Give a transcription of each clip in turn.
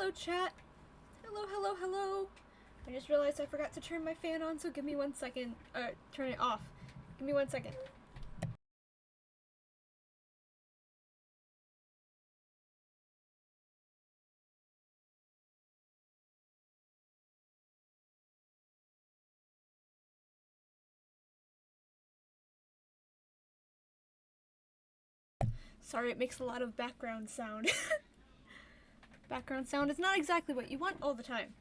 Hello, chat. Hello, hello, hello. I just realized I forgot to turn my fan on, so give me 1 second. Turn it off. Give me 1 second. Sorry, it makes a lot of background sound. Background sound is not exactly what you want all the time.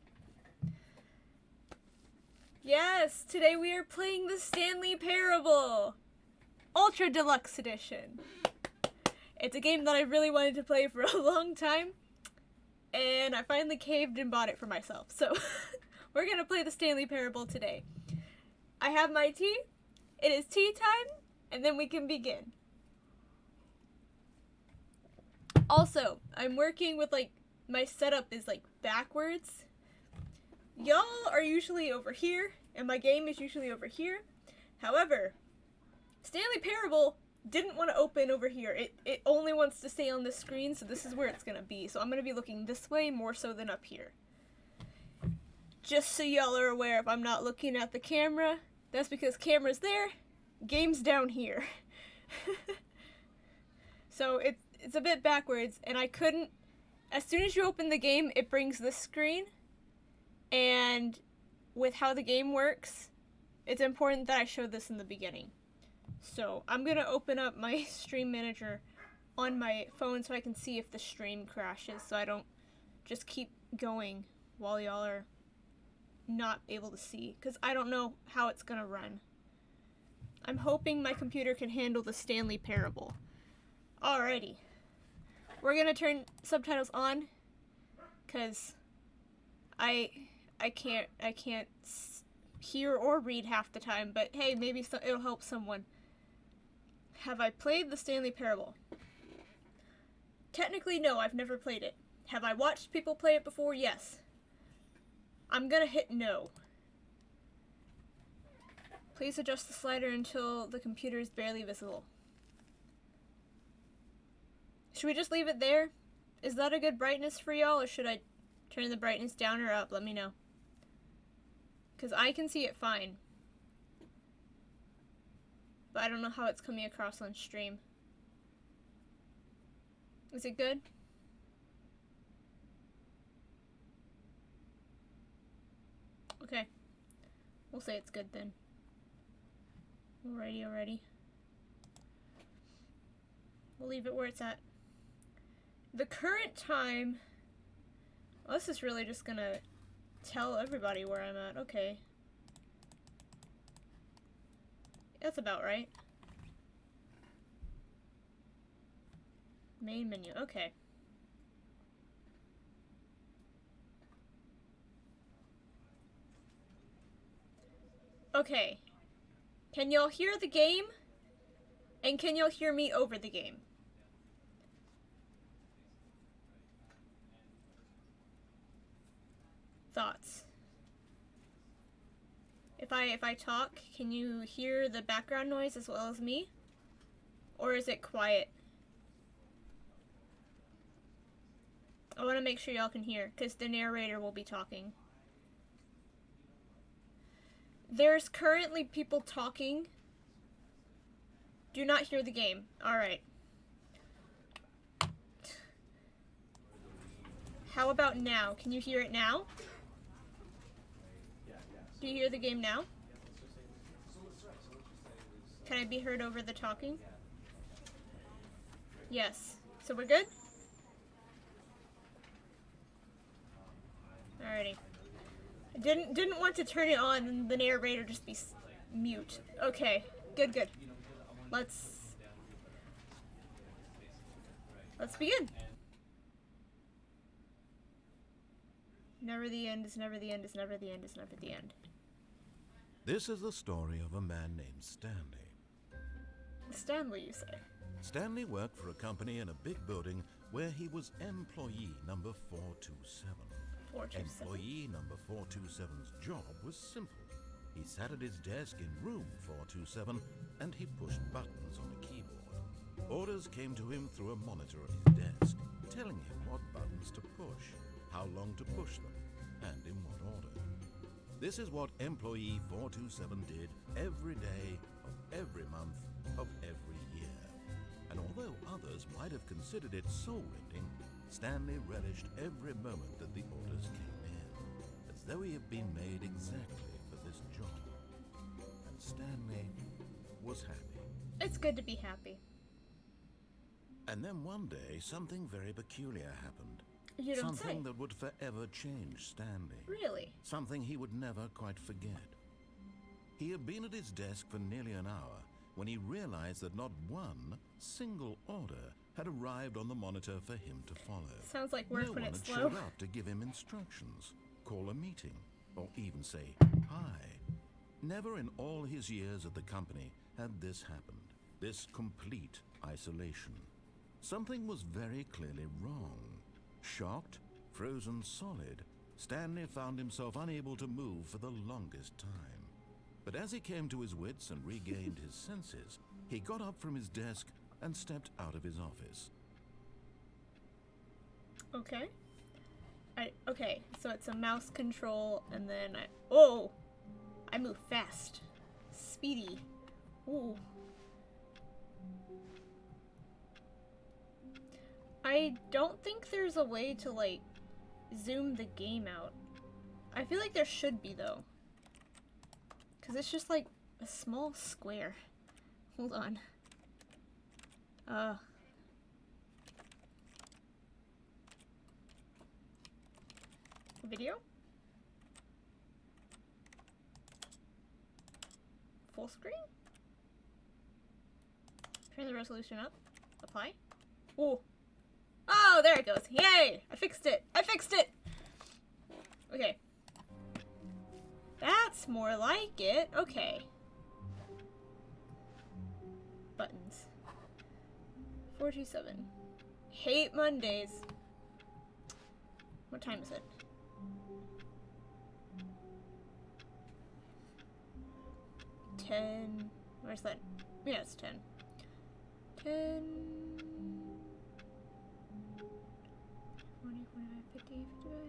Yes, today we are playing the Stanley Parable! Ultra Deluxe Edition. It's a game that I really wanted to play for a long time, and I finally caved and bought it for myself. So, we're gonna play the Stanley Parable today. I have my tea, it is tea time, and then we can begin. Also, I'm working with, my setup is, backwards. Y'all are usually over here, and my game is usually over here. However, Stanley Parable didn't want to open over here. It only wants to stay on this screen, so this is where it's gonna be. So I'm gonna be looking this way more so than up here. Just so y'all are aware, if I'm not looking at the camera, that's because camera's there, game's down here. So it's a bit backwards, and I couldn't, as soon as you open the game, it brings this screen, and with how the game works, it's important that I show this in the beginning. So I'm gonna open up my stream manager on my phone so I can see if the stream crashes, so I don't just keep going while y'all are not able to see, because I don't know how it's gonna run. I'm hoping my computer can handle the Stanley Parable. Alrighty. We're gonna turn subtitles on, because I can't hear or read half the time, but hey, maybe it'll help someone. Have I played the Stanley Parable? Technically, no, I've never played it. Have I watched people play it before? Yes. I'm gonna hit no. Please adjust the slider until the computer is barely visible. Should we just leave it there? Is that a good brightness for y'all, or should I turn the brightness down or up? Let me know. Because I can see it fine. But I don't know how it's coming across on stream. Is it good? Okay. We'll say it's good then. Alrighty. We'll leave it where it's at. The current time... Well, this is really just gonna tell everybody where I'm at. Okay. That's about right. Main menu. Okay. Okay. Can y'all hear the game? And can y'all hear me over the game? Thoughts? If I talk, can you hear the background noise as well as me? Or is it quiet? I want to make sure y'all can hear, because the narrator will be talking. There's currently people talking. Do not hear the game. Alright. How about now? Can you hear it now? Do you hear the game now? Can I be heard over the talking? Yes. So we're good? Alrighty. I didn't want to turn it on and the narrator just be mute. Okay. Good. Let's begin. Never the end is never the end is never the end is never the end. This is the story of a man named Stanley. Stanley, you say? Stanley worked for a company in a big building where he was employee number 427. 427. Employee number 427's job was simple. He sat at his desk in room 427 and he pushed buttons on a keyboard. Orders came to him through a monitor at his desk, telling him what buttons to push. how long to push them, and in what order. This is what employee 427 did every day of every month of every year. And although others might have considered it soul-rending, Stanley relished every moment that the orders came in, as though he had been made exactly for this job. And Stanley was happy. It's good to be happy. And then one day, something very peculiar happened. You don't Something say. that would forever change Stanley. Really? Something he would never quite forget. He had been at his desk for nearly an hour when he realized that not one single order had arrived on the monitor for him to follow. Sounds like work No when one it's had slow. showed up to give him instructions, call a meeting, or even say hi. Never in all his years at the company had this happened. This complete isolation. Something was very clearly wrong. Shocked, frozen solid, Stanley found himself unable to move for the longest time. But as he came to his wits and regained his senses, he got up from his desk and stepped out of his office. Okay. Okay, so it's a mouse control, and then I move fast. Speedy. Ooh. I don't think there's a way to, like, zoom the game out. I feel like there should be, though. Because it's just, like, a small square. Hold on. Video? Full screen? Turn the resolution up. Apply. Ooh. Oh, there it goes. Yay! I fixed it. I fixed it! Okay. That's more like it. Okay. Buttons. 427. Hate Mondays. What time is it? $10. Where's that? Yeah, it's 10. 10. 20, 25, 50, 55.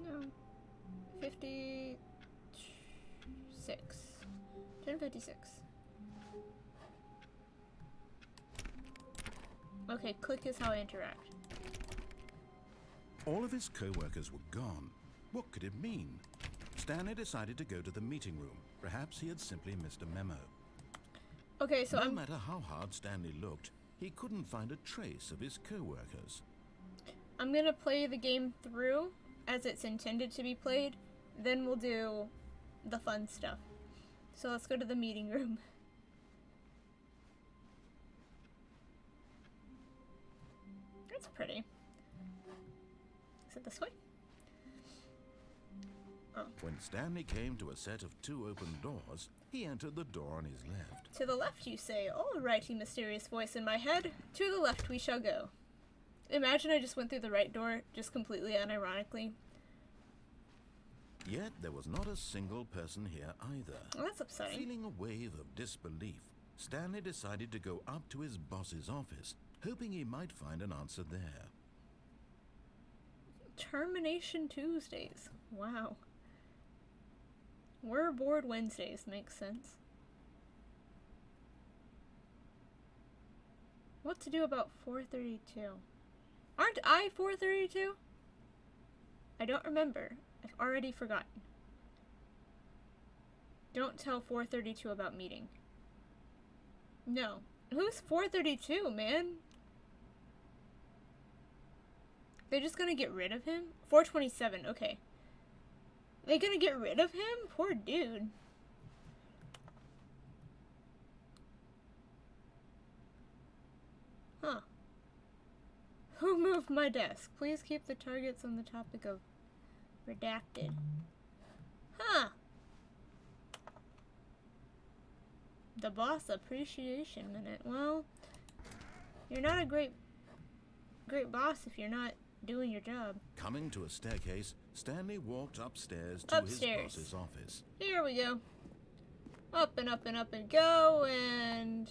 No. 56. 10:56. Okay, click is how I interact. All of his co-workers were gone. What could it mean? Stanley decided to go to the meeting room. Perhaps he had simply missed a memo. Okay, so No matter how hard Stanley looked, he couldn't find a trace of his co-workers. I'm gonna play the game through as it's intended to be played. Then we'll do the fun stuff. So let's go to the meeting room. That's pretty. Is it this way? Oh. When Stanley came to a set of 2 open doors, he entered the door on his left. To the left, you say. All righty, mysterious voice in my head. To the left we shall go. Imagine I just went through the right door, just completely unironically. Yet there was not a single person here either. Well, that's upsetting. Feeling a wave of disbelief, Stanley decided to go up to his boss's office, hoping he might find an answer there. Termination Tuesdays. Wow. We're bored Wednesdays. Makes sense. What to do about 432? Aren't I 432? I don't remember. I've already forgotten. Don't tell 432 about meeting. No. Who's 432, man? They're just gonna get rid of him? 427, okay. They gonna get rid of him? Poor dude. Huh. Who moved my desk? Please keep the targets on the topic of redacted. Huh. The boss appreciation minute. Well, you're not a great boss if you're not doing your job. Coming to a staircase, Stanley walked upstairs to his boss's office. Here we go. Up and up and up and go, and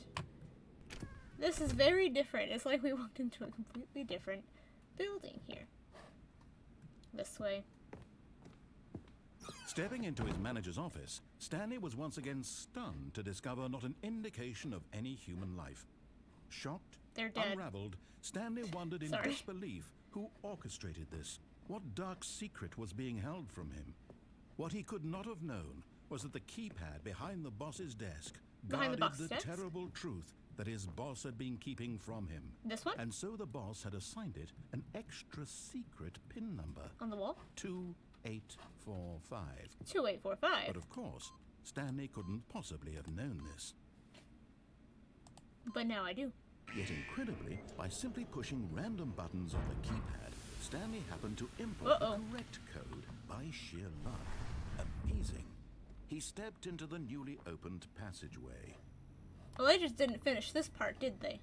this is very different. It's like we walked into a completely different building here. This way. Stepping into his manager's office, Stanley was once again stunned to discover not an indication of any human life. Shocked, They're dead. unraveled, Stanley wondered in Sorry. disbelief who orchestrated this. What dark secret was being held from him? What he could not have known was that the keypad behind the boss's desk Behind the guarded boss's the desk? terrible truth that his boss had been keeping from him. This one? And so the boss had assigned it an extra secret PIN number, On the wall? 2845. 2845. But of course, Stanley couldn't possibly have known this. But now I do. Yet incredibly, by simply pushing random buttons on the keypad, Stanley happened to input the correct code by sheer luck. Amazing. He stepped into the newly opened passageway. Well, they just didn't finish this part, did they?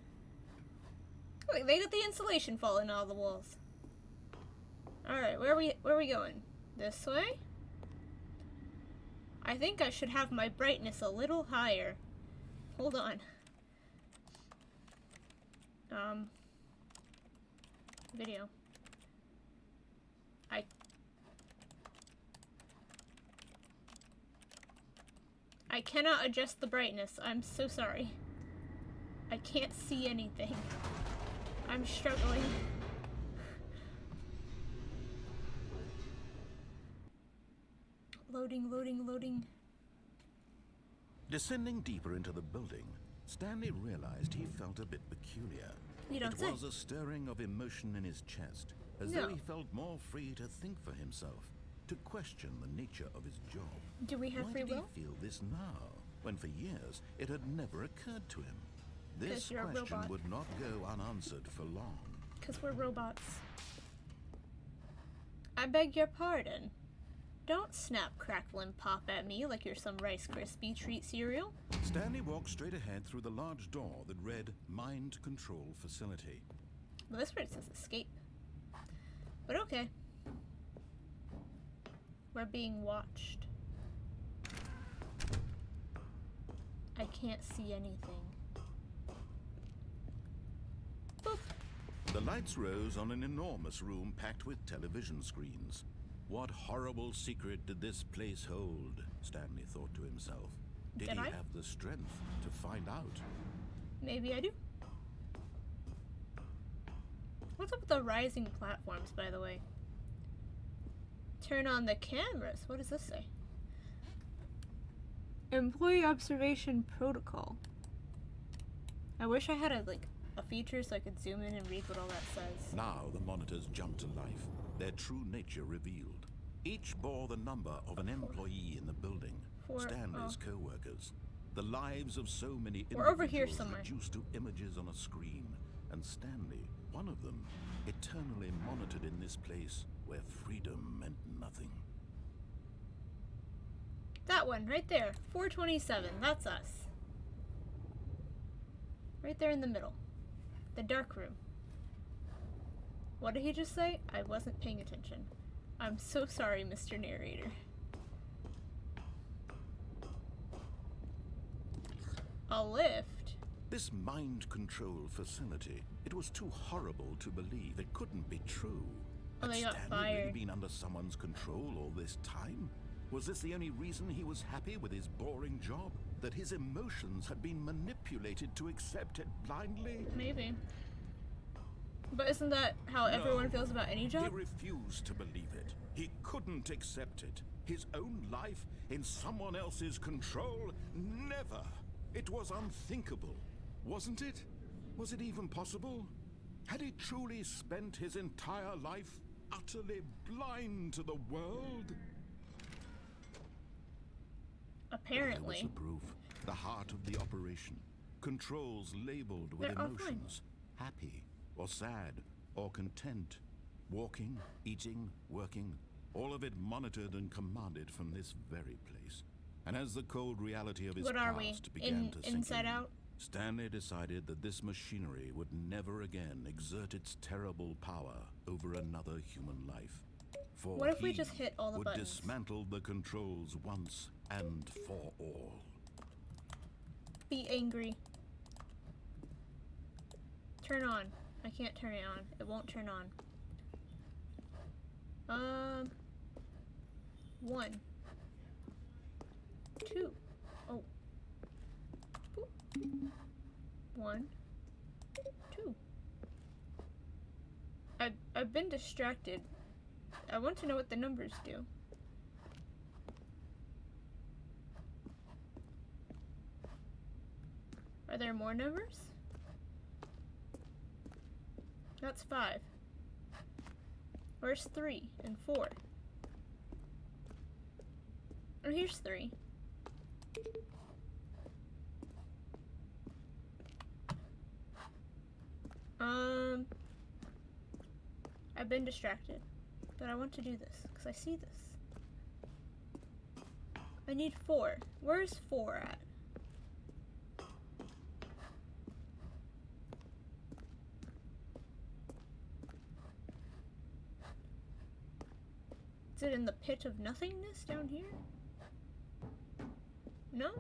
Look, they got the insulation falling out of the walls. Alright, where are we going? This way? I think I should have my brightness a little higher. Hold on. Video. I cannot adjust the brightness. I'm so sorry. I can't see anything. I'm struggling. Loading, loading, loading. Descending deeper into the building, Stanley realized he felt a bit peculiar. You don't It say. was a stirring of emotion in his chest, as No. though he felt more free to think for himself, to question the nature of his job. Do we have Why free did will? he feel this now, when for years it had never occurred to him? 'Cause This you're a question robot. would not go unanswered for long. Because we're robots. I beg your pardon. Don't snap, crackle, and pop at me like you're some Rice Krispie treat cereal. Stanley walked straight ahead through the large door that read Mind Control Facility. Well, this word says escape. But okay. We're being watched. I can't see anything. Boop. The lights rose on an enormous room packed with television screens. What horrible secret did this place hold? Stanley thought to himself. Did he I? have the strength to find out? Maybe I do. What's up with the rising platforms, by the way? Turn on the cameras. What does this say? Employee observation protocol. I wish I had a feature so I could zoom in and read what all that says. Now the monitors jumped to life, their true nature revealed. Each bore the number of an employee in the building, Stanley's co-workers. The lives of so many We're over here individuals somewhere. reduced to images on a screen, and Stanley, one of them, eternally monitored in this place where freedom meant nothing. That one, right there. 427. That's us. Right there in the middle. The dark room. What did he just say? I wasn't paying attention. I'm so sorry, Mr. Narrator. A lift? This mind control facility, it was too horrible to believe. It couldn't be true. Oh, Had they got Stanley really fired. been under someone's control all this time? Was this the only reason he was happy with his boring job? That his emotions had been manipulated to accept it blindly? Maybe. But isn't that how everyone No. feels about any He job? refused to believe it. He couldn't accept it. His own life in someone else's control? Never. It was unthinkable. Wasn't it? Was it even possible? Had he truly spent his entire life utterly blind to the world? There Apparently. was the proof. The heart of the operation. Controls labeled with They're all fine. emotions. Happy, or sad, or content. Walking, eating, working. All of it monitored and commanded from this very place. And as the cold reality of his What are we? past began to sink Inside in, Out? Stanley decided that this machinery would never again exert its terrible power over another human life. For What if we he just hit all the would buttons? dismantle the controls once and for all. Be angry. Turn on. I can't turn it on. It won't turn on. 1, 2. Oh. Boop. 1, 2. I've been distracted. I want to know what the numbers do. Are there more numbers? That's 5. Where's 3 and 4? Oh, here's 3. I've been distracted, but I want to do this because I see this. I need 4. Where's 4 at? Is it in the pit of nothingness down here? No?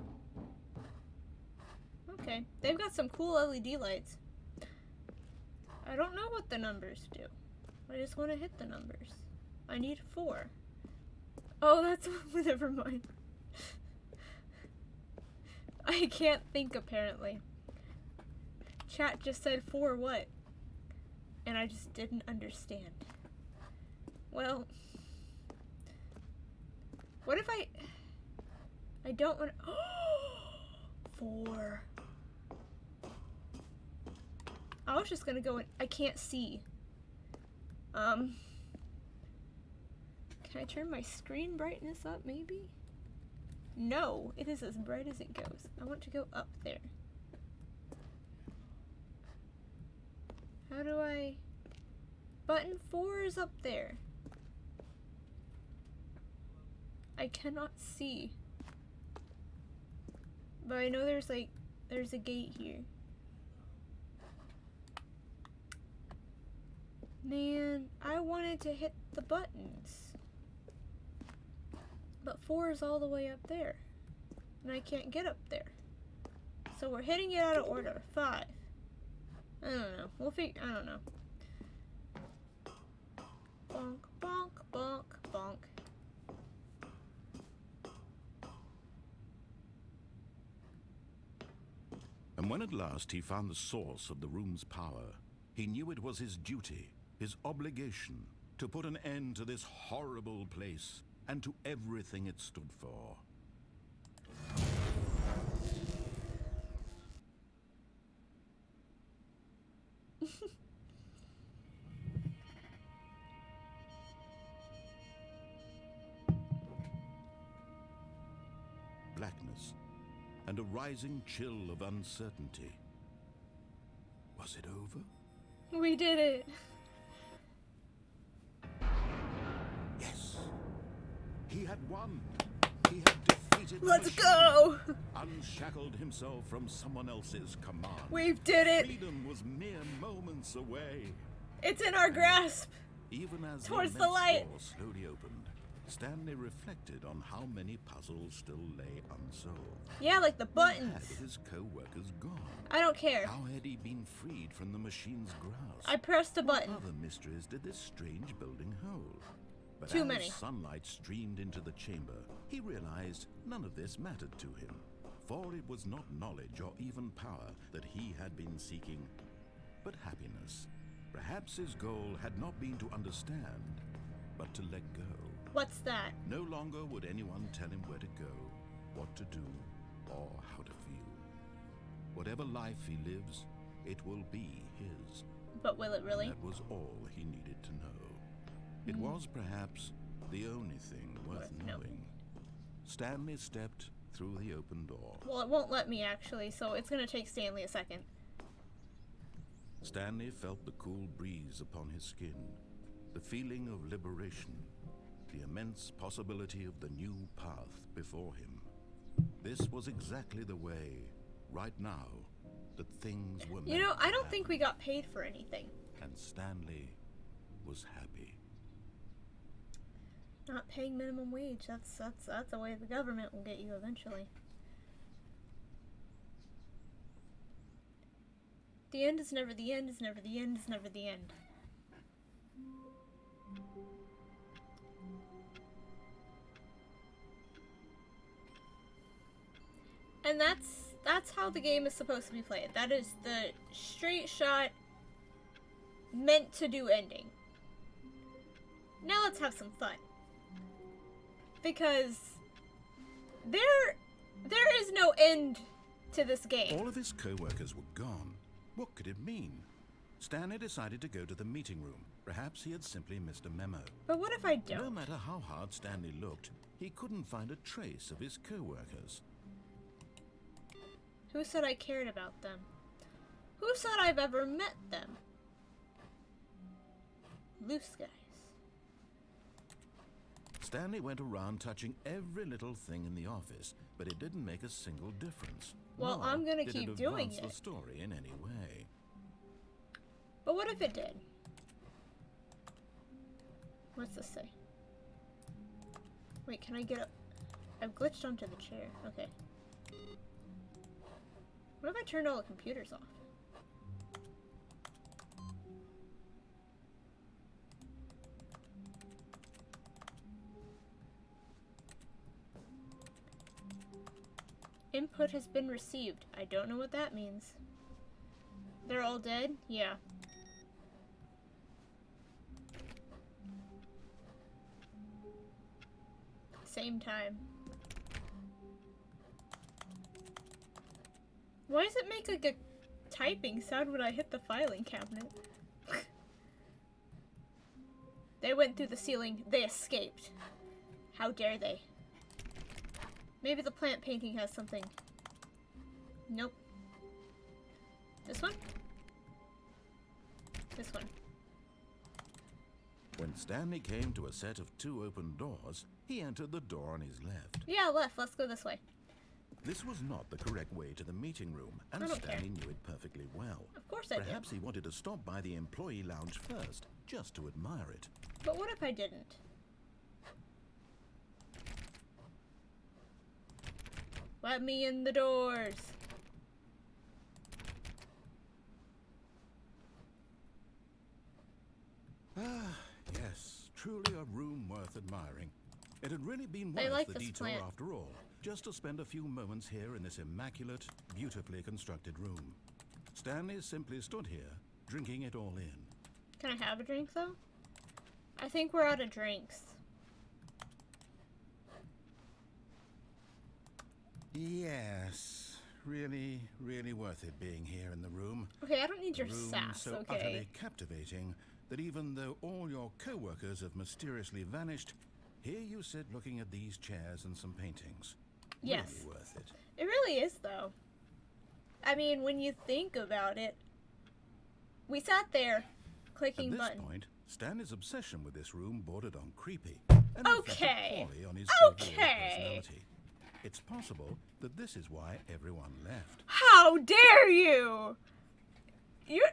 Okay. They've got some cool LED lights. I don't know what the numbers do. I just want to hit the numbers. I need 4. Oh, that's... Never mind. I can't think, apparently. Chat just said 4 what? And I just didn't understand. Well... What if I don't want to... 4. I was just gonna go in... I can't see. Can I turn my screen brightness up, maybe? No, it is as bright as it goes. I want to go up there. How do I... Button 4 is up there. I cannot see. But I know there's a gate here. Man, I wanted to hit the buttons. But 4 is all the way up there. And I can't get up there. So we're hitting it out of order. 5. I don't know. We'll figure, I don't know. Bonk, bonk, bonk, bonk. And when at last he found the source of the room's power, he knew it was his duty, his obligation, to put an end to this horrible place and to everything it stood for. Blackness and a rising chill of uncertainty. Was it over? We did it. Yes. He had won. He had defeated the Let's machine, go. unshackled himself from someone else's command. We did it. Freedom was mere moments away. It's in our grasp. Even as Towards the the immense light. door slowly opened, Stanley reflected on how many puzzles still lay unsolved. Yeah, like the Where buttons. had his co-workers gone? I don't care. How had he been freed from the machine's grasp? I pressed the button. What other mysteries did this strange building hold? But Too as many. sunlight streamed into the chamber, he realized none of this mattered to him, for it was not knowledge or even power that he had been seeking, but happiness. Perhaps his goal had not been to understand, but to let go. What's that? No longer would anyone tell him where to go, what to do, or how to feel. Whatever life he lives, it will be his. But will it really? And that was all he needed to know. It was perhaps the only thing worth knowing. Stanley stepped through the open door. Well, it won't let me actually, so it's gonna take Stanley a second. Stanley felt the cool breeze upon his skin, the feeling of liberation, the immense possibility of the new path before him. This was exactly the way, right now, that things were meant You know, to I don't think happen. we got paid for anything. And Stanley was happy. Not paying minimum wage. That's the way the government will get you eventually. The end is never the end is never the end is never the end. And that's how the game is supposed to be played. That is the straight shot, meant to do ending. Now let's have some fun. Because there is no end to this game. All of his co-workers were gone. What could it mean? Stanley decided to go to the meeting room. Perhaps he had simply missed a memo. But what if I don't? No matter how hard Stanley looked, he couldn't find a trace of his co-workers. Who said I cared about them? Who said I've ever met them? Loose guys. Stanley went around touching every little thing in the office, but it didn't make a single difference. Well, Nor I'm gonna did keep it doing advance it. the story in any way. But what if it did? What's this say? Wait, can I get up? I've glitched onto the chair. Okay. What if I turned all the computers off? Input has been received. I don't know what that means. They're all dead? Yeah. Same time. Why does it make like a typing sound when I hit the filing cabinet? They went through the ceiling. They escaped. How dare they? Maybe the plant painting has something. Nope. This one? This one. When Stanley came to a set of 2 open doors, he entered the door on his left. Yeah, left. Let's go this way. This was not the correct way to the meeting room, and I don't Stanley knew it perfectly well. Of course I Perhaps he wanted to stop by the employee lounge first, just to admire it. did. But what if I didn't? Let me in the doors. Ah, yes, truly a room worth admiring. It had really been I worth like the this detour plant. after all, just to spend a few moments here in this immaculate, beautifully constructed room. Stanley simply stood here, drinking it all in. Can I have a drink though? I think we're out of drinks. Yes, really, really worth it being here in the room. Okay, I don't need your A room sass, so okay? utterly captivating that even though all your co-workers have mysteriously vanished, here you sit looking at these chairs and some paintings. Yes. Really worth it. It really is though. I mean, when you think about it, we sat there clicking At this buttons. point, Stanley's obsession with this room bordered on creepy and reflected Okay. poorly on his Okay. overall personality. It's possible that this is why everyone left. How dare you! You're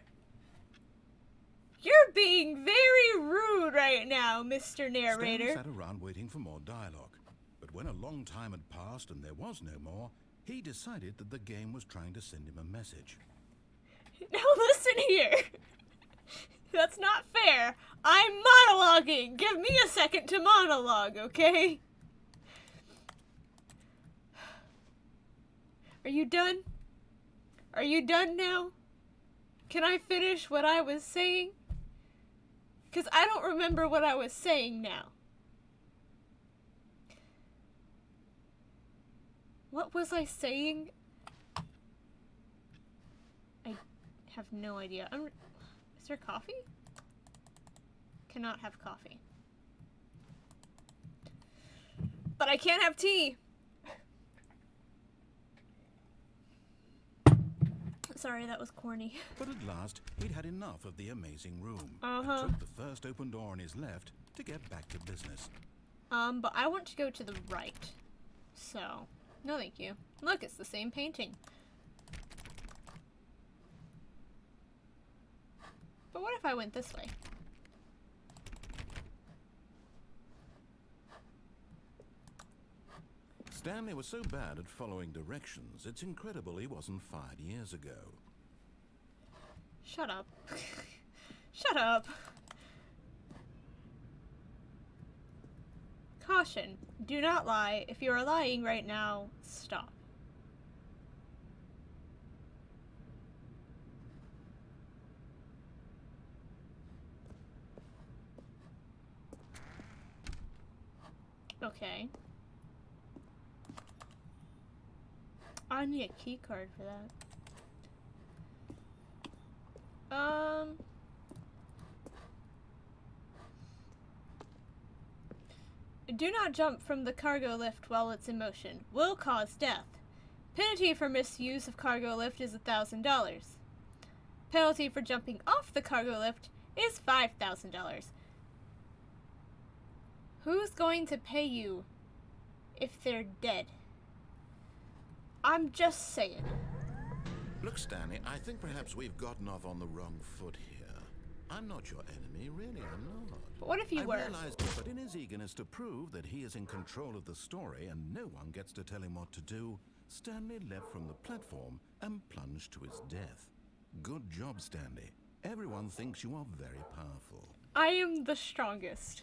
being very rude right now, Mr. Narrator. Stanley sat around waiting for more dialogue, but when a long time had passed and there was no more, he decided that the game was trying to send him a message. Now listen here. That's not fair. I'm monologuing. Give me a second to monologue, okay? Are you done? Are you done now? Can I finish what I was saying? Because I don't remember what I was saying now. What was I saying? I have no idea. Is there coffee? Cannot have coffee. But I can't have tea. Sorry, that was corny. But at last, he'd had enough of the amazing room Uh-huh. and took the first open door on his left to get back to business. But I want to go to the right. So, no thank you. Look, it's the same painting. But what if I went this way? Stanley was so bad at following directions, it's incredible he wasn't fired years ago. Shut up. Shut up. Caution. Do not lie. If you are lying right now, stop. Okay. I need a key card for that. Do not jump from the cargo lift while it's in motion. Will cause death. Penalty for misuse of cargo lift is $1,000. Penalty for jumping off the cargo lift is $5,000. Who's going to pay you if they're dead? I'm just saying. Look, Stanley, I think perhaps we've gotten off on the wrong foot here. I'm not your enemy, really, I'm not. But what if you were? I realized, but in his eagerness to prove that he is in control of the story and no one gets to tell him what to do, Stanley leapt from the platform and plunged to his death. Good job, Stanley. Everyone thinks you are very powerful. I am the strongest,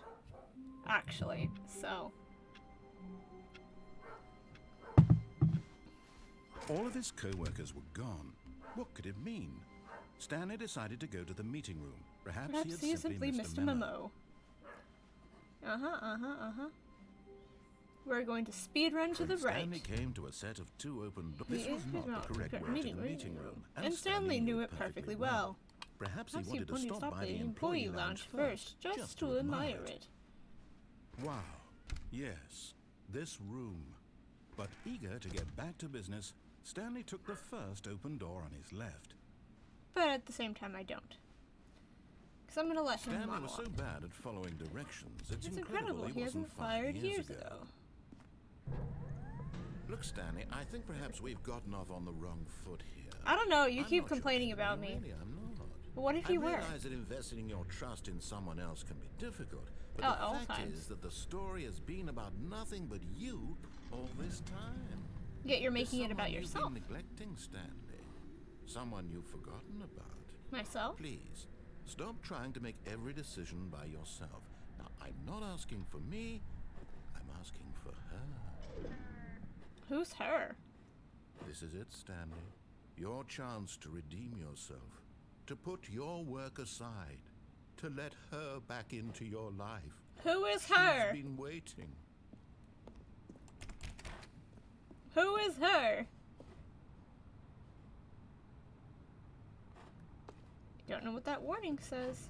actually, so. All of his co-workers were gone. What could it mean? Stanley decided to go to the meeting room. Perhaps he had simply missed a memo. We're going to speed run to the right. Stanley came to a set of two open doors. This was not the correct way to the meeting room. And Stanley knew it perfectly well. Perhaps he wanted to stop by the employee lounge first, just to admire it. Wow. Yes, this room. But eager to get back to business, Stanley took the first open door on his left. But at the same time, I don't. Because I'm going to let him Stanley monologue. was so bad at following directions. It's incredible. He hasn't fired years ago. Look, Stanley, I think perhaps we've gotten off on the wrong foot here. I don't know. You I'm keep not complaining your about enemy, me. Really, I'm not. But what if you were? I realize that investing your trust in someone else can be difficult. But all the fact times. is that the story has been about nothing but you all this time. Yet you're making There's it about someone yourself. You've been neglecting, Stanley. Someone you've forgotten about. Myself? Please, stop trying to make every decision by yourself. Now, I'm not asking for me, I'm asking for her. Who's her? This is it, Stanley. Your chance to redeem yourself. To put your work aside. To let her back into your life. Who is her? She's been waiting. Who is her? Don't know what that warning says.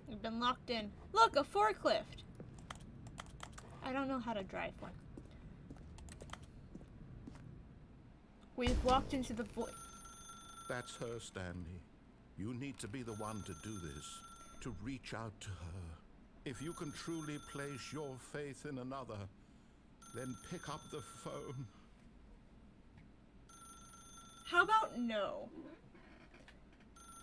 We've been locked in. Look, a forklift. I don't know how to drive one. We've walked into the void. That's her, Stanley. You need to be the one to do this. To reach out to her. If you can truly place your faith in another, then pick up the phone. How about no?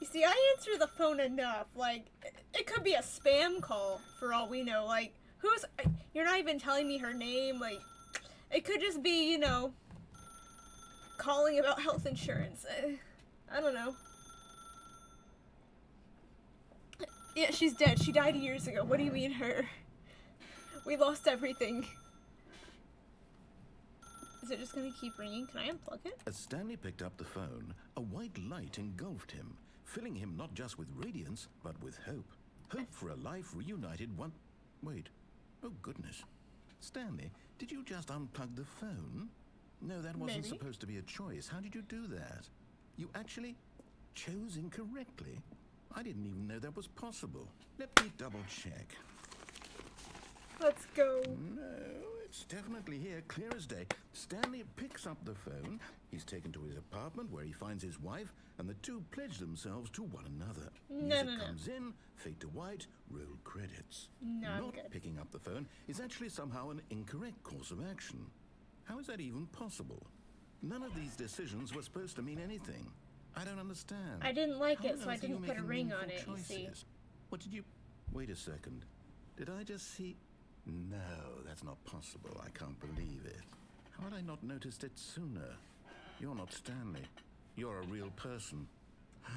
You see, I answer the phone enough. Like, it could be a spam call for all we know. Like, who's... You're not even telling me her name. Like, it could just be, you know, calling about health insurance. I don't know. Yeah, she's dead. She died years ago. What do you mean, her? We lost everything. Is it just gonna keep ringing? Can I unplug it? As Stanley picked up the phone, a white light engulfed him, filling him not just with radiance, but with hope. Hope for a life reunited one... Wait. Oh, goodness. Stanley, did you just unplug the phone? No, that wasn't Maybe. supposed to be a choice. How did you do that? You actually chose incorrectly. I didn't even know that was possible. Let me double check. Let's go. No, it's definitely here, clear as day. Stanley picks up the phone. He's taken to his apartment where he finds his wife, and the two pledge themselves to one another. Music comes in, fade to white, roll credits. Not good. Picking up the phone is actually somehow an incorrect course of action. How is that even possible? None of these decisions were supposed to mean anything. I don't understand. I didn't like How it, so on I earth are you didn't put a making ring on meaningful it, you see. choices? What did you... Wait a second. Did I just see... No, that's not possible. I can't believe it. How had I not noticed it sooner? You're not Stanley. You're a real person. I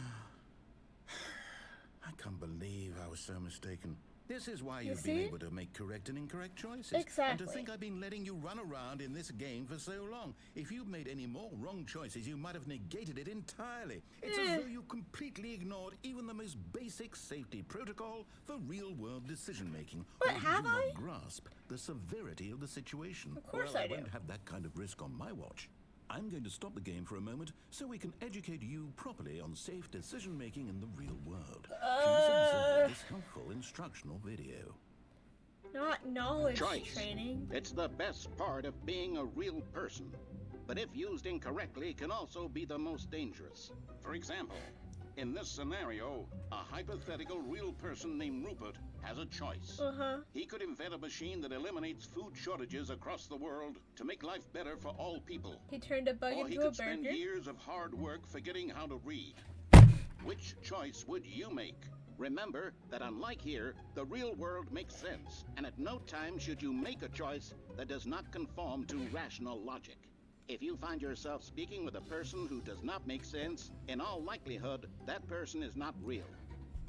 can't believe I was so mistaken. This is why You you've see? been able to make correct and incorrect choices. Exactly. And to think I've been letting you run around in this game for so long. If you'd made any more wrong choices, you might have negated it entirely. It's as though you completely ignored even the most basic safety protocol for real-world decision-making. But Or you have do not I? grasp the severity of the situation. Of course Well, I do. won't have that kind of risk on my watch. I'm going to stop the game for a moment so we can educate you properly on safe decision-making in the real world. Please observe this helpful instructional video. Not knowledge Choice. training. It's the best part of being a real person. But if used incorrectly, can also be the most dangerous. For example, in this scenario, a hypothetical real person named Rupert has a choice. He could invent a machine that eliminates food shortages across the world to make life better for all people. He turned a bug Or he into a could spend burger. years of hard work forgetting how to read. Which choice would you make? Remember that unlike here, the real world makes sense, and at no time should you make a choice that does not conform to rational logic. If you find yourself speaking with a person who does not make sense, in all likelihood, that person is not real.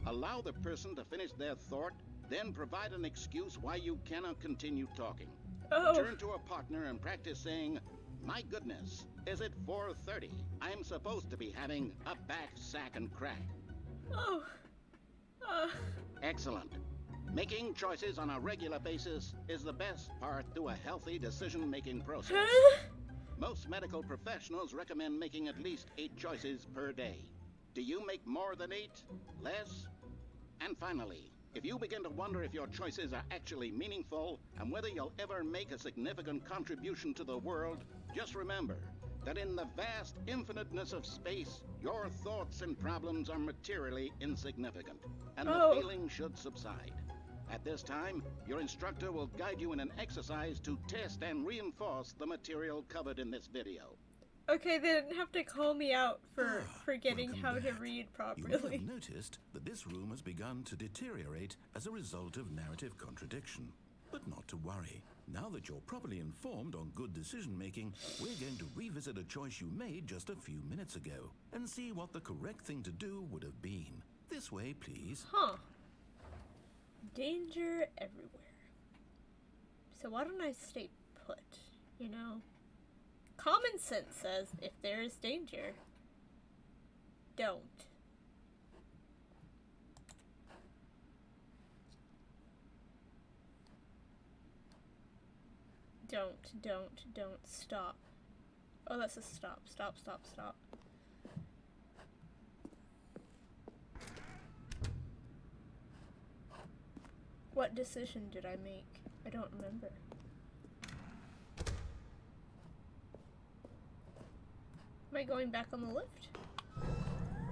Allow the person to finish their thought, then provide an excuse why you cannot continue talking. Oh. Turn to a partner and practice saying, "My goodness, is it 4:30? I'm supposed to be having a back, sack, and crack." Oh. Excellent. Making choices on a regular basis is the best part to a healthy decision-making process. Most medical professionals recommend making at least 8 choices per day. Do you make more than 8? Less? And finally, if you begin to wonder if your choices are actually meaningful and whether you'll ever make a significant contribution to the world, just remember that in the vast infiniteness of space, your thoughts and problems are materially insignificant, and the feeling should subside. At this time, your instructor will guide you in an exercise to test and reinforce the material covered in this video. Okay, they didn't have to call me out for forgetting Welcome how to back. read You will properly. have noticed that this room has begun to deteriorate as a result of narrative contradiction. But not to worry. Now that you're properly informed on good decision-making, we're going to revisit a choice you made just a few minutes ago and see what the correct thing to do would have been. This way, please. Huh. Danger everywhere. So why don't I stay put, you know? Common sense says if there is danger, don't. Don't stop. Oh, that's a stop. Stop. What decision did I make? I don't remember. Am I going back on the lift?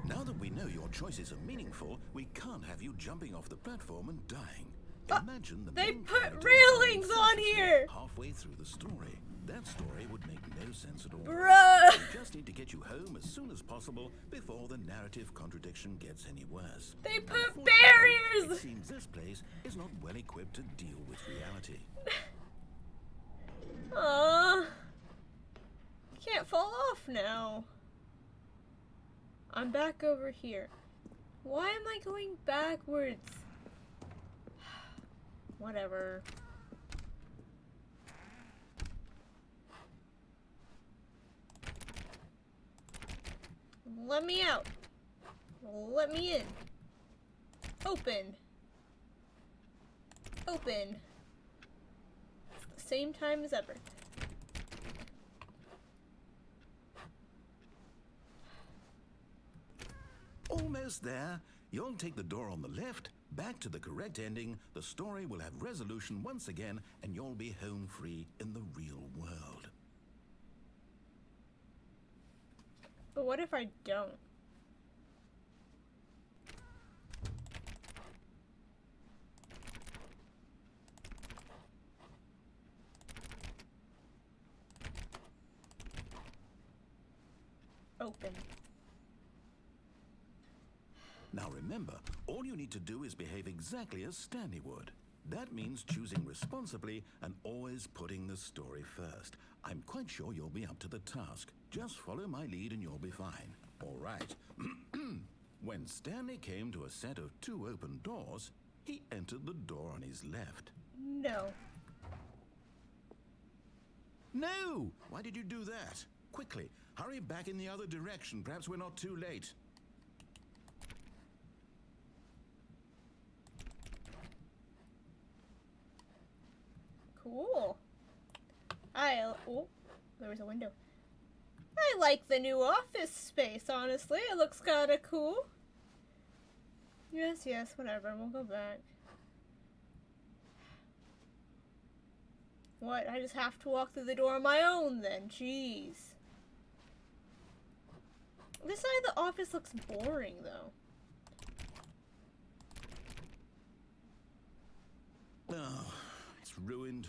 Now that we know your choices are meaningful, we can't have you jumping off the platform and dying. Imagine the They main put character railings dying on senselessly here! halfway through the story. That story would make no sense at all. Bruh! We just need to get you home as soon as possible before the narrative contradiction gets any worse. They put Unfortunately, barriers! It seems this place is not well equipped to deal with reality. Aww. Can't fall off now. I'm back over here. Why am I going backwards? Whatever. Let me out. Let me in. Open. Open. It's the same time as ever. Almost there. You'll take the door on the left, back to the correct ending, the story will have resolution once again, and you'll be home free in the real world. But what if I don't? Open. Now remember, all you need to do is behave exactly as Stanley would. That means choosing responsibly and always putting the story first. I'm quite sure you'll be up to the task. Just follow my lead and you'll be fine. All right. When Stanley came to a set of 2 open doors, He entered the door on his left. No. No! Why did you do that? Quickly, hurry back in the other direction. Perhaps we're not too late. Cool. Oh, there was a window. I like the new office space, honestly. It looks kind of cool. Yes, whatever. We'll go back. What? I just have to walk through the door on my own then. Jeez. This side of the office looks boring, though. Oh, it's ruined.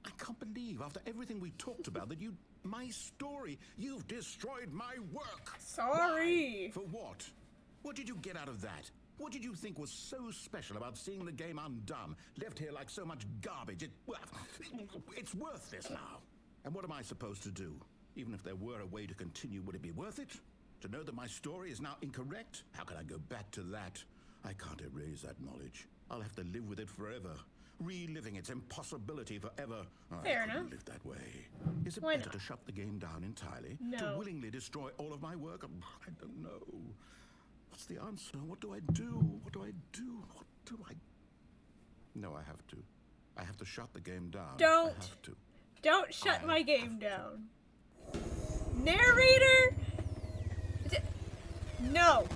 I can't believe, after everything we talked about, that my story, you've destroyed my work. Sorry. Why? For what? What did you get out of that? What did you think was so special about seeing the game undone, left here like so much garbage? It's worthless now. And what am I supposed to do? Even if there were a way to continue, would it be worth it? To know that my story is now incorrect? How can I go back to that? I can't erase that knowledge. I'll have to live with it forever. Reliving its impossibility forever. Fair I couldn't enough. live that way. Is it Why better not? to shut the game down entirely? No. To willingly destroy all of my work? I don't know. What's the answer? What do I do? What do I do? What do I... No, I have to. I have to shut the game down. Don't. I have to. Don't shut I my have game to. down. Narrator? No.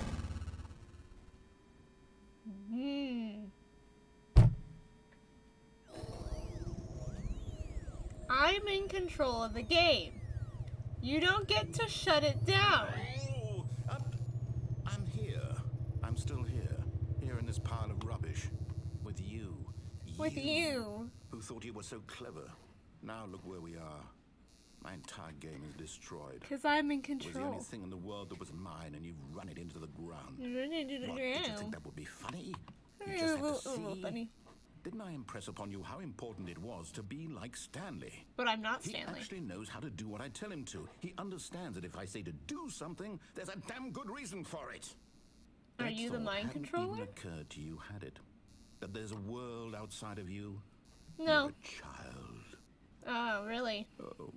I'm in control of the game. You don't get to shut it down. Oh, I'm here. I'm still here. Here in this pile of rubbish. With you. With you. Who thought you were so clever. Now look where we are. My entire game is destroyed. Because I'm in It was the control. only thing in the world that was mine, and you've run it into the ground. Run into the What, did you think ground. that would be funny? You Yeah, just a had little, to a little see. funny. Didn't I impress upon you how important it was to be like Stanley? But I'm not He Stanley. actually knows how to do what I tell him to. He understands that if I say to do something, there's a damn good reason for it. Are That you the thought mind hadn't controller? even occurred to you, had it? That there's a world outside of you? No. You're a child. Oh, really? Oh,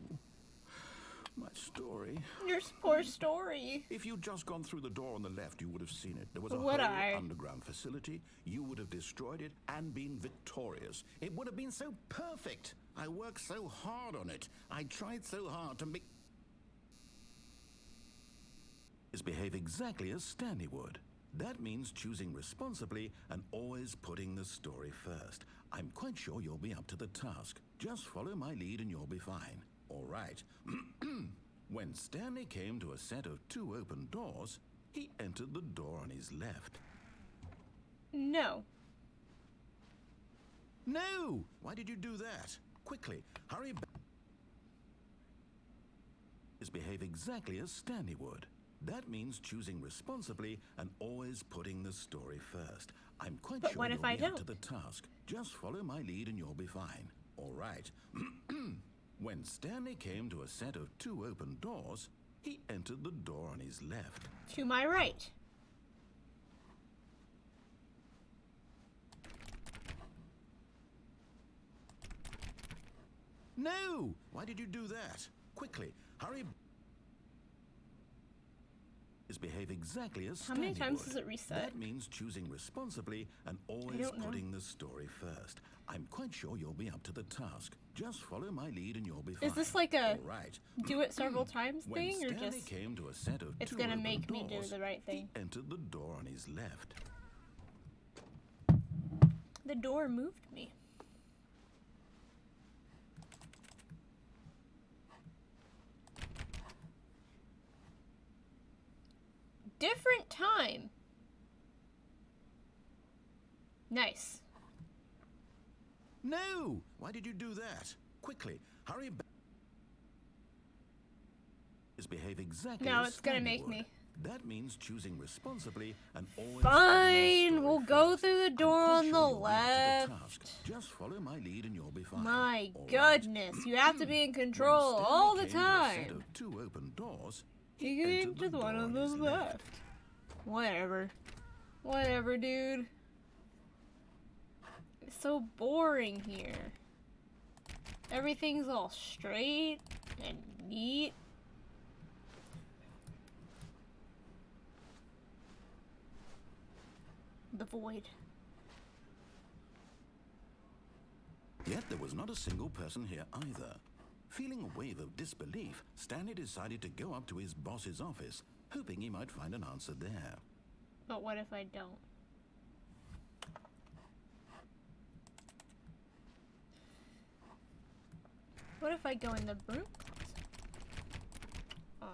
my story. Your poor story. If you'd just gone through the door on the left, you would have seen it. There was a Would whole I? underground facility. You would have destroyed it and been victorious. It would have been so perfect. I worked so hard on it. I tried so hard to make... Behave exactly as Stanley would. That means choosing responsibly and always putting the story first. I'm quite sure you'll be up to the task. Just follow my lead and you'll be fine. All right. When Stanley came to a set of 2 open doors, he entered the door on his left. No. No! Why did you do that? Quickly, hurry back. Behave exactly as Stanley would. That means choosing responsibly and always putting the story first. I'm quite But sure what you'll if I be up to don't? the task. Just follow my lead and you'll be fine. All right. When Stanley came to a set of 2 open doors, he entered the door on his left. To my right. No! Why did you do that? Quickly, hurry. Behave exactly as How many Stanley times would. does it reset? That means choosing responsibly and always don't know. putting the story first. I'm quite sure you'll be up to the task. Just follow my lead and you'll be fine. Is this like a All right. do it several times When thing, or Stanley just came to a set of it's 2 gonna open make me do doors, the right thing? He entered the door on his left. The door moved me. Different time. Nice. No! Why did you do that? Quickly, hurry back. Behave exactly No, as it's gonna Stanley make would. me. That means choosing responsibly and always Fine, we'll go through the door on the left. left. Just follow my lead and you'll be fine. My All right. goodness, you have to be in When control Stanley all the came to a set time. of 2 open doors, You he get entered into the one door on the his left. left. Whatever. Whatever, dude. It's so boring here. Everything's all straight and neat. The void. Yet there was not a single person here either. Feeling a wave of disbelief, Stanley decided to go up to his boss's office, hoping he might find an answer there. But what if I don't? What if I go in the broom closet? Oh.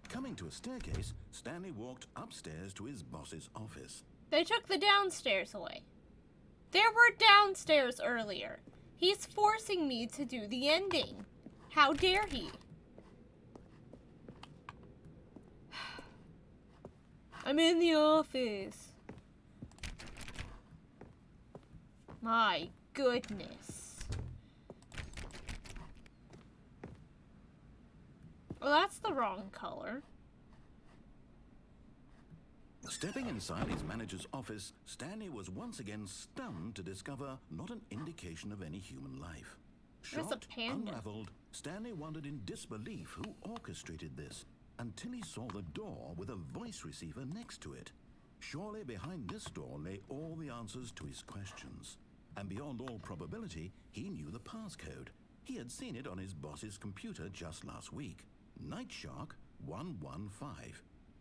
Coming to a staircase, Stanley walked upstairs to his boss's office. They took the downstairs away. There were downstairs earlier. He's forcing me to do the ending. How dare he? I'm in the office. My goodness. Well, that's the wrong color. Stepping inside his manager's office, Stanley was once again stunned to discover not an indication of any human life. There's a Shocked, panda. unraveled, Stanley wondered in disbelief who orchestrated this, until he saw the door with a voice receiver next to it. Surely behind this door lay all the answers to his questions. And beyond all probability, he knew the passcode. He had seen it on his boss's computer just last week. Night Shark 115.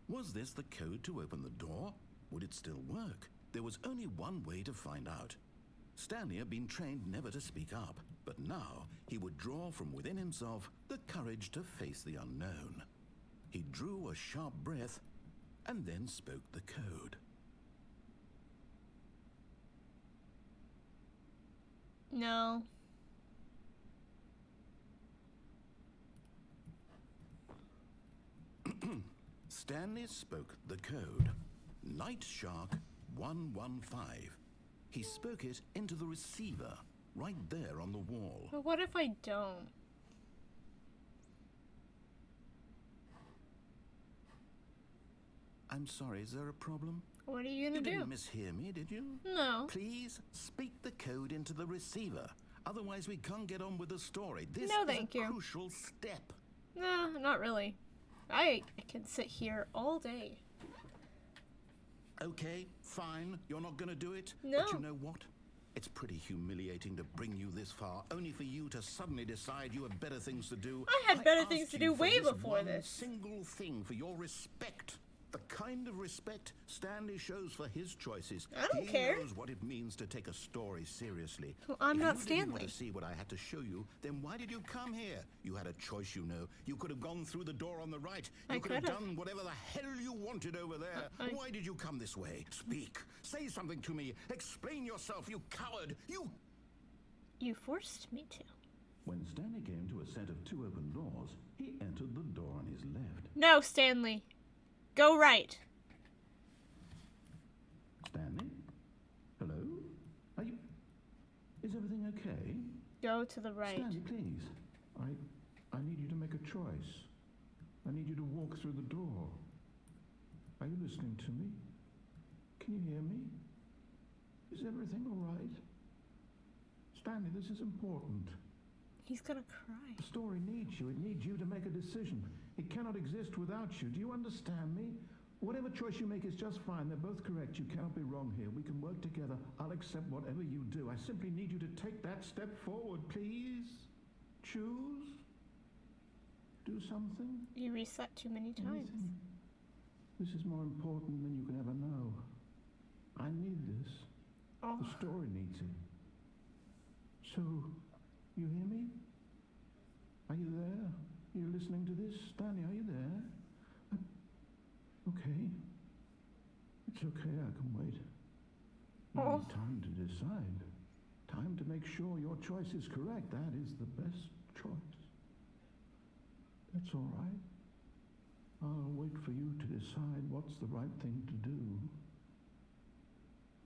Was this the code to open the door? Would it still work? There was only one way to find out. Stanley had been trained never to speak up, but now he would draw from within himself the courage to face the unknown. He drew a sharp breath and then spoke the code. No. Stanley spoke the code. Night Shark 115. He spoke it into the receiver, right there on the wall. But what if I don't? I'm sorry, is there a problem? What are you You gonna do? didn't mishear me, did you? No. Please speak the code into the receiver. Otherwise, we can't get on with the story. This No, is thank a you. crucial step. No, not really. I can sit here all day. Okay, fine. You're not going to do it? No. But you know what? It's pretty humiliating to bring you this far, only for you to suddenly decide you have better things to do. I had better asked things to you do for way this before one this. single thing, for your respect. The kind of respect Stanley shows for his choices. I don't care. He knows what it means to take a story seriously. Well, I'm If not you didn't want Stanley. to see what I had to show you, then why did you come here? You had a choice, you know. You could have gone through the door on the right. You I could have could've. done whatever the hell you wanted over there. Why did you come this way? Speak. Say something to me. Explain yourself, you coward. You forced me to. When Stanley came to a set of two open doors, he entered the door on his left. No, Stanley. Go right. Stanley? Hello? Are you... Is everything okay? Go to the right. Stanley, please. I need you to make a choice. I need you to walk through the door. Are you listening to me? Can you hear me? Is everything all right? Stanley, this is important. He's gonna cry. The story needs you. It needs you to make a decision. It cannot exist without you. Do you understand me? Whatever choice you make is just fine. They're both correct. You cannot be wrong here. We can work together. I'll accept whatever you do. I simply need you to take that step forward, please. Choose. Do something. You reset too many times. Anything. This is more important than you can ever know. I need this. Oh. The story needs it. So, you hear me? Are you there? You're listening to this? Stanley, are you there? Okay. It's okay, I can wait. You Oh. need time to decide. Time to make sure your choice is correct. That is the best choice. That's all right. I'll wait for you to decide what's the right thing to do.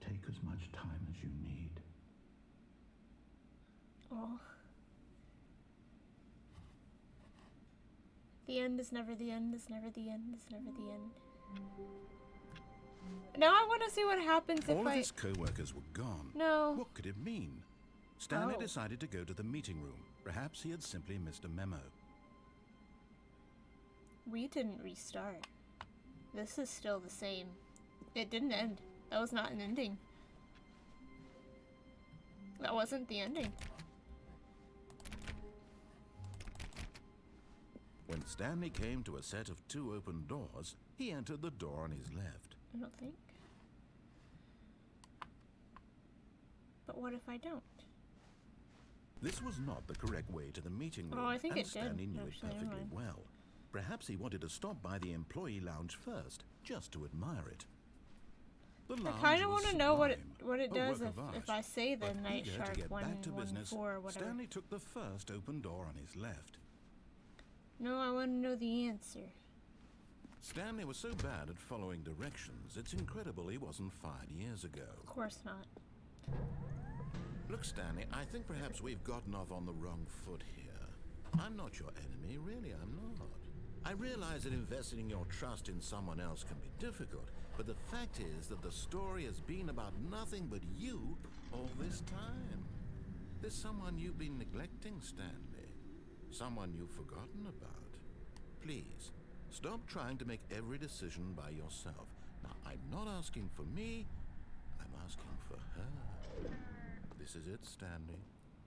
Take as much time as you need. Oh. The end is never the end, is never the end, is never the end. Now I want to see what happens if All of I... his co-workers were gone. No. What could it mean? Stanley Oh. decided to go to the meeting room. Perhaps he had simply missed a memo. We didn't restart. This is still the same. It didn't end. That was not an ending. That wasn't the ending. When Stanley came to a set of 2 open doors, he entered the door on his left. I don't think. But what if I don't? This was not the correct way to the meeting room, Oh, I think and it did, Stanley knew actually, it never perfectly mind. well. Perhaps he wanted to stop by the employee lounge first, just to admire it. The I lounge kind of was want to know what sublime, it a does work of if art. I say the But Night eager Shark to get back to business, 114 or whatever. Stanley took the first open door on his left. No, I want to know the answer. Stanley was so bad at following directions, it's incredible he wasn't fired years ago. Of course not. Look, Stanley, I think perhaps we've gotten off on the wrong foot here. I'm not your enemy, really, I'm not. I realize that investing your trust in someone else can be difficult, but the fact is that the story has been about nothing but you all this time. There's someone you've been neglecting, Stanley. Someone you've forgotten about. Please, stop trying to make every decision by yourself. Now, I'm not asking for me, I'm asking for her. This is it, Stanley.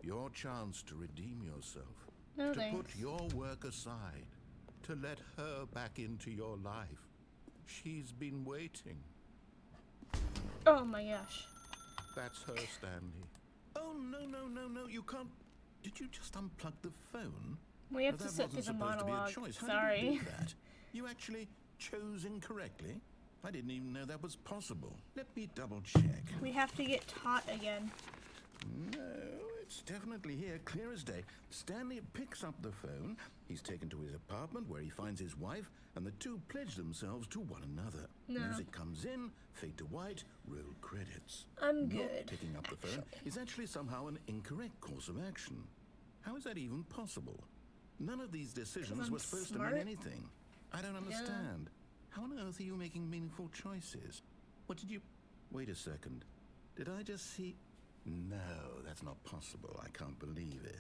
Your chance to redeem yourself. No to thanks. put your work aside. To let her back into your life. She's been waiting. Oh my gosh. That's her, Stanley. Oh, no, you can't. Did you just unplug the phone? We have But to that sit through wasn't the supposed to be a monologue. choice. How Sorry. did you do that? You actually chose incorrectly? I didn't even know that was possible. Let me double check. We have to get taught again. No, it's definitely here, clear as day. Stanley picks up the phone. He's taken to his apartment where he finds his wife, and the two pledge themselves to one another. No. Music comes in, fade to white, roll credits. I'm Not good. picking up the phone is actually somehow an incorrect course of action. How is that even possible? None of these decisions I'm were supposed smart. to mean anything. I don't understand. How on earth are you making meaningful choices? What did you... Wait a second. Did I just see... No, that's not possible. I can't believe it.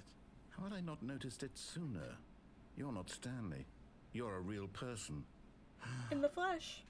How had I not noticed it sooner? You're not Stanley. You're a real person. In the flesh.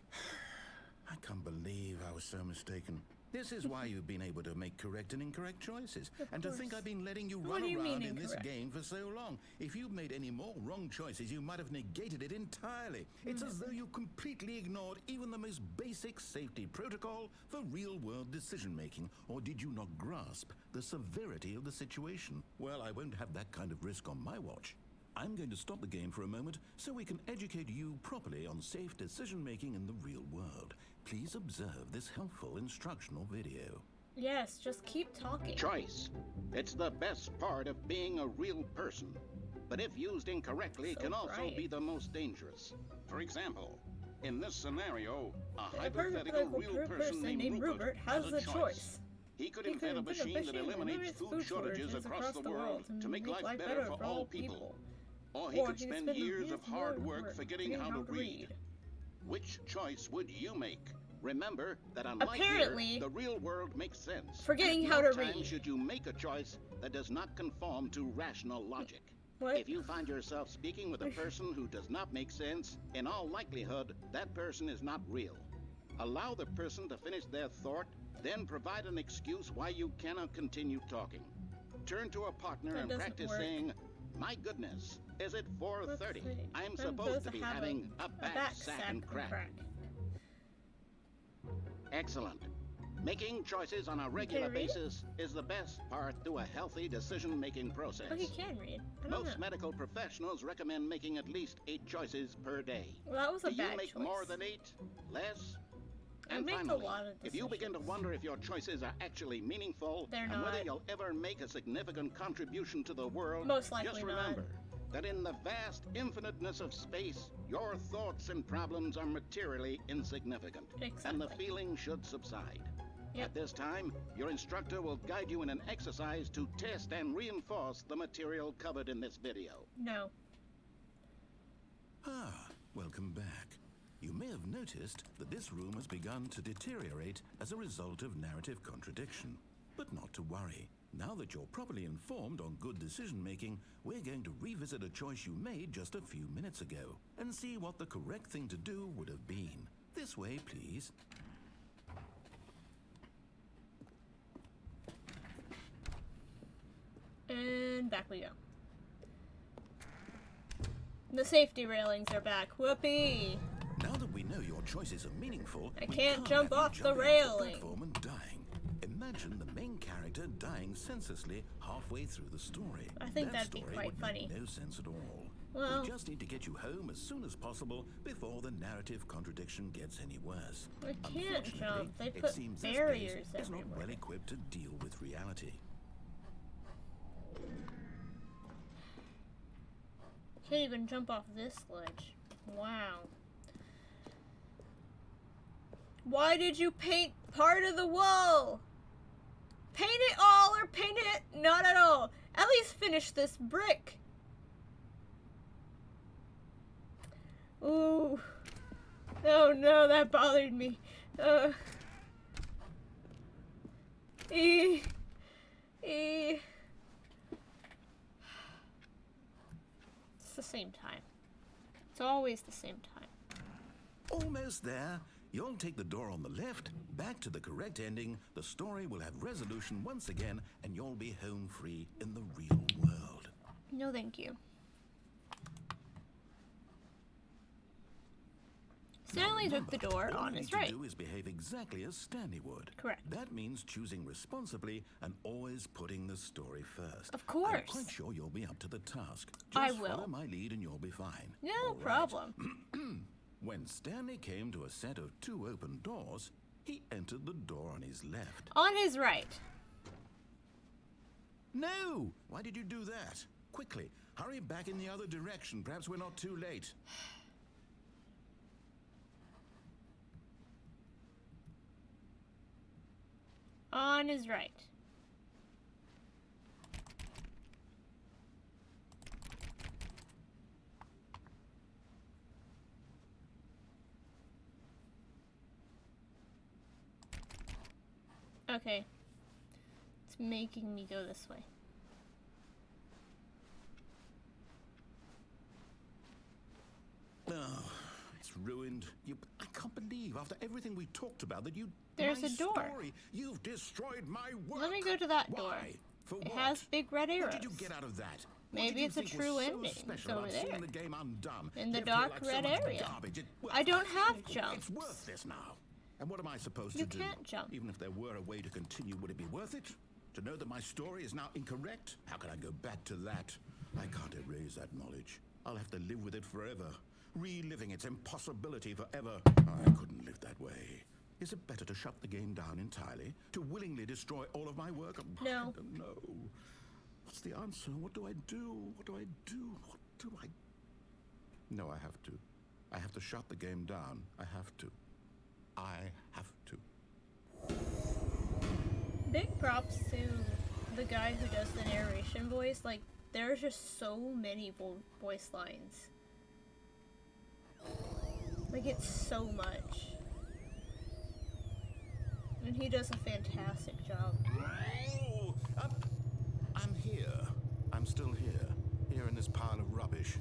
I can't believe I was so mistaken. This is why you've been able to make correct and incorrect choices. Of And to course. think I've been letting you What run do you around mean in this incorrect? game for so long. If you'd made any more wrong choices, you might have negated it entirely. It's as though you completely ignored even the most basic safety protocol for real-world decision-making. Or did you not grasp the severity of the situation? Well, I won't have that kind of risk on my watch. I'm going to stop the game for a moment so we can educate you properly on safe decision-making in the real world. Please observe this helpful instructional video. Yes, just keep talking. Choice. It's the best part of being a real person. But if used incorrectly, So can also bright. be the most dangerous. For example, in this scenario, a A hypothetical real person named Rupert has a choice. He could invent a machine that eliminates food shortages across the world to make life better for all people. Or he could spend years of hard work forgetting how to read. Which choice would you make? Remember that unlike Apparently, here, the real world makes sense. forgetting At how no to time read. should you make a choice that does not conform to rational logic. What? If you find yourself speaking with a person who does not make sense, in all likelihood, that person is not real. Allow the person to finish their thought, then provide an excuse why you cannot continue talking. Turn to a partner That and doesn't practice work. saying, "My goodness, is it 4:30? Let's see. I'm supposed to be have having a back sack and crack." Excellent. Making choices on a regular read? basis is the best part to a healthy decision-making process. Oh, he can read. I don't Most know. medical professionals recommend making at least 8 choices per day. Well, that was a Do you bad make choice. more than 8? Less? I And make a finally, lot of if you begin to decisions. wonder if your choices are actually meaningful They're and whether not. you'll ever make a significant contribution to the world, Most likely just not. remember that in the vast infiniteness of space, your thoughts and problems are materially insignificant, and the Exactly. feeling should subside. Yep. At this time, your instructor will guide you in an exercise to test and reinforce the material covered in this video. No. Ah, welcome back. You may have noticed that this room has begun to deteriorate as a result of narrative contradiction. But not to worry. Now that you're properly informed on good decision-making, we're going to revisit a choice you made just a few minutes ago and see what the correct thing to do would have been. This way, please. And back we go. The safety railings are back. Whoopee! Now that we know your choices are meaningful, I we can't jump have you off the jumping railing. platform and dying. Imagine the main character dying senselessly halfway through the story. I think That that'd be story quite would funny. Make no sense at all. Well- We just need to get you home as soon as possible before the narrative contradiction gets any worse. I can't Unfortunately, jump. They it put seems this barriers place is not everywhere. well equipped to deal with reality. Can't even jump off this ledge. Wow. Why did you paint part of the wall? Paint it all or paint it not at all. At least finish this brick. Ooh. Oh no, that bothered me. It's the same time. It's always the same time. Almost there. You'll take the door on the left, back to the correct ending, the story will have resolution once again, and you'll be home free in the real world. No, thank you. Stanley took the door all on you his need right. to do is behave exactly as Stanley would. Correct. That means choosing responsibly and always putting the story first. Of course. I'm quite sure you'll be up to the task. I Just will. follow my lead and you'll be fine. No All right. problem. When Stanley came to a set of 2 open doors, he entered the door on his left. On his right. No! Why did you do that? Quickly, hurry back in the other direction. Perhaps we're not too late. On his right. Okay. It's making me go this way. Oh, it's ruined. I can't believe after everything we talked about that you... There's my a door. Story, you've destroyed my work. Let me go to that door. Why? For It what? has big red arrows. What did you get out of that? Maybe What did it's you a think was true so ending. It's special over about there. seeing the game undone? In the You feel dark like so red much area. garbage. I don't have It's jumps. worthless now. And what am I supposed You to do? can't jump. Even if there were a way to continue, would it be worth it? To know that my story is now incorrect? How can I go back to that? I can't erase that knowledge. I'll have to live with it forever. Reliving its impossibility forever. I couldn't live that way. Is it better to shut the game down entirely? To willingly destroy all of my work? No. I don't know. What's the answer? What do I do? What do I do? What do I... No, I have to. I have to shut the game down. I have to. I have to. Big props to the guy who does the narration voice. Like, there's just so many voice lines. Like, it's so much. And he does a fantastic job. Oh, I'm here. I'm still here. Here in this pile of rubbish.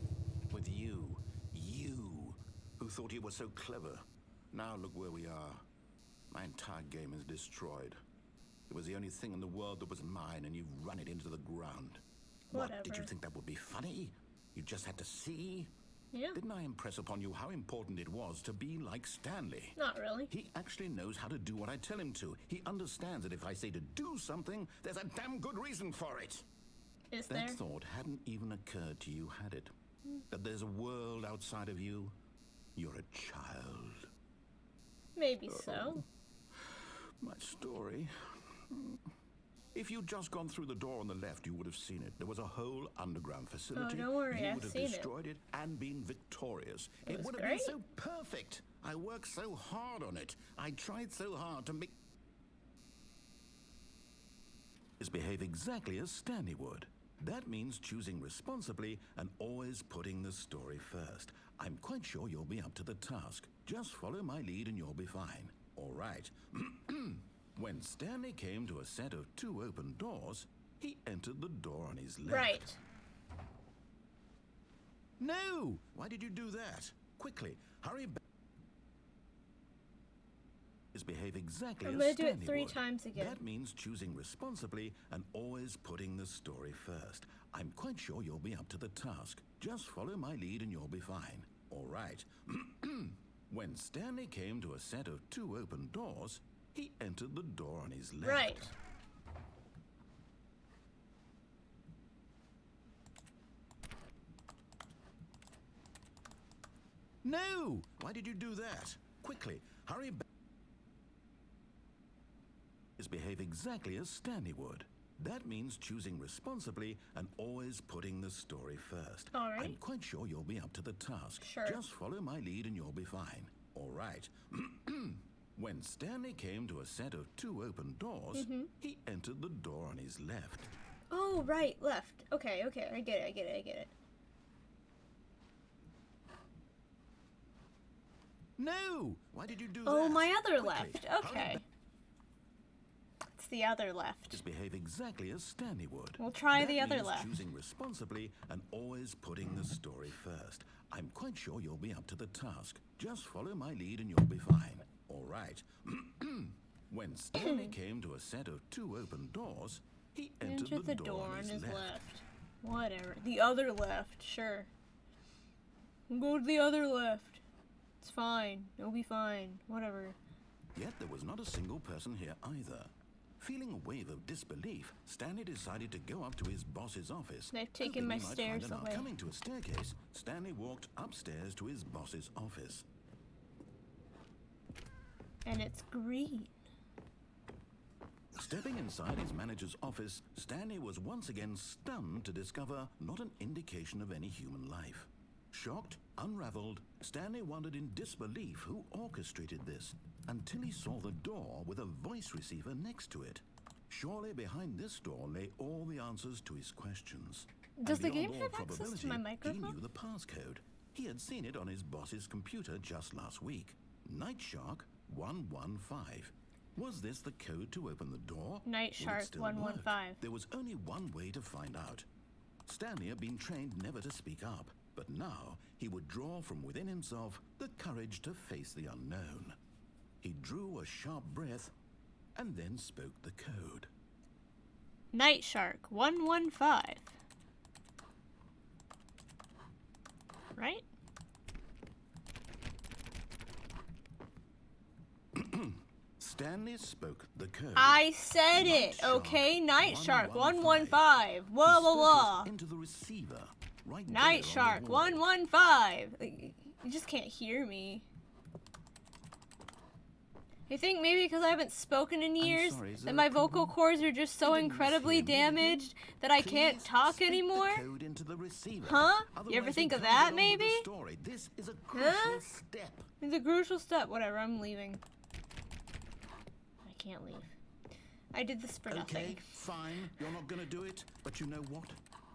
With you. You. Who thought you were so clever. Now look where we are. My entire game is destroyed. It was the only thing in the world that was mine, and you've run it into the ground. What, did you Whatever. think that would be funny? You just had to see? Yeah, Didn't I impress upon you how important it was to be like Stanley? not really. He actually knows how to do what I tell him to. He understands that if I say to do something, there's a damn good reason for it. Is That there? thought hadn't even occurred to you, had it? That there's a world outside of you? You're a child. Maybe so. My story. If you'd just gone through the door on the left, you would have seen it. There was a whole underground facility. Oh, don't worry, you I've would have seen it. destroyed it and been victorious. It was would have great. been so perfect. I worked so hard on it. I tried so hard to make... Is behave exactly as Stanley would. That means choosing responsibly and always putting the story first. I'm quite sure you'll be up to the task. Just follow my lead and you'll be fine. All right. When Stanley came to a set of 2 open doors, he entered the door on his left. Right. No! Why did you do that? Quickly, hurry back. Behave exactly I'm as gonna do it Stanley 3 would. times again. That means choosing responsibly and always putting the story first. I'm quite sure you'll be up to the task. Just follow my lead and you'll be fine. All right. When Stanley came to a set of 2 open doors, he entered the door on his left. Right. No! Why did you do that? Quickly, hurry back. Behave exactly as Stanley would. That means choosing responsibly and always putting the story first. All right. I'm quite sure you'll be up to the task. Sure. Just follow my lead and you'll be fine. All right. When Stanley came to a set of 2 open doors, he entered the door on his left. Oh, right, left. Okay, I get it. No! Why did you do that? Oh, my other Quickly, left. hurry Okay. back. It's the other left. Just behave exactly as Stanley would. We'll try That the other means left. choosing responsibly and always putting the story first. I'm quite sure you'll be up to the task. Just follow my lead and you'll be fine. All right. When Stanley came to a set of 2 open doors, he entered the door on his left. Whatever. The other left, sure. We'll go to the other left. It's fine. It'll be fine. Whatever. Yet there was not a single person here either. Feeling a wave of disbelief, Stanley decided to go up to his boss's office. They've taken Hoping my he might stairs find an away. Coming to a staircase, Stanley walked upstairs to his boss's office. And it's green. Stepping inside his manager's office, Stanley was once again stunned to discover not an indication of any human life. Shocked, unraveled, Stanley wondered in disbelief who orchestrated this, until he saw the door with a voice receiver next to it. Surely behind this door lay all the answers to his questions. Does And the game beyond all have access to my probability, microphone? He knew the passcode. He had seen it on his boss's computer just last week. Night Shark 115. Was this the code to open the door? Night Would it Shark still 115. work? There was only one way to find out. Stanley had been trained never to speak up, but now he would draw from within himself the courage to face the unknown. He drew a sharp breath and then spoke the code. Night Shark 115. Right? Stanley spoke the code. I said Night it, Shark okay? Night Shark 115. 115. Blah, He blah, spoke blah. it into the receiver. Right there Night on Shark the wall. 115. You just can't hear me. I think maybe because I haven't spoken in years, sorry, is that there my a vocal problem? cords are just so You didn't incredibly mishear me, did you? damaged that I can't Please talk speak the anymore. code into the receiver. Huh? You Otherwise ever think we of can't that, get on with the maybe? story. This is a crucial step. It's a crucial step. Whatever, I'm leaving. I can't leave. I did this for Okay, nothing. fine. You're not going to do it. But you know what?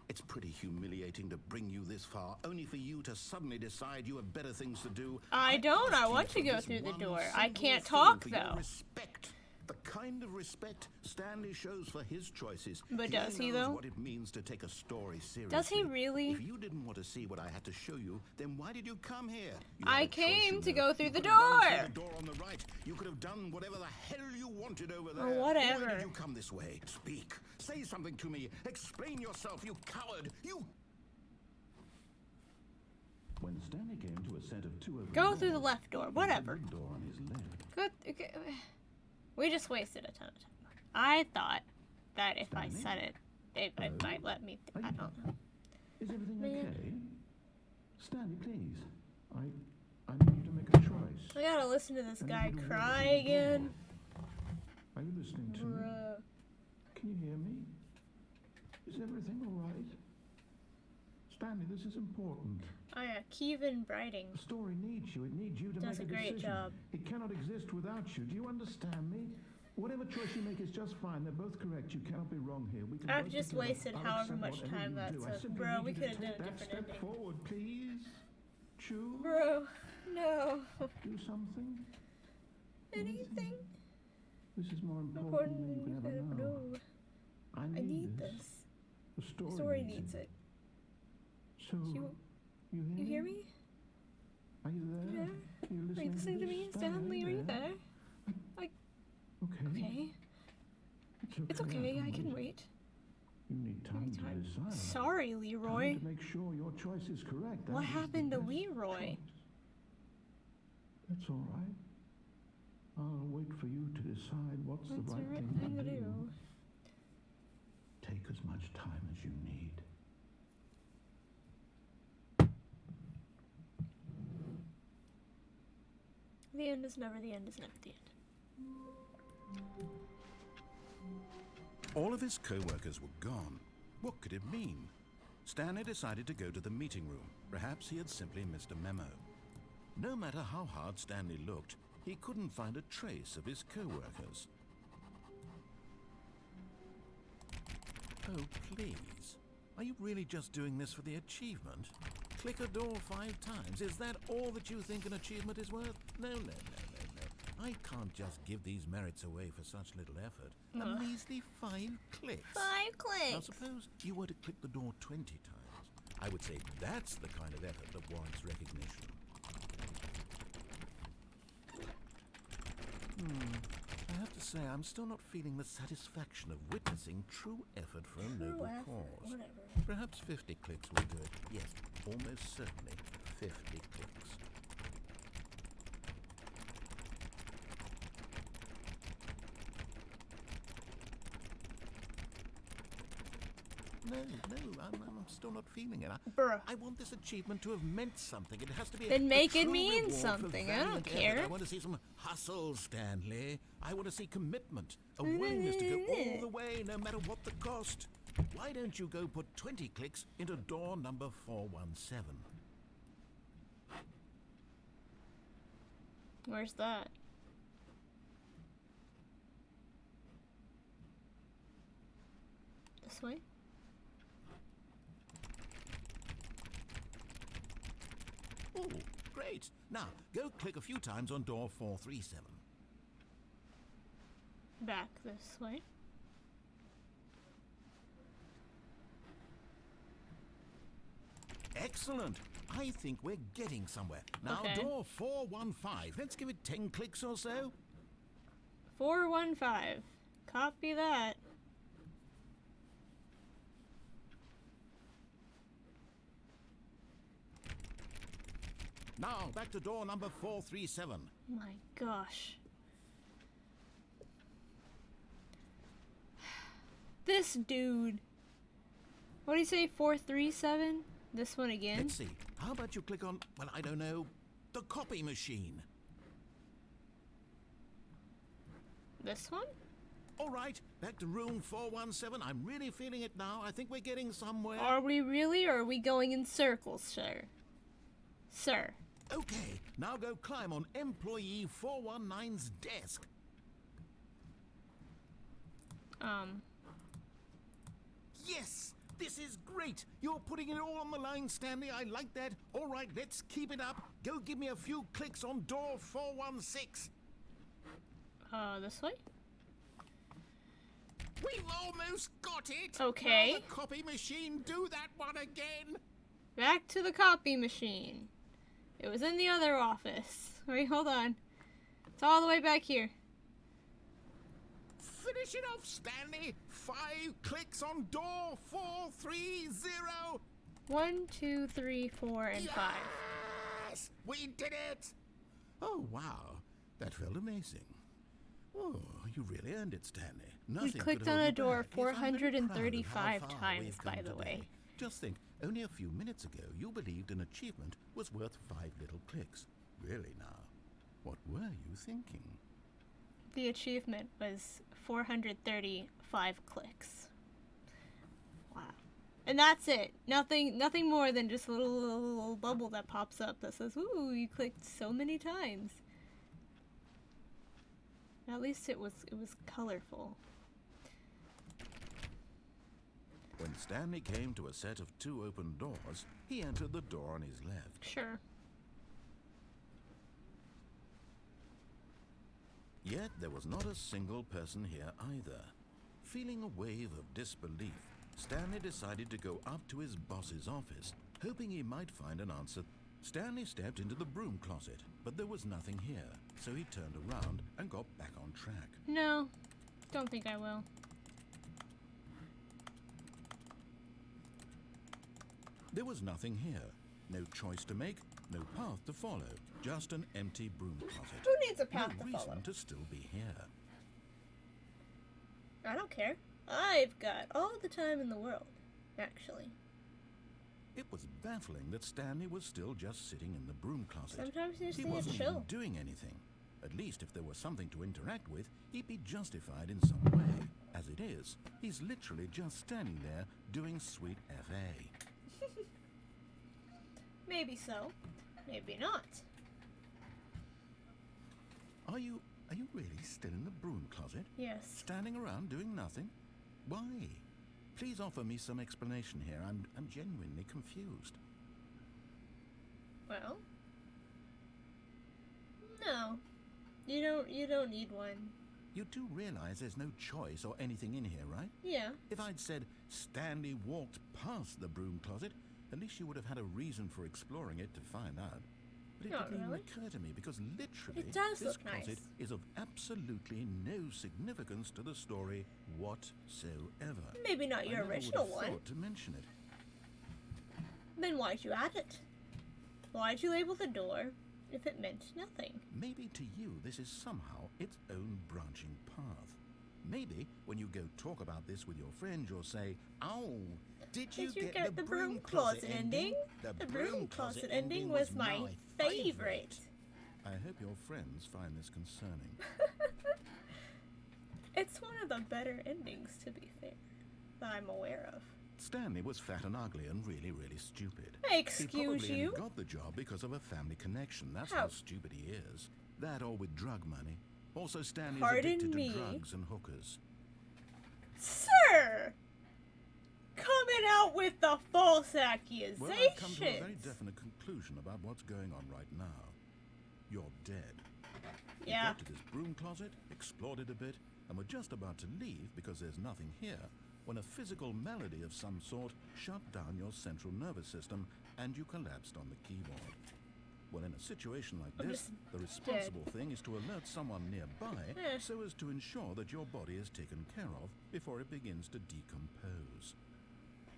It's pretty humiliating to bring you this far, only for you to suddenly decide you have better things to do. I don't. I asked you want to for go this through the one door. I single can't thing talk, for your though. Respect. The kind of respect Stanley shows for his choices. But does he, knows though? what it means to take a story seriously. Does he really? If you didn't want to see what I had to show you, then why did you come here? You I had a choice, came you to know. go through You the could have gone door. through the door on the right. You could have done whatever the hell you wanted over there. whatever. Why did you come this way? Speak. Say something to me. Explain yourself, you coward. You. When Stanley came to a set of 2 open Go through the doors, left door. he Whatever. entered the door on his left. Good. Okay. We just wasted a ton of time. I thought that if I said it, it might let me. I don't know. Is everything Man. okay? Stanley, please. I need you to make a choice. I gotta listen to this I guy need you to cry walk through the again. door. Are you listening to me? Bruh. Can you hear me? Is everything all right? Stanley, this is important. Oh yeah, Kevin Brighting. The story needs you. It needs you to Does make a great decision. job. It cannot exist without you. Do you understand me? Whatever choice you make is just fine. They're both correct. You cannot be wrong here. We can I've both just together. wasted I'll however accept much whatever time you that do. I took. simply Bro, need we you to could have done take a that different step ending. forward, please. Choose. Bro, No. Do something? Anything This is more important important than you than can ever know. I need this. The The story, story needs it. So, You you hear me? Are you there? Yeah. Are Are you listening to me, Stanley? Are you there? Okay. Okay. It's okay. I can wait. You need time to decide. Sorry, Leroy. Time to make sure your choice is correct. What That is the happened to best Leroy? choice. That's all right. I'll wait for you to decide what's the right thing to do. Take as much time as you need. The end is never the end is never the end. All of his co-workers were gone. What could it mean? Stanley decided to go to the meeting room. Perhaps he had simply missed a memo. No matter how hard Stanley looked, he couldn't find a trace of his co-workers. Oh, please. Are you really just doing this for the achievement? Click a door 5 times. Is that all that you think an achievement is worth? No. I can't just give these merits away for such little effort. A measly 5 clicks. 5 clicks. Now suppose you were to click the door 20 times. I would say that's the kind of effort that warrants recognition. I have to say, I'm still not feeling the satisfaction of witnessing true effort for a noble cause. Whatever. Perhaps 50 clicks will do it. Yes, almost certainly 50 clicks. No, I'm still not feeling it. Bruh. I want this achievement to have meant something. It has to be Then make it true mean reward for something. I don't valiant care. effort. I want to see some hustle, Stanley. I want to see commitment, a willingness to go all the way, no matter what the cost. Why don't you go put 20 clicks into door number 417? Where's that? This way? Oh, great. Now, go click a few times on door 437. Back this way. Excellent. I think we're getting somewhere. Now, Okay. door 415. Let's give it 10 clicks or so. 415. Copy that. Now, back to door number 437. My gosh. This dude. What do you say? 437? This one again? Let's see. How about you click on, well, I don't know, the copy machine? This one? All right, back to room 417. I'm really feeling it now. I think we're getting somewhere. Are we really, or are we going in circles, sir? Sir. Okay, now go climb on employee 419's desk. Yes! This is great! You're putting it all on the line, Stanley. I like that. All right, let's keep it up. Go give me a few clicks on door 416. This way? We've almost got it! Okay. Now the copy machine, do that one again! Back to the copy machine. It was in the other office. Wait, hold on. It's all the way back here. Finish it off, Stanley! 5 clicks on door 430! 1, 2, 3, 4, and 5. Yes! We did it! Oh, wow. That felt amazing. Oh, you really earned it, Stanley. Nothing We clicked could on hold a you door back. Yes, I'm very proud of how 435 far times, we've come by the way. today. Just think, only a few minutes ago, you believed an achievement was worth 5 little clicks. Really now, what were you thinking? The achievement was 435 clicks. Wow. And that's it. Nothing more than just a little bubble that pops up that says, "Ooh, you clicked so many times." At least it was colorful. When Stanley came to a set of 2 open doors, he entered the door on his left. Sure. Yet there was not a single person here either. Feeling a wave of disbelief, Stanley decided to go up to his boss's office, hoping he might find an answer. Stanley stepped into the broom closet, but there was nothing here, so he turned around and got back on track. No, don't think I will. There was nothing here. No choice to make, no path to follow. Just an empty broom closet. Who needs a path No to follow? reason to still be here. I don't care. I've got all the time in the world, actually. It was baffling that Stanley was still just sitting in the broom closet. Sometimes you just He need to wasn't chill. even doing anything. At least if there was something to interact with, he'd be justified in some way. As it is, he's literally just standing there doing sweet FA. Maybe so. Maybe not. Are you really still in the broom closet? Yes. Standing around doing nothing? Why? Please offer me some explanation here. I'm genuinely confused. Well. No. You don't need one. You do realize there's no choice or anything in here, right? Yeah. If I'd said Stanley walked past the broom closet, at least you would have had a reason for exploring it to find out. But it Not didn't really. even occur to me because literally It does this look closet nice. is of absolutely no significance to the story whatsoever. Maybe not your I never original would have one. thought to mention it. Then why'd you add it? Why'd you label the door if it meant nothing? Maybe to you this is somehow its own branching path. Maybe when you go talk about this with your friends, you'll say, "Oh, did you get the broom closet ending? The broom closet ending was my favorite." I hope your friends find this concerning. It's one of the better endings, to be fair, that I'm aware of. Stanley was fat and ugly and really, really stupid. Excuse He probably you? only got the job because of a family connection. That's How- how stupid he is. That or with drug money. Also, Stanley is Pardon addicted me? to drugs and hookers. Sir! Coming out with the false accusations! Well, I've come to a very definite conclusion about what's going on right now. You're dead. We Yeah. got to this broom closet, explored it a bit, and we're just about to leave because there's nothing here when a physical malady of some sort shut down your central nervous system and you collapsed on the keyboard. Well, in a situation like I'm this, just the responsible thing is to alert someone nearby Eh. so as to ensure that your body is taken care of before it begins to decompose.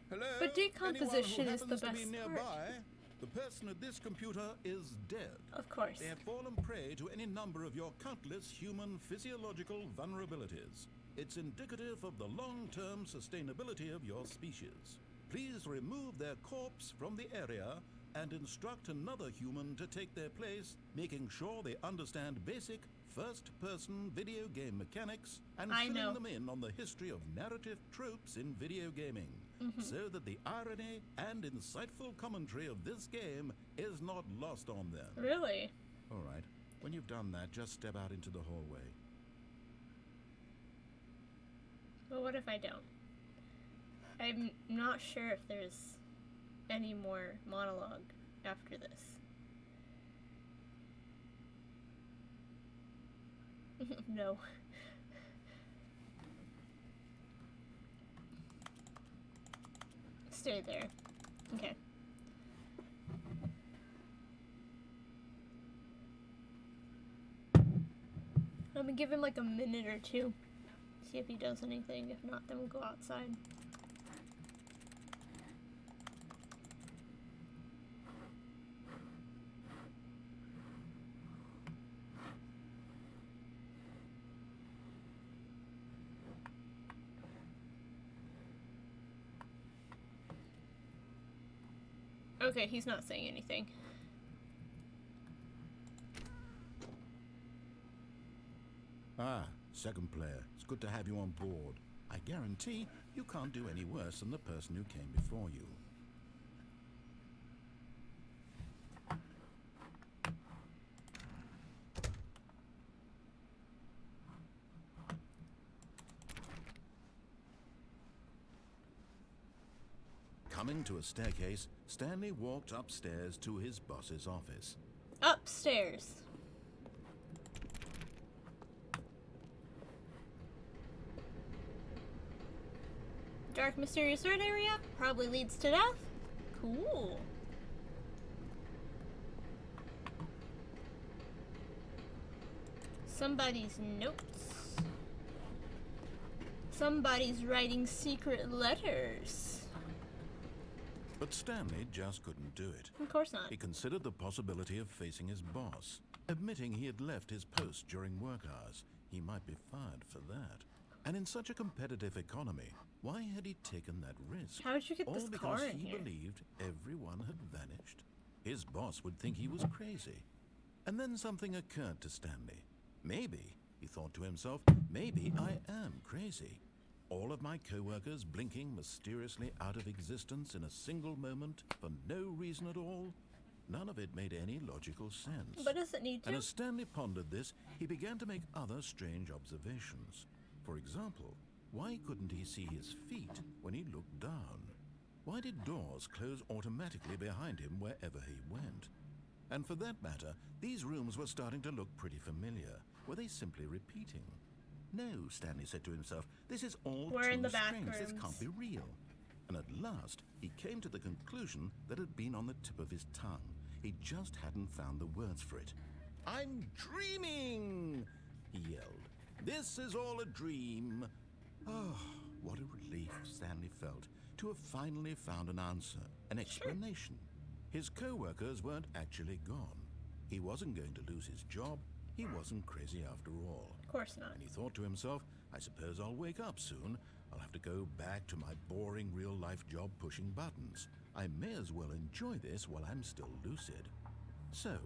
Hello? But decomposition Anyone is who the happens to be best nearby? part. The person at this computer is dead. Of course. They have fallen prey to any number of your countless human physiological vulnerabilities. It's indicative of the long-term sustainability of your species. Please remove their corpse from the area and instruct another human to take their place, making sure they understand basic first-person video game mechanics and I filling know. them in on the history of narrative tropes in video gaming, so that the irony and insightful commentary of this game is not lost on them. Really? All right. When you've done that, just step out into the hallway. But what if I don't? I'm not sure if there's any more monologue after this. No. Stay there. Okay. I'm gonna give him like a minute or two. See if he does anything. If not, then we'll go outside. Okay, he's not saying anything. Ah, second player. It's good to have you on board. I guarantee you can't do any worse than the person who came before you. Coming to a staircase, Stanley walked upstairs to his boss's office. Upstairs. Dark, mysterious red area probably leads to death. Cool. Somebody's notes. Somebody's writing secret letters. But Stanley just couldn't do it. Of course not. He considered the possibility of facing his boss, admitting he had left his post during work hours. He might be fired for that. And in such a competitive economy, why had he taken that risk? How did you get All this because car in he here? believed everyone had vanished. His boss would think he was crazy. And then something occurred to Stanley. Maybe, he thought to himself, maybe I am crazy. All of my co-workers blinking mysteriously out of existence in a single moment for no reason at all. None of it made any logical sense. But does it need And to? as Stanley pondered this, he began to make other strange observations. For example, why couldn't he see his feet when he looked down? Why did doors close automatically behind him wherever he went? And for that matter, these rooms were starting to look pretty familiar. Were they simply repeating? No, Stanley said to himself, this is all We're too in the back strange. This rooms. can't be real. And at last, he came to the conclusion that had been on the tip of his tongue. He just hadn't found the words for it. I'm dreaming, he yelled. This is all a dream. Oh, what a relief Stanley felt to have finally found an answer, an explanation. His co-workers weren't actually gone. He wasn't going to lose his job. He wasn't crazy after all. Of course not. And he thought to himself, I suppose I'll wake up soon. I'll have to go back to my boring real-life job pushing buttons. I may as well enjoy this while I'm still lucid. So,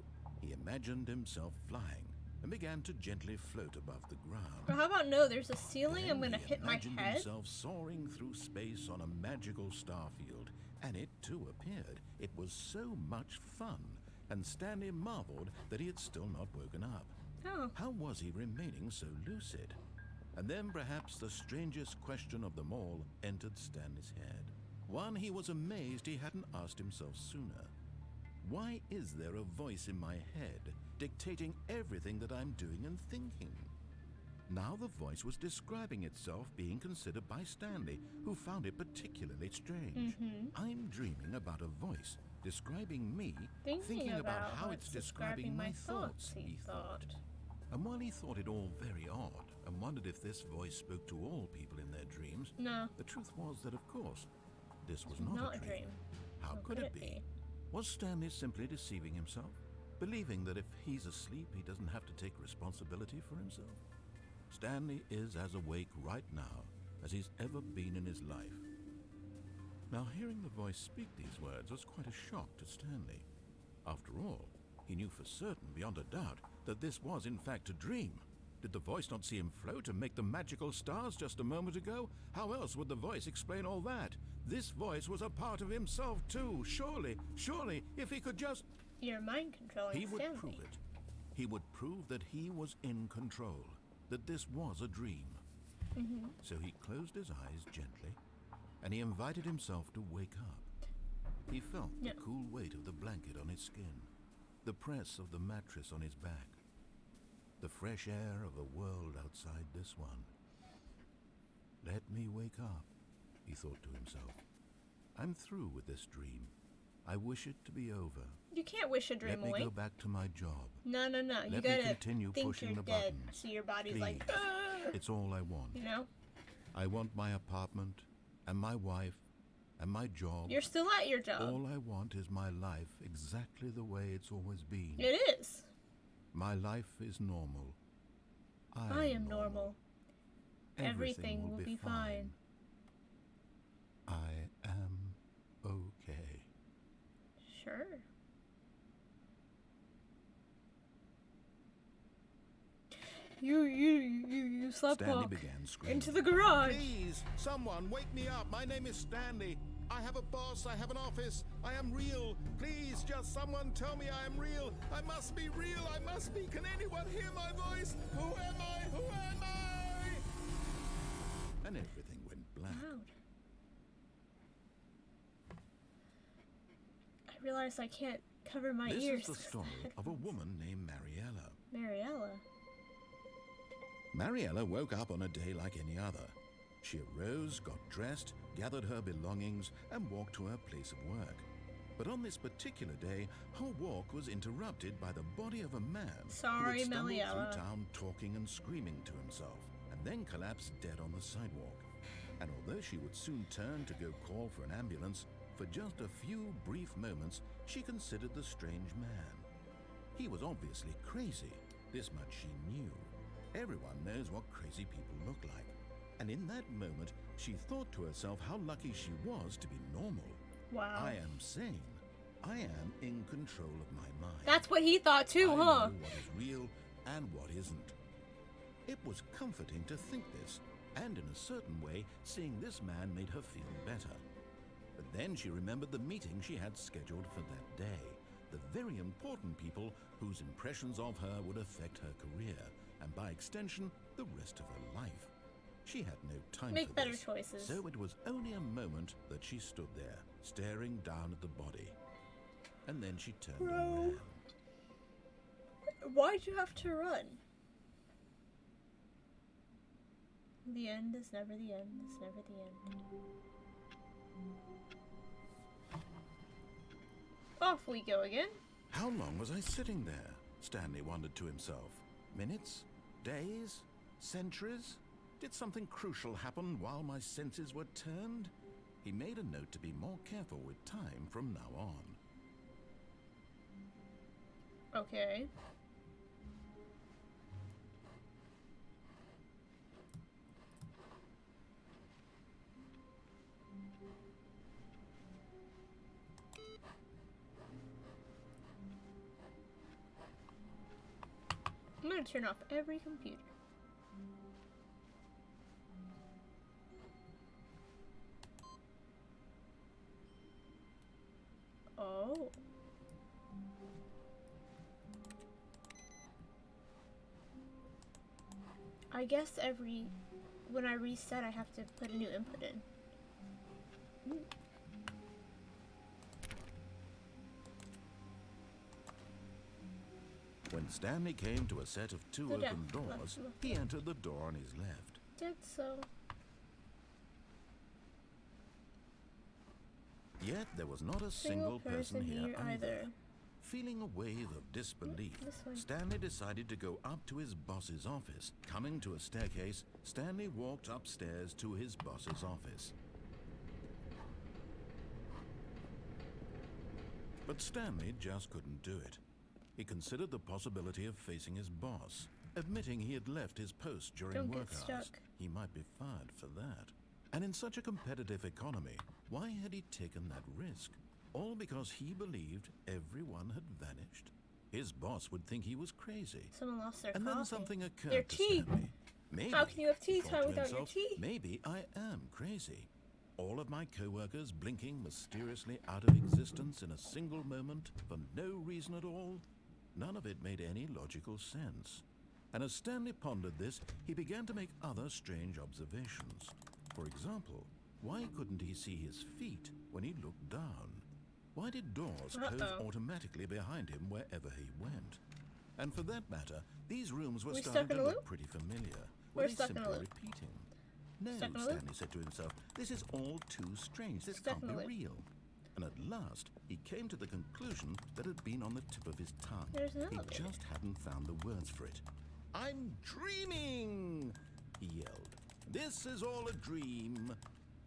he imagined himself flying and began to gently float above the ground. Or how about no, there's a ceiling, I'm Then gonna he hit my imagined head? himself soaring through space on a magical star field, and it too appeared. It was so much fun, and Stanley marveled that he had still not woken up. Oh. How was he remaining so lucid? And then perhaps the strangest question of them all entered Stanley's head. One he was amazed he hadn't asked himself sooner. Why is there a voice in my head dictating everything that I'm doing and thinking? Now the voice was describing itself being considered by Stanley, who found it particularly strange. I'm dreaming about a voice describing me, thinking about how it's describing my thoughts, he thought. And while he thought it all very odd and wondered if this voice spoke to all people in their dreams, No. the truth was that, of course, this was not a dream. How could it be? Was Stanley simply deceiving himself, believing that if he's asleep, he doesn't have to take responsibility for himself? Stanley is as awake right now as he's ever been in his life. Now, hearing the voice speak these words was quite a shock to Stanley. After all, he knew for certain, beyond a doubt, that this was in fact a dream. Did the voice not see him float and make the magical stars just a moment ago? How else would the voice explain all that? This voice was a part of himself too. Surely, if he could just... You're mind controlling He would Stanley. prove it. He would prove that he was in control, that this was a dream. So he closed his eyes gently, and he invited himself to wake up. He felt the cool weight of the blanket on his skin, the press of the mattress on his back, the fresh air of the world outside this one. Let me wake up, he thought to himself. I'm through with this dream. I wish it to be over. You can't wish a dream Let me away. go back to my job. No. You Let me gotta continue think pushing you're the dead. buttons. So your body's Please. like, It's all I want. you know? I want my apartment and my wife and my job. You're still at your job. All I want is my life exactly the way it's always been. It is. My life is normal. I am normal. Everything will be fine. I am okay. Sure. You Stanley sleptwalk began screaming. into the garage. Please, someone wake me up. My name is Stanley. I have a boss. I have an office. I am real. Please, just someone tell me I am real. I must be real. I must be. Can anyone hear my voice? Who am I? Who am I? And everything went black. Loud. I realize I can't cover my This ears. is the story of a woman named Mariella. Mariella. Mariella woke up on a day like any other. She arose, got dressed, gathered her belongings, and walked to her place of work. But on this particular day, her walk was interrupted by the body of a man Sorry, who had stumbled Meliella. through town talking and screaming to himself, and then collapsed dead on the sidewalk. And although she would soon turn to go call for an ambulance, for just a few brief moments she considered the strange man. He was obviously crazy, this much she knew. Everyone knows what crazy people look like. And in that moment, she thought to herself how lucky she was to be normal. Wow. I am sane. I am in control of my mind. That's what he thought too, I huh? know what is real and what isn't. It was comforting to think this, and in a certain way, seeing this man made her feel better. But then she remembered the meeting she had scheduled for that day. The very important people whose impressions of her would affect her career, and by extension, the rest of her life. She had no time Make for better this, choices. so it was only a moment that she stood there, staring down at the body. And then she turned and ran. Why'd you have to run? The end is never the end, is never the end. Off we go again. How long was I sitting there? Stanley wondered to himself. Minutes? Days? Centuries? Did something crucial happen while my senses were turned? He made a note to be more careful with time from now on. Okay. I'm gonna turn off every computer. Oh. I guess when I reset, I have to put a new input in. Ooh. When Stanley came to a set of two The open left, doors, left. he entered the door on his left. Did so. Yet there was not a single person here either. either. Feeling a wave of disbelief, This way. Stanley decided to go up to his boss's office. Coming to a staircase, Stanley walked upstairs to his boss's office. But Stanley just couldn't do it. He considered the possibility of facing his boss, admitting he had left his post during Don't work get hours. stuck. He might be fired for that. And in such a competitive economy, why had he taken that risk? All because he believed everyone had vanished? His boss would think he was crazy. Someone lost their And coffee. then something occurred Their to tea. Stanley. Maybe, How can you have tea he thought time to without your himself, tea? maybe I am crazy. All of my co-workers blinking mysteriously out of existence in a single moment for no reason at all? None of it made any logical sense. And as Stanley pondered this, he began to make other strange observations. For example, why couldn't he see his feet when he looked down? Why did doors close automatically behind him wherever he went? And for that matter, these rooms were We starting stuck in to a look loop? pretty familiar. We're Were they stuck in a simply loop. repeating? No, Stuck in a loop? Stanley said to himself, this is all too strange. This Stuck can't in a be loop. real. And at last, he came to the conclusion that had been on the tip of his tongue. There's an He elevator. just hadn't found the words for it. I'm dreaming, he yelled. This is all a dream.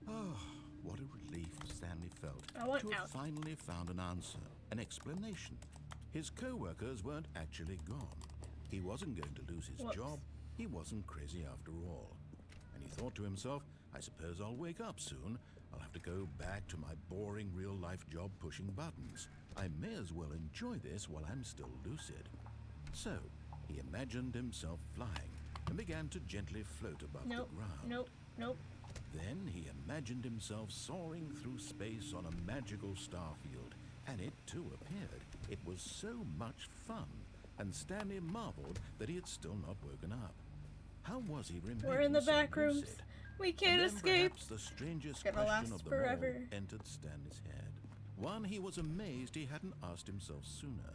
Oh, what a relief Stanley felt I want to have out. finally found an answer, an explanation. His co-workers weren't actually gone. He wasn't going to lose his Whoops. job. He wasn't crazy after all. And he thought to himself, I suppose I'll wake up soon. I'll have to go back to my boring real-life job pushing buttons. I may as well enjoy this while I'm still lucid. So, he imagined himself flying and began to gently float above Nope. the ground. Nope. Nope. Then he imagined himself soaring through space on a magical star field, and it too appeared. It was so much fun, and Stanley marveled that he had still not woken up. How was he remaining We're in the so back rooms. lucid? We can't And then escape. perhaps the strangest It's gonna question last of them forever. all entered Stanley's head. One he was amazed he hadn't asked himself sooner.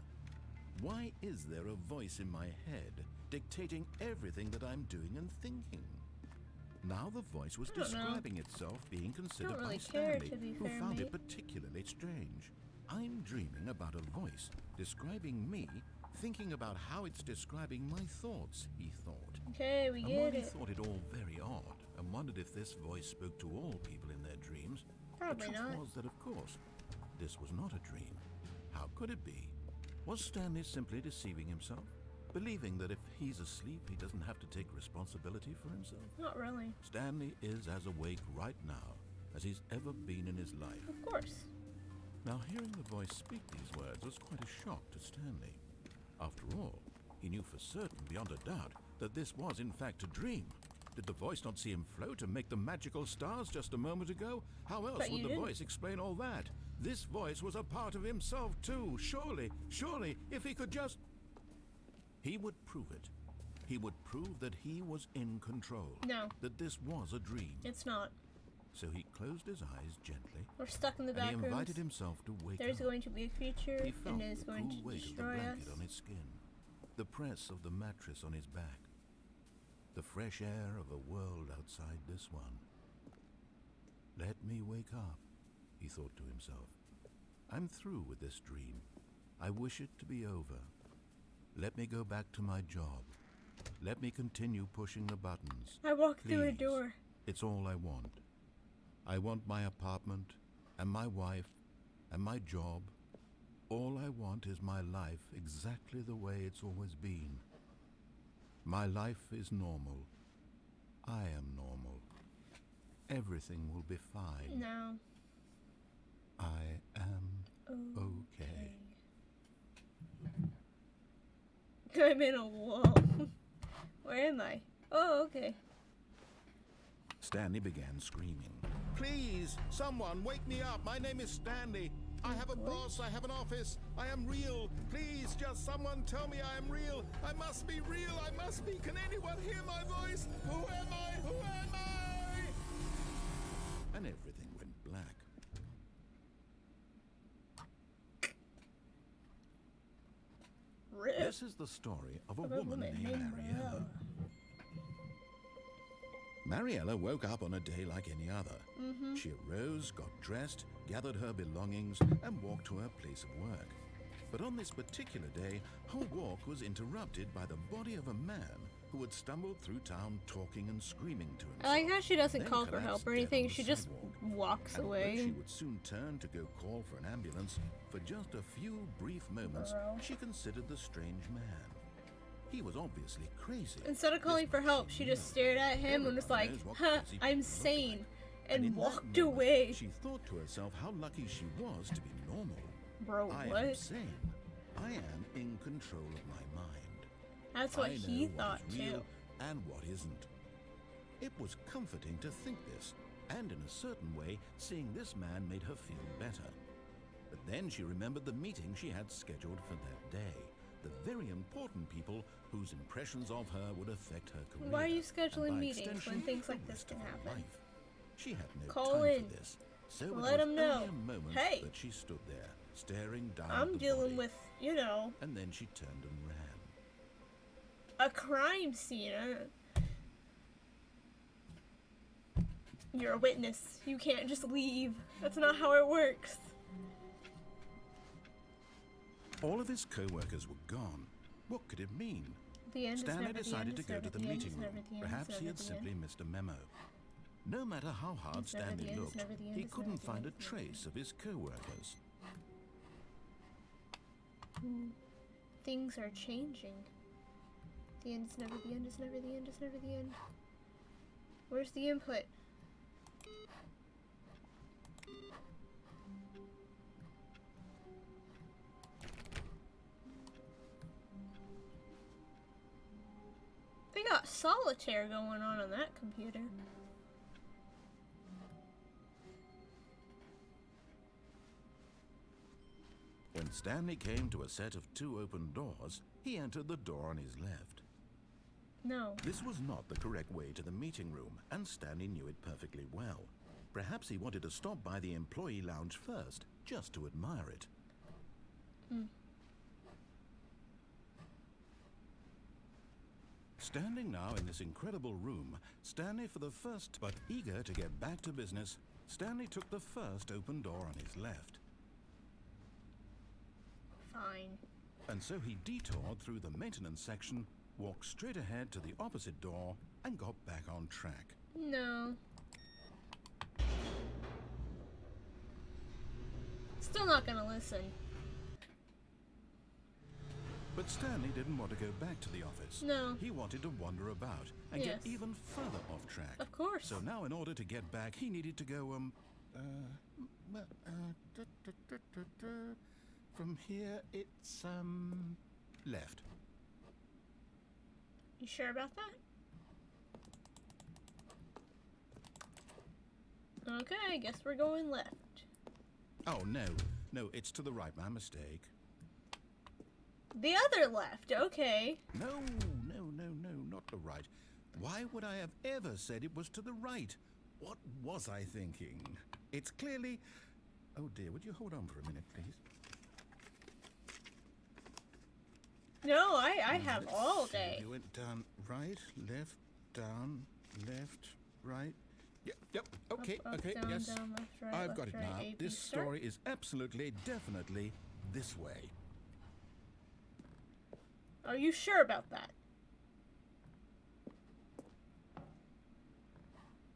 Why is there a voice in my head dictating everything that I'm doing and thinking? Now the voice was I don't know. describing itself being considered really by care, Stanley, to be who fair, found mate. it particularly strange. I'm dreaming about a voice describing me, thinking about how it's describing my thoughts, he thought. Okay, we And while get he it. thought it all very odd and wondered if this voice spoke to all people in their dreams, Probably the truth not. was that, of course, this was not a dream. How could it be? Was Stanley simply deceiving himself? Believing that if he's asleep, he doesn't have to take responsibility for himself? Not really. Stanley is as awake right now as he's ever been in his life. Of course. Now, hearing the voice speak these words was quite a shock to Stanley. After all, he knew for certain, beyond a doubt, that this was in fact a dream. Did the voice not see him float and make the magical stars just a moment ago? How else But would you the didn't. voice explain all that? This voice was a part of himself too. Surely, if he could just... He would prove it. He would prove that he was in control. No. That this was a dream. It's not. So he closed his eyes gently, We're stuck in the and back he rooms. invited himself to wake There's up. going to be a creature, He felt and it is the going cool to weight of the destroy us. blanket on his skin, the press of the mattress on his back, the fresh air of a world outside this one. Let me wake up, he thought to himself. I'm through with this dream. I wish it to be over. Let me go back to my job. Let me continue pushing the buttons. I walked through a Please. door. It's all I want. I want my apartment, and my wife, and my job. All I want is my life exactly the way it's always been. My life is normal. I am normal. Everything will be fine. No. I am okay. I'm in a wall. Where am I? Oh, okay. Stanley began screaming. Please, someone, wake me up. My name is Stanley. I have a boss. I have an office. I am real. Please, just someone tell me I am real. I must be real. I must be. Can anyone hear my voice? Who am I? Who am I? And everything went black. Rip. This is the story of a Of a woman named Mariella. Mariella woke up on a day like any other. She arose, got dressed, gathered her belongings, and walked to her place of work. But on this particular day, her walk was interrupted by the body of a man who had stumbled through town talking and screaming to himself. I like how she doesn't then call for collapsed help or dead anything. on the She just sidewalk. walks And although away. she would soon turn to go call for an ambulance, for just a few brief moments, Bro. she considered the strange man. He was obviously crazy. Instead of calling This for much help, she just knew. stared at him and was Everyone like, knows what huh, crazy I'm people look sane, like. and in that walked moment, away. She thought to herself how lucky she was to be normal. Bro, I am what? sane. I am in control of my mind. That's what I know he what thought is too. real and what isn't. It was comforting to think this, and in a certain way, seeing this man made her feel better. But then she remembered the meeting she had scheduled for that day. The very important people whose impressions of her would affect her career. Why are you and scheduling by meetings when extension, things the like this rest can of her happen? life. She had no Call time in. for this, so it Let was 'em know. only a moment Hey. that she stood there, staring down at I'm the dealing body, with, you know, and then she turned and ran. a crime scene. You're a witness. You can't just leave. That's not how it works. All of his co-workers were gone. What could it mean? The end is Stanley never the decided end, to is go never to the the end, meeting is room. never the end, is Perhaps he never had the simply end. missed a memo. No matter how hard It's never the Stanley end, it's looked, never the end, he it's couldn't never the find a end, it's never the trace of his co-workers. Things are changing. The end is never the end, is never the end, is never the end. Where's the input? They got solitaire going on that computer. When Stanley came to a set of 2 open doors, he entered the door on his left. No. This was not the correct way to the meeting room, and Stanley knew it perfectly well. Perhaps he wanted to stop by the employee lounge first, just to admire it. Standing now in this incredible room, Stanley for the first, but eager to get back to business, Stanley took the first open door on his left. Fine. And so he detoured through the maintenance section, walked straight ahead to the opposite door, and got back on track. No. Still not gonna listen. But Stanley didn't want to go back to the office. No. He wanted to wander about and Yes. get even further off track. Of course. So now in order to get back, he needed to go, from here, it's, left. You sure about that? Okay, I guess we're going left. Oh, no. No, it's to the right. My mistake. The other left, okay. No, not the right. Why would I have ever said it was to the right? What was I thinking? It's clearly... Oh dear, would you hold on for a minute, please? No, I have Let's all see. day. You went down, right, left, down, left, right. Yep, okay, Up, okay, down, yes. down, left, right, I've left, got it right, now. A, B, This start. story is absolutely, definitely this way. Are you sure about that?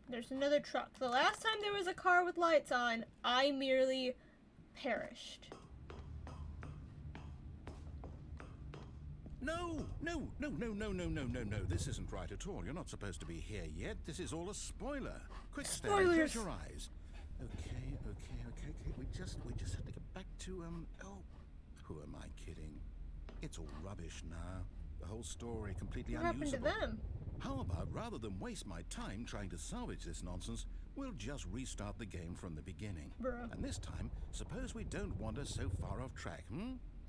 There's another truck. The last time there was a car with lights on, I merely perished. No. This isn't right at all. You're not supposed to be here yet. This is all a spoiler. Quick, Stanley, Spoilers. close your eyes. Okay. We just have to get back to, who am I kidding? It's all rubbish now. The whole story completely What happened to unusable. them? How about, rather than waste my time trying to salvage this nonsense, we'll just restart the game from the beginning. Bruh. And this time, suppose we don't wander so far off track,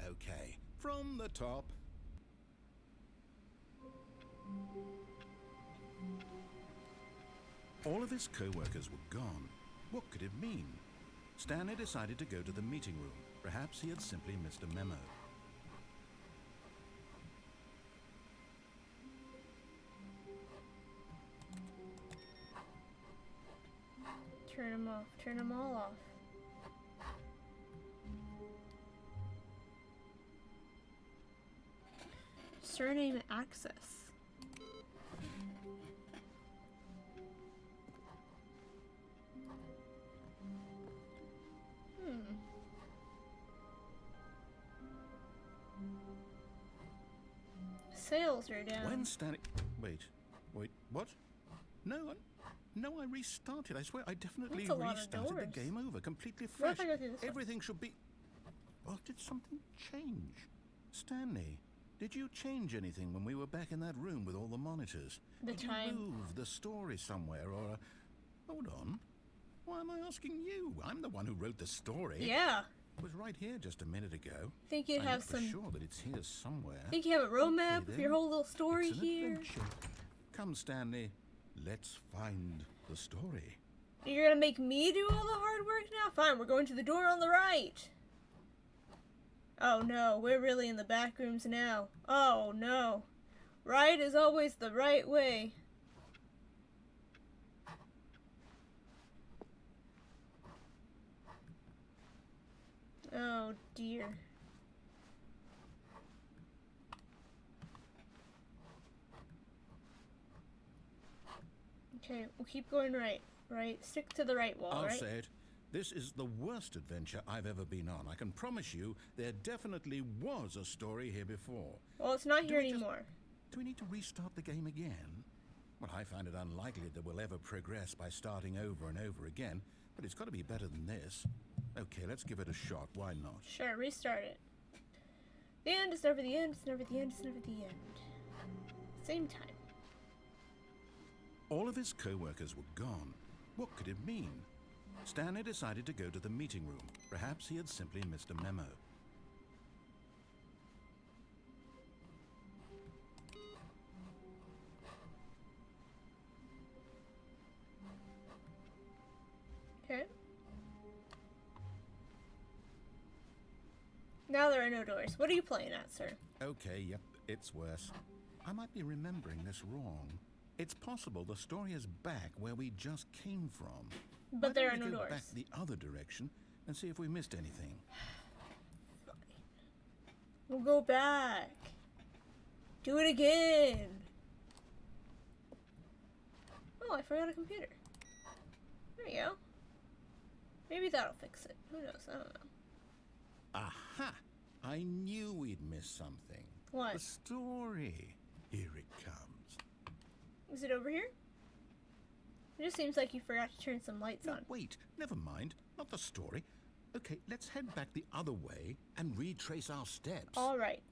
Okay, from the top. All of his co-workers were gone. What could it mean? Stanley decided to go to the meeting room. Perhaps he had simply missed a memo. Turn them off. Turn them all off. Surname access. Sales are down. When Stanley... Wait, what? No, I restarted. I swear I definitely That's a lot of restarted the doors. game over, completely What fresh. if I go through this one? Everything should be... Well, did something change? Stanley, did you change anything when we were back in that room with all the monitors? The did time. you move the story somewhere or... Hold on. Why am I asking you? I'm the one who wrote the story. Yeah. It was right here just a minute ago. Think you'd I have know for some. sure that it's here somewhere. Think you have a roadmap Okay, with your then. whole little story It's an here? adventure. Come, Stanley. Let's find the story. You're gonna make me do all the hard work now? Fine, we're going to the door on the right. Oh no, we're really in the back rooms now. Oh no. Right is always the right way. Oh dear. Okay, we'll keep going right. Right? Stick to the right wall, I'll right? say it. This is the worst adventure I've ever been on. I can promise you there definitely was a story here before. Well, it's not Do here we just- anymore. Do we need to restart the game again? Well, I find it unlikely that we'll ever progress by starting over and over again, but it's got to be better than this. Okay, let's give it a shot. Why not? Sure, restart it. The end is never the end, it's never the end, it's never the end. Same time. All of his co-workers were gone. What could it mean? Stanley decided to go to the meeting room. Perhaps he had simply missed a memo. Okay. Now there are no doors. What are you playing at, sir? Okay, yep, it's worse. I might be remembering this wrong. It's possible the story is back where we just came from. But there are Why don't no we go doors. back the other direction and see if we missed anything. We'll go back. Do it again. Oh, I forgot a computer. There you go. Maybe that'll fix it. Who knows? I don't know. Aha! I knew we'd miss something. What? The story. Here it comes. Is it over here? It just seems like you forgot to turn some lights No, on. wait. Never mind. Not the story. Okay, let's head back the other way and retrace our steps. All right.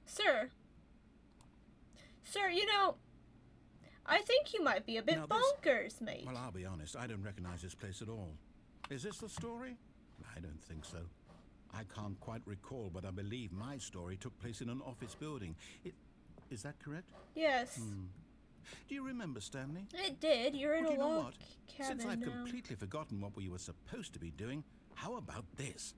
Sir. Sir, you know, I think you might be a bit Now bonkers, mate. Well, I'll be honest. I don't recognize this place at all. Is this the story? I don't think so. I can't quite recall, but I believe my story took place in an office building. Is that correct? Yes. Do you remember, Stanley? It did. You're in Well, a do you know log what? cabin Since I've now. completely forgotten what we were supposed to be doing, how about this?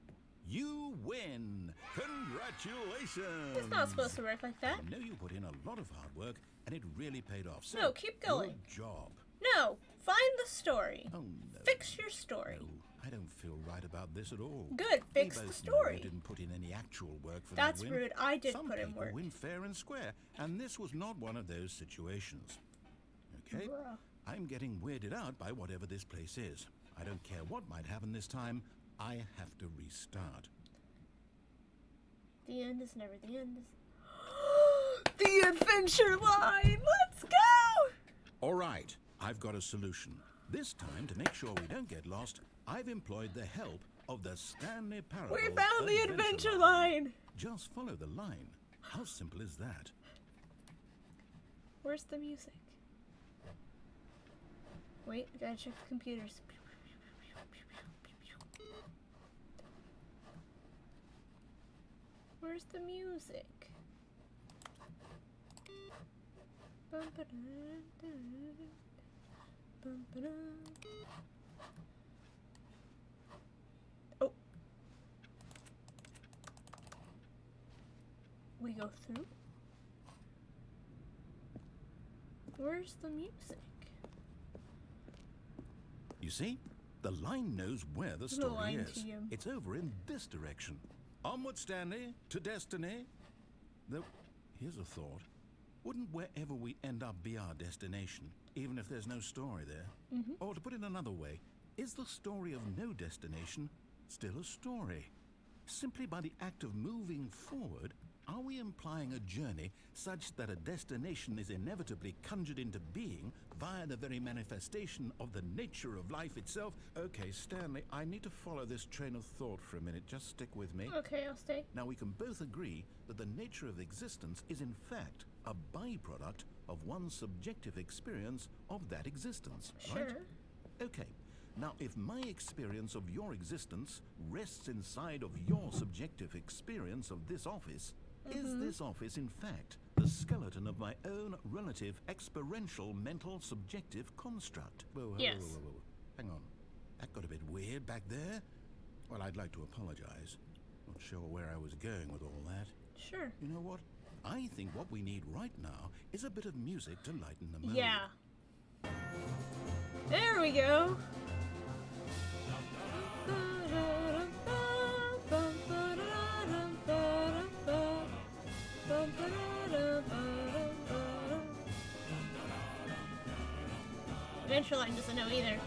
You win! Congratulations! It's not supposed to work like that. I know you put in a lot of hard work, and it really paid off. So, No, keep going. Good job. No, find the story. Oh, no. Fix your story. No, I don't feel right about this at all. Good, We fix the both know story. You didn't put in any actual work for That's that win. rude. I did Some put in people work. win fair and square, and this was not one of those situations. Okay? Bruh. I'm getting weirded out by whatever this place is. I don't care what might happen this time. I have to restart. The end is never the end. The adventure line! Let's go! All right, I've got a solution. This time, to make sure we don't get lost, I've employed the help of the Stanley Parable. We found the adventure line! Just follow the line. How simple is that? Where's the music? Wait, I gotta check the computers. Where's the music? Oh. We go through? Where's the music? You see? The line knows where the The story line is. to you. It's over in this direction. Onward, Stanley, to destiny. Though, here's a thought. Wouldn't wherever we end up be our destination, even if there's no story there? Or to put it another way, is the story of no destination still a story? Simply by the act of moving forward, are we implying a journey such that a destination is inevitably conjured into being via the very manifestation of the nature of life itself? Okay, Stanley, I need to follow this train of thought for a minute. Just stick with me. Okay, I'll stay. Now, we can both agree that the nature of existence is in fact a byproduct of one's subjective experience of that existence, right? Sure. Okay. Now, if my experience of your existence rests inside of your subjective experience of this office, is this office, in fact, the skeleton of my own relative experiential mental subjective construct? Whoa. Yes. Hang on. That got a bit weird back there. Well, I'd like to apologize. Not sure where I was going with all that. Sure. You know what? I think what we need right now is a bit of music to lighten the mood. Yeah. There we go. Adventure Line doesn't know either.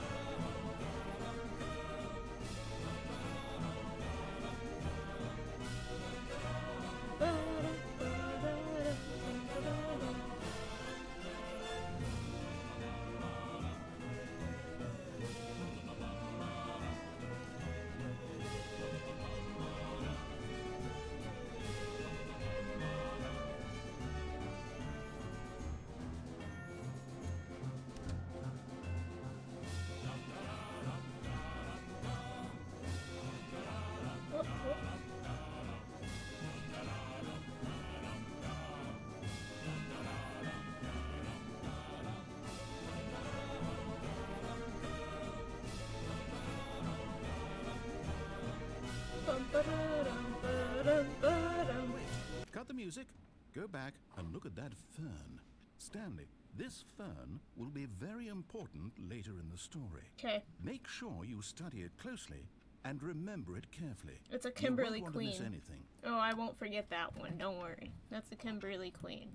music. Go back and look at that fern. Stanley, this fern will be very important later in the story. Okay. Make sure you study it closely and remember it carefully. It's a Kimberly you won't want Queen. to miss anything. Oh, I won't forget that one. Don't worry. That's a Kimberly Queen.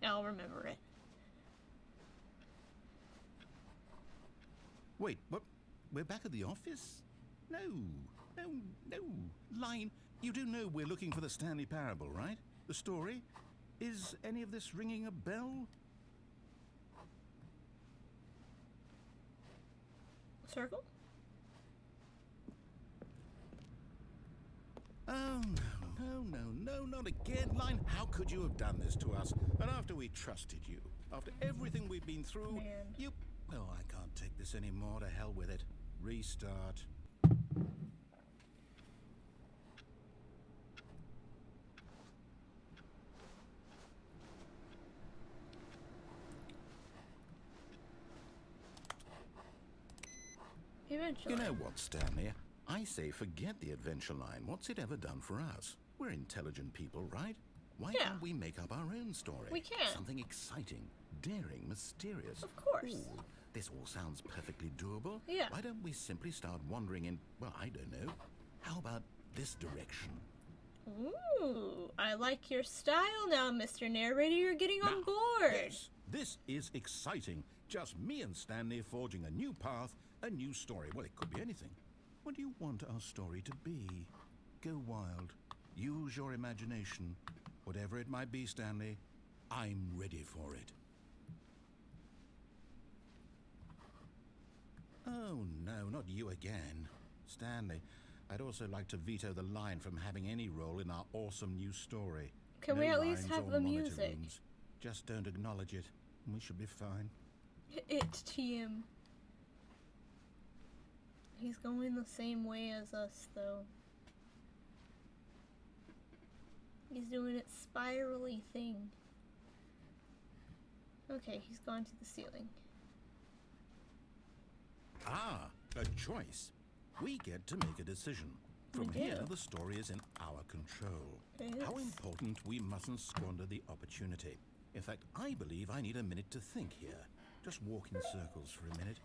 I'll remember it. Wait, what? We're back at the office? No. Line, you do know we're looking for the Stanley Parable, right? The story? Is any of this ringing a bell? Circle? Oh, no, not again. Line, how could you have done this to us? And after we trusted you, after everything we've been through, Man. you... Oh, I can't take this anymore. To hell with it. Restart. Eventually. You know what, Stanley? I say forget the adventure line. What's it ever done for us? We're intelligent people, right? Why Yeah. can't we make up our own story? We can. Something exciting, daring, mysterious. Of course. Ooh, this all sounds perfectly doable. Yeah. Why don't we simply start wandering in, well, I don't know. How about this direction? Ooh, I like your style now, Mr. Narrator. You're getting on Now, board. Yes, this is exciting. Just me and Stanley forging a new path, a new story. Well, it could be anything. What do you want our story to be? Go wild. Use your imagination. Whatever it might be, Stanley, I'm ready for it. Oh, no, not you again. Stanley, I'd also like to veto the line from having any role in our awesome new story. Can No we at least lines have or the monitor music? rooms. Just don't acknowledge it, and we should be fine. It's TM. He's going the same way as us, though. He's doing its spirally thing. Okay, he's gone to the ceiling. Ah, a choice. We get to make a decision. From We do. here, the story is in our control. It How is. important we mustn't squander the opportunity. In fact, I believe I need a minute to think here. Just walk in circles for a minute.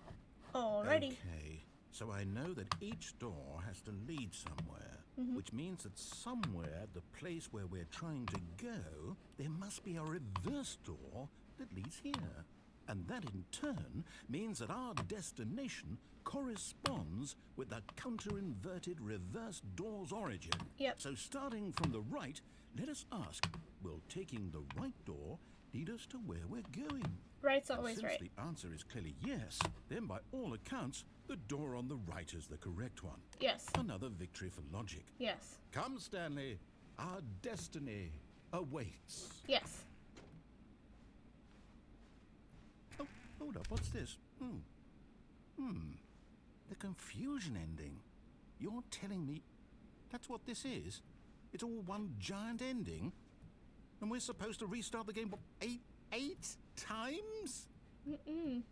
Alrighty. Okay, so I know that each door has to lead somewhere, which means that somewhere at the place where we're trying to go, there must be a reverse door that leads here. And that in turn means that our destination corresponds with the counter-inverted reverse door's origin. Yep. So starting from the right, let us ask, will taking the right door lead us to where we're going? Right's And always since right. the answer is clearly yes, then by all accounts, the door on the right is the correct one. Yes. Another victory for logic. Yes. Come, Stanley. Our destiny awaits. Yes. Oh, hold up. What's this? The confusion ending. You're telling me that's what this is? It's all one giant ending? And we're supposed to restart the game, what, eight times? Mm-mm.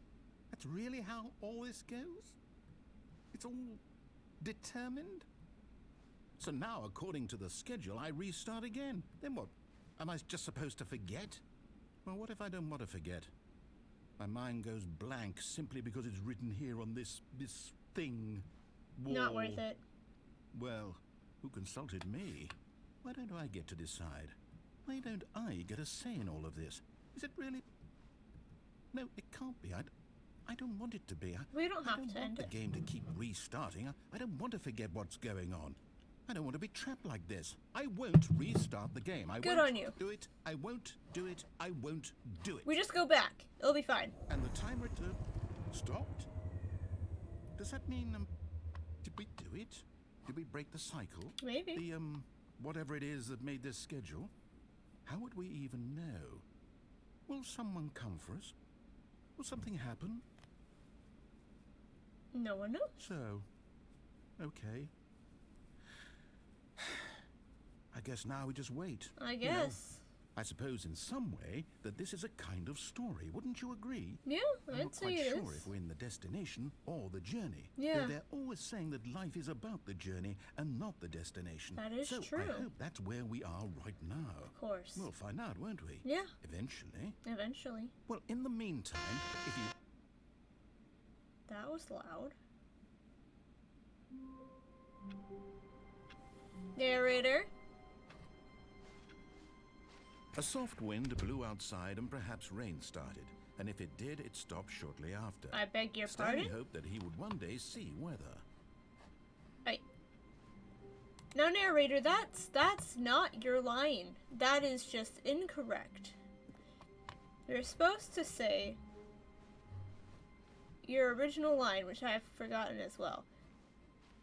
That's really how all this goes? It's all determined? So now, according to the schedule, I restart again. Then what? Am I just supposed to forget? Well, what if I don't want to forget? My mind goes blank simply because it's written here on this thing. Wall. Not worth it. Well, who consulted me? Why don't I get to decide? Why don't I get a say in all of this? Is it really? No, it can't be. I don't want it to be. We don't I have don't to want end the it. game to keep restarting. I don't want to forget what's going on. I don't want to be trapped like this. I won't restart the game. I Good won't on you. do it. I won't do it. I won't do it. We just go back. It'll be fine. And the timer stopped? Does that mean, did we do it? Did we break the cycle? Maybe. The, whatever it is that made this schedule? How would we even know? Will someone come for us? Will something happen? No one knows. So, okay. I guess now we just wait. I You know, guess. I suppose in some way that this is a kind of story, wouldn't you agree? Yeah, I'm I'd not say quite it sure is. if we're in the destination or the journey. Yeah. Though they're always saying that life is about the journey and not the destination. That is so true. I hope that's where we are right now. Of course. We'll find out, won't we? Yeah, Eventually. eventually. Well, in the meantime, if you... That was loud. Narrator. A soft wind blew outside and perhaps rain started. And if it did, it stopped shortly after. I beg your Stanley pardon? hoped that he would one day see weather. No, narrator, that's not your line. That is just incorrect. You're supposed to say your original line, which I have forgotten as well.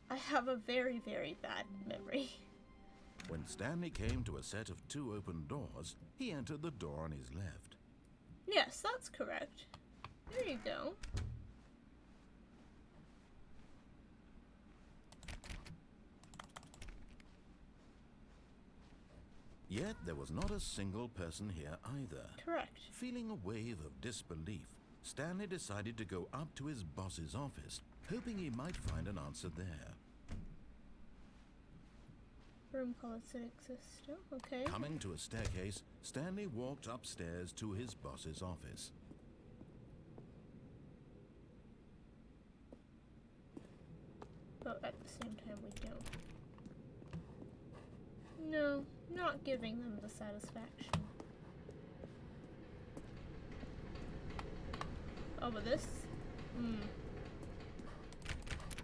I have a very, very bad memory. When Stanley came to a set of 2 open doors, he entered the door on his left. Yes, that's correct. There you go. Yet there was not a single person here either. Correct. Feeling a wave of disbelief, Stanley decided to go up to his boss's office, hoping he might find an answer there. Room called acidic system. Okay. Coming to a staircase, Stanley walked upstairs to his boss's office. But at the same time, we don't. No, not giving them the satisfaction. Oh, but this? Is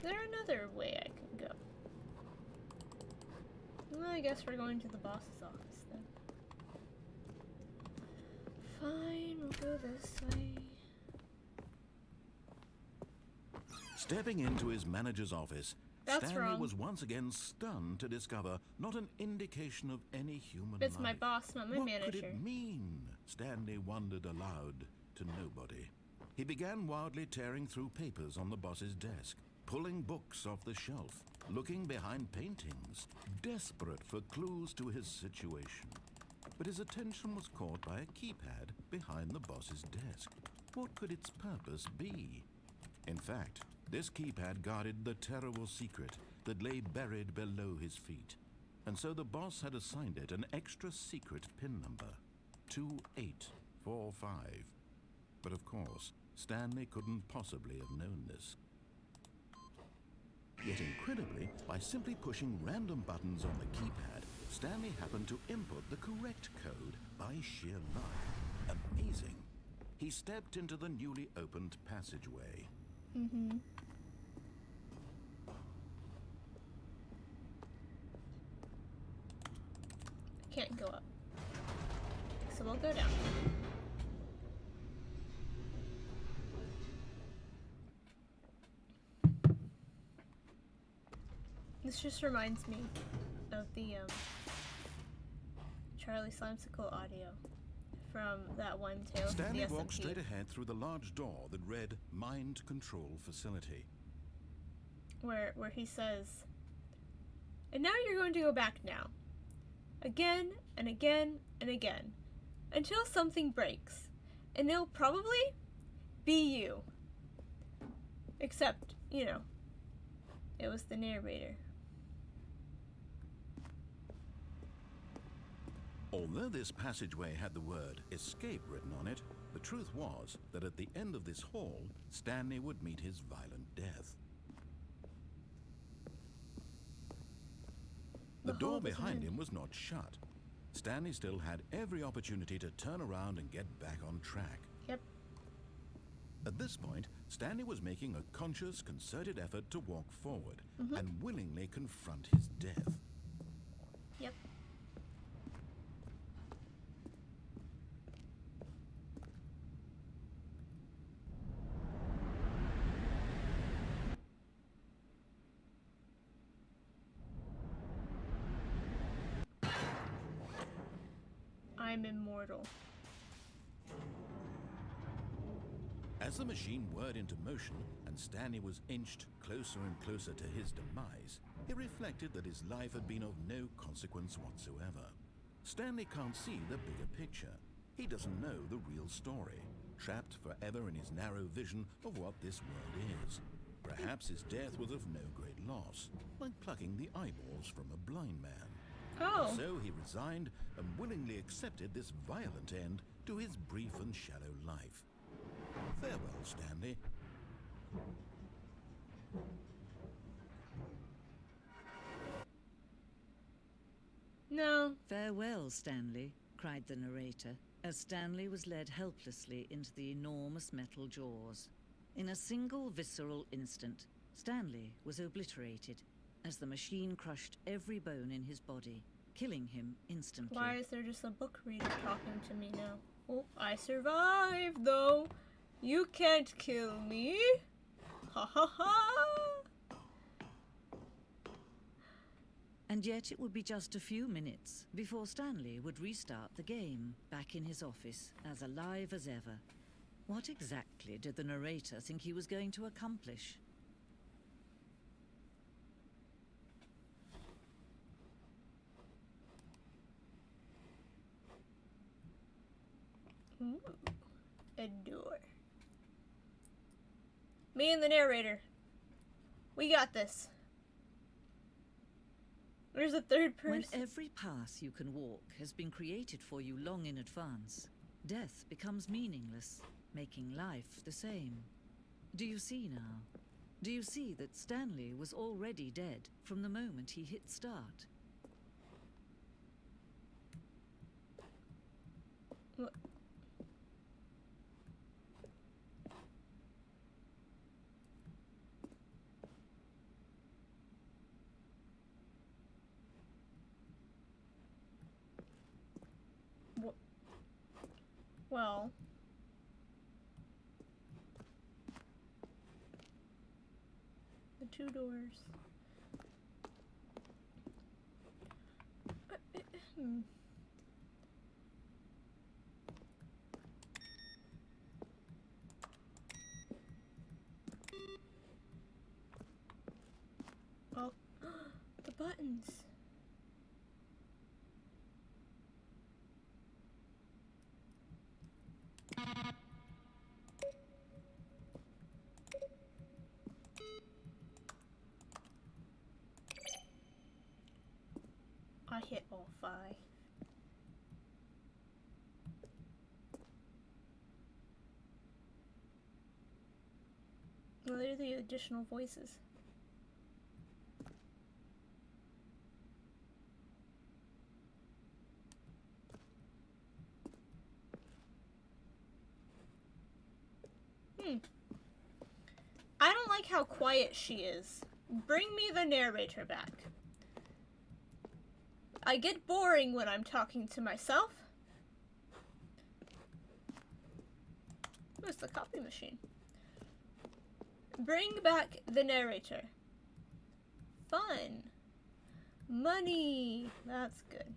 there another way I can go? Well, I guess we're going to the boss's office then. Fine, we'll go this way. Stepping into his manager's office, That's Stanley wrong. was once again stunned to discover not an indication of any human It's life. my boss, not my What manager. could it mean? Stanley wondered aloud to nobody. He began wildly tearing through papers on the boss's desk, pulling books off the shelf, looking behind paintings, desperate for clues to his situation. But his attention was caught by a keypad behind the boss's desk. What could its purpose be? In fact, this keypad guarded the terrible secret that lay buried below his feet. And so the boss had assigned it an extra secret PIN number, 2845. But of course, Stanley couldn't possibly have known this. Yet incredibly, by simply pushing random buttons on the keypad, Stanley happened to input the correct code by sheer luck. Amazing. He stepped into the newly opened passageway. Can't go up. So we'll go down. This just reminds me of the Charlie Slimesicle audio from that one tale from Stanley the walked SMP. straight ahead through the large door that read Mind Control Facility. Where he says, and now you're going to go back now. Again and again and again. Until something breaks. And it'll probably be you. Except, you know, it was the narrator. Although this passageway had the word escape written on it, the truth was that at the end of this hall, Stanley would meet his violent death. The The door hall doesn't behind end. him was not shut. Stanley still had every opportunity to turn around and get back on track. Yep. At this point, Stanley was making a conscious, concerted effort to walk forward and willingly confront his death. Yep. I'm immortal. As the machine whirred into motion and Stanley was inched closer and closer to his demise, he reflected that his life had been of no consequence whatsoever. Stanley can't see the bigger picture. He doesn't know the real story, trapped forever in his narrow vision of what this world is. Perhaps his death was of no great loss, like plucking the eyeballs from a blind man. Oh. So he resigned and willingly accepted this violent end to his brief and shallow life. Farewell, Stanley. No. "Farewell, Stanley," cried the narrator, as Stanley was led helplessly into the enormous metal jaws. In a single visceral instant, Stanley was obliterated, as the machine crushed every bone in his body, killing him instantly. Why is there just a book reader talking to me now? Oh, I survived, though. You can't kill me. Ha ha ha. And yet it would be just a few minutes before Stanley would restart the game, back in his office, as alive as ever. What exactly did the narrator think he was going to accomplish? Ooh, a door. Me and the narrator. We got this. There's a third person. When every path you can walk has been created for you long in advance, death becomes meaningless, making life the same. Do you see now? Do you see that Stanley was already dead from the moment he hit start? What? Well, the two doors. Oh, the buttons. I hit all 5. Well, they're the additional voices. I don't like how quiet she is. Bring me the narrator back. I get boring when I'm talking to myself. Where's the copy machine? Bring back the narrator. Fun. Money. That's good.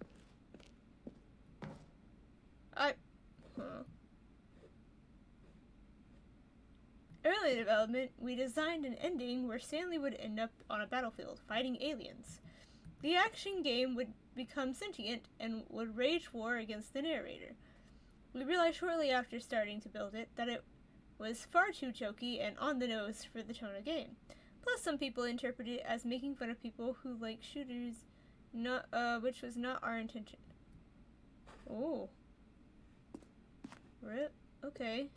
Early development, we designed an ending where Stanley would end up on a battlefield fighting aliens. The action game would become sentient and would wage war against the narrator. We realized shortly after starting to build it that it was far too jokey and on the nose for the tone of game. Plus, some people interpret it as making fun of people who like shooters, which was not our intention. Oh. Rip. Okay.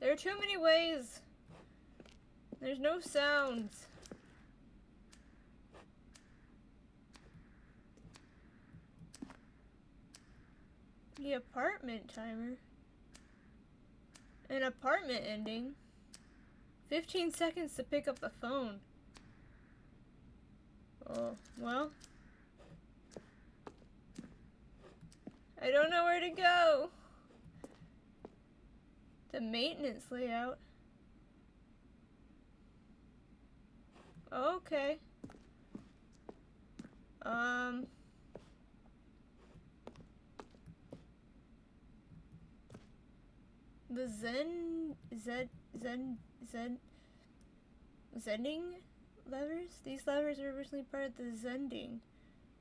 There are too many ways. There's no sounds. The apartment timer. An apartment ending. 15 seconds to pick up the phone. Oh, well. I don't know where to go. The maintenance layout. Okay. The Zending levers? These levers were originally part of the Zending.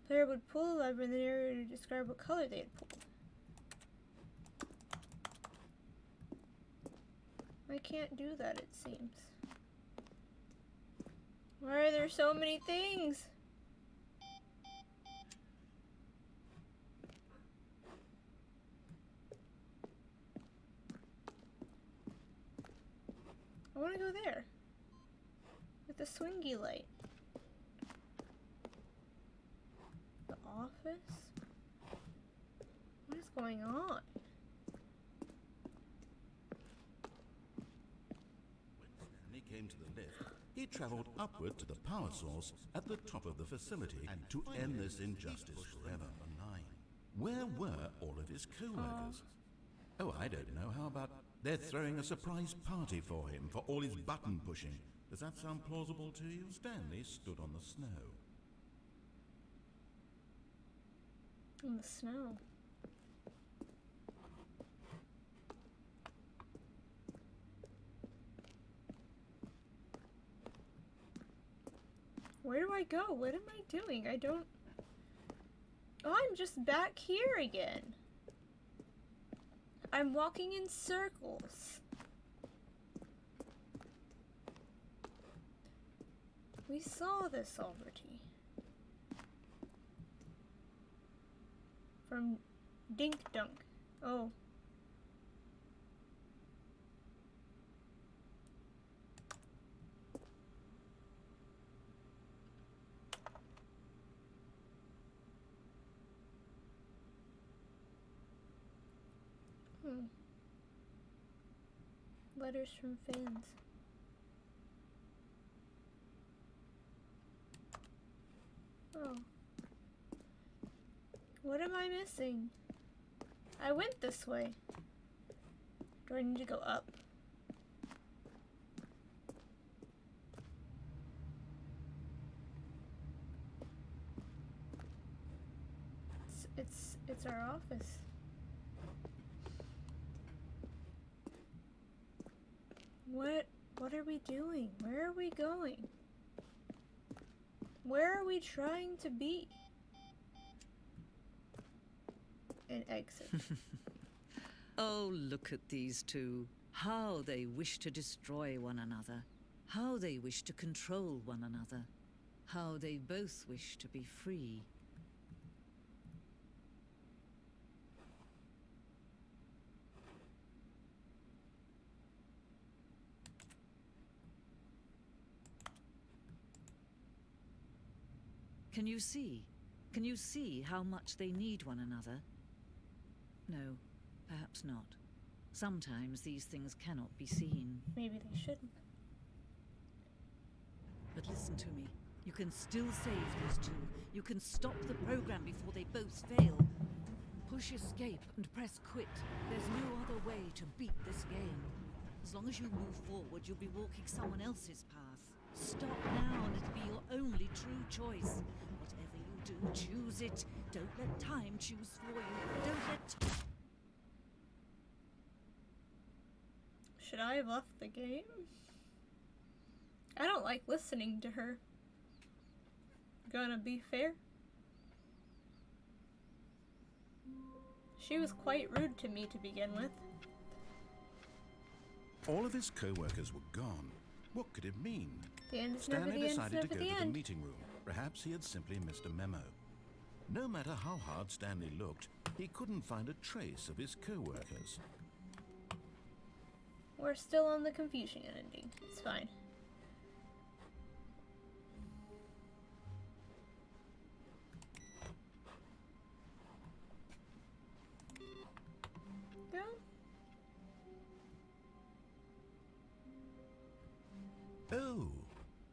Player would pull a lever and the narrator would describe what color they had pulled. I can't do that, it seems. Why are there so many things? I want to go there. With the swingy light. The office? What is going on? When Stanley came to the lift, he traveled upward to the power source at the top of the facility, and to end this injustice forever. Where were all of his co-workers? Oh, I don't know. How about they're throwing a surprise party for him for all his button pushing? Does that sound plausible to you? Stanley stood on the snow. In the snow. Where do I go? What am I doing? I don't... Oh, I'm just back here again. I'm walking in circles. We saw this already. From Dink Dunk. Oh. Letters from fans. Oh. What am I missing? I went this way. Do I need to go up? It's our office. What are we doing? Where are we going? Where are we trying to be? An exit. Oh, look at these two. How they wish to destroy one another. How they wish to control one another. How they both wish to be free. Can you see? Can you see how much they need one another? No, perhaps not. Sometimes these things cannot be seen. Maybe they shouldn't. But listen to me. You can still save these two. You can stop the program before they both fail. Push escape and press quit. There's no other way to beat this game. As long as you move forward, you'll be walking someone else's path. Stop now and it'll be your only true choice. Whatever you do, choose it. Don't let time choose for you. Don't let... Should I have left the game? I don't like listening to her. Gonna be fair. She was quite rude to me to begin with. All of his co-workers were gone. What could it mean? The end is never Stanley the end, decided never to go the to the end. meeting room. Perhaps he had simply missed a memo. No matter how hard Stanley looked, he couldn't find a trace of his co-workers. We're still on the confusion ending. It's fine. Go. Oh,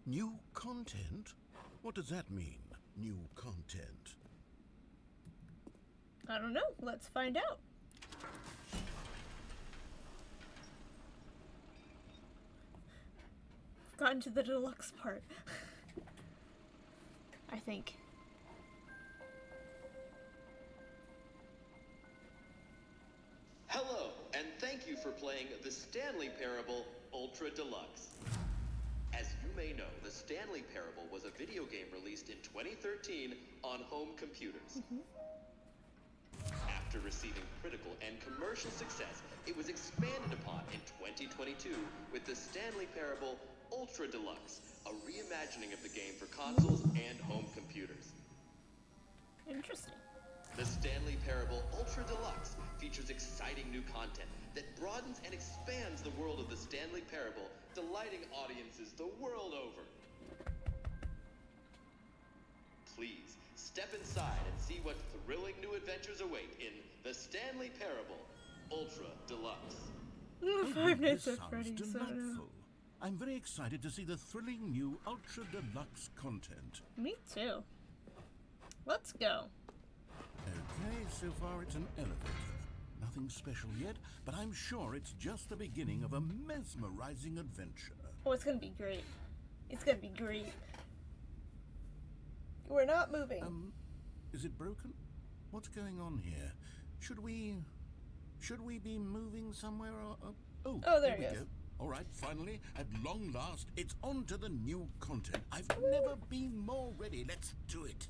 new content? What does that mean, new content? I don't know. Let's find out. We've gotten to the deluxe part. I think. Hello, and thank you for playing the Stanley Parable Ultra Deluxe. As you may know, the Stanley Parable was a video game released in 2013 on home computers. After receiving critical and commercial success, it was expanded upon in 2022 with the Stanley Parable Ultra Deluxe, a reimagining of the game for consoles and home computers. Interesting. The Stanley Parable Ultra Deluxe features exciting new content that broadens and expands the world of the Stanley Parable, delighting audiences the world over. Please, step inside and see what thrilling new adventures await in the Stanley Parable Ultra Deluxe. Five Nights This at sounds Freddy's. I don't know. delightful. I'm very excited to see the thrilling new Ultra Deluxe content. Me too. Let's go. Okay, so far it's an elevator. Nothing special yet, but I'm sure it's just the beginning of a mesmerizing adventure. Oh, it's gonna be great. It's gonna be great. We're not moving. Is it broken? What's going on here? Should we be moving somewhere or... Oh, there we it goes. go. All right, finally, at long last, it's on to the new content. I've never been more ready. Let's do it.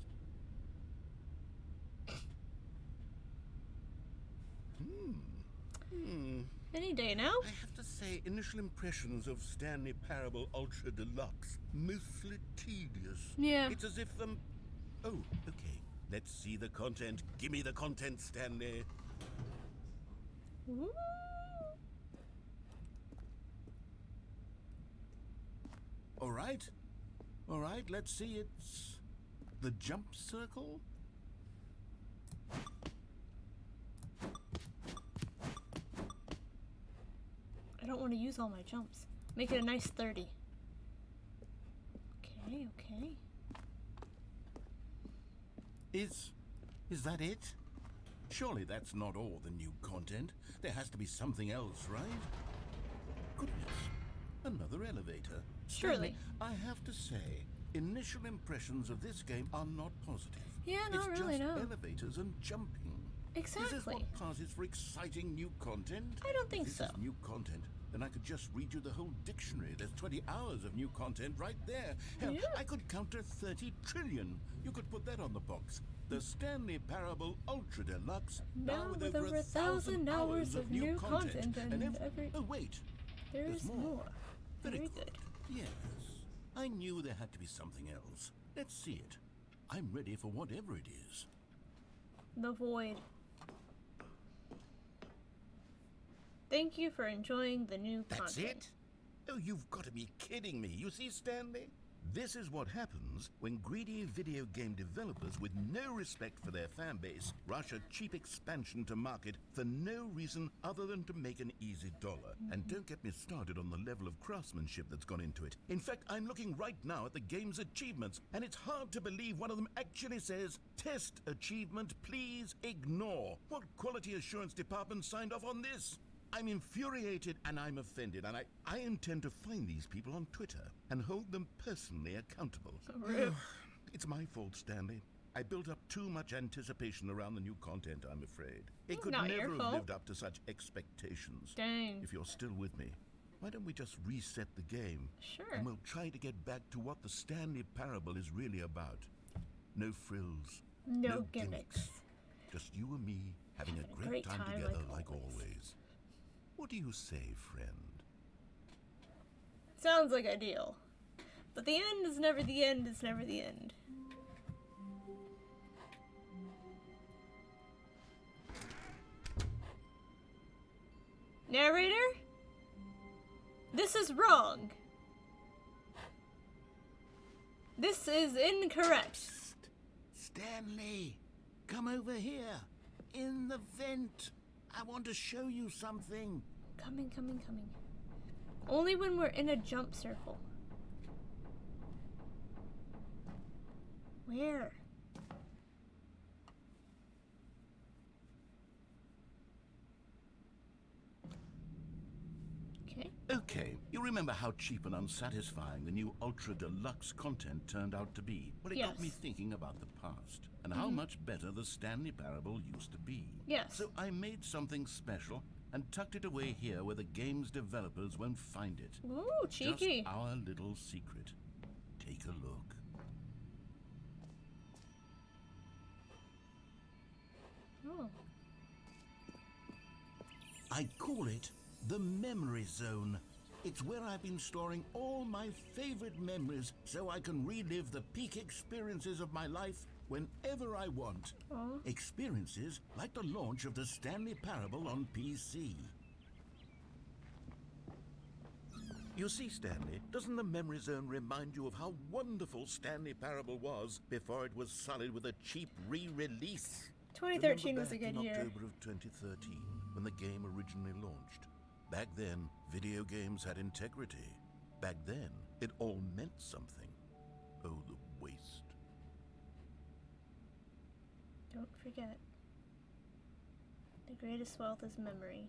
Any day now? I have to say, initial impressions of Stanley Parable Ultra Deluxe, mostly tedious. Yeah. It's as if, Oh, okay. Let's see the content. Give me the content, Stanley. Ooh. All right. All right, let's see. It's the jump circle. I don't want to use all my jumps. Make it a nice 30. Okay, okay. Is that it? Surely that's not all the new content. There has to be something else, right? Goodness. Another elevator. Surely. Stanley, I have to say, initial impressions of this game are not positive. Yeah, not it's really, just no. elevators and jumping. Is this Exactly. what passes for exciting new content? I don't think if so. this is new content, then I could just read you the whole dictionary. There's 20 hours of new content right there. Hell, Yeah. I could counter 30 trillion. You could put that on the box. The Stanley Parable Ultra Deluxe, Now with over 1,000 hours of new content and every... Oh, wait. There's more. Very good. Yes. I knew there had to be something else. Let's see it. I'm ready for whatever it is. The Void. Thank you for enjoying the new That's content. it? Oh, you've got to be kidding me. You see, Stanley? This is what happens when greedy video game developers with no respect for their fan base rush a cheap expansion to market for no reason other than to make an easy dollar. And don't get me started on the level of craftsmanship that's gone into it. In fact, I'm looking right now at the game's achievements, and it's hard to believe one of them actually says, "Test achievement, please ignore." What quality assurance department signed off on this? I'm infuriated and I'm offended, and I intend to find these people on Twitter and hold them personally accountable. Rude. It's my fault, Stanley. I built up too much anticipation around the new content, I'm afraid. It could Not your never have fault. lived up to such expectations. Dang. If you're still with me, why don't we just reset the game? Sure. And we'll try to get back to what the Stanley Parable is really about. No frills. No gimmicks. Just you and me having a great time together like always. What do you say, friend? Sounds like a deal. But the end is never the end, is never the end. Narrator? This is wrong. This is incorrect. Stanley, come over here. In the vent. I want to show you something. Coming, coming, coming. Only when we're in a jump circle. Where? Okay. Okay, you remember how cheap and unsatisfying the new Ultra Deluxe content turned out to be? Well, it got me Yes. thinking about the past and how much better the Stanley Parable used to be. Yes. So I made something special and tucked it away here where the game's developers won't find it. Ooh, cheeky. Just our little secret. Take a look. Oh. I call it the memory zone. It's where I've been storing all my favorite memories so I can relive the peak experiences of my life whenever I want. Aw. Experiences like the launch of the Stanley Parable on PC. You see, Stanley, doesn't the memory zone remind you of how wonderful Stanley Parable was before it was sullied with a cheap re-release? 2013 Remember was a back good in year. October of 2013, when the game originally launched. Back then, video games had integrity. Back then, it all meant something. Oh, the waste. Don't forget. The greatest wealth is memory.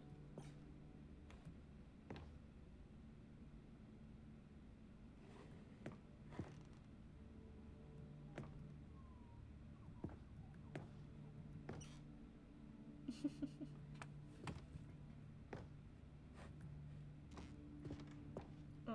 Oh.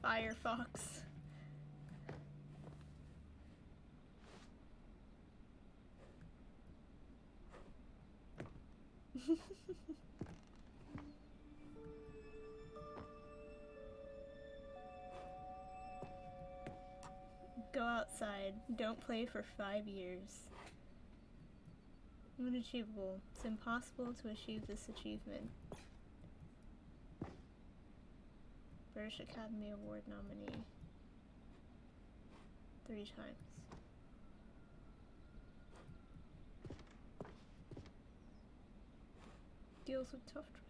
Firefox. Go outside. Don't play for 5 years. Unachievable. It's impossible to achieve this achievement. British Academy Award nominee. 3 times. Deals with tough choices.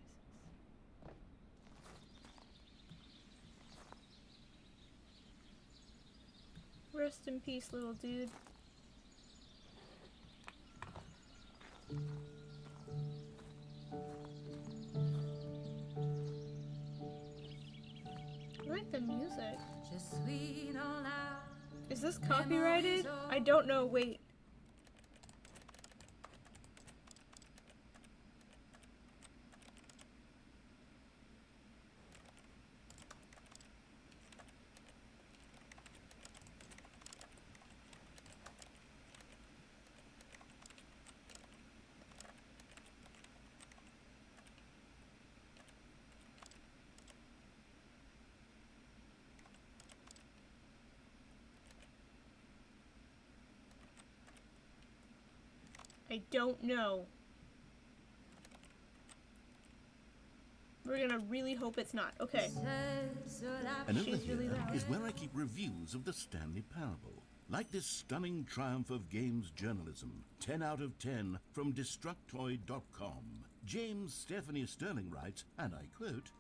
Rest in peace, little dude. I like the music. Is this copyrighted? I don't know. Wait. I don't know. We're gonna really hope it's not. Okay. And over She's really here loud. is where I keep reviews of the Stanley Parable. Like this stunning triumph of games journalism, 10 out of 10 from Destructoid.com. James Stephanie Sterling writes, and I quote,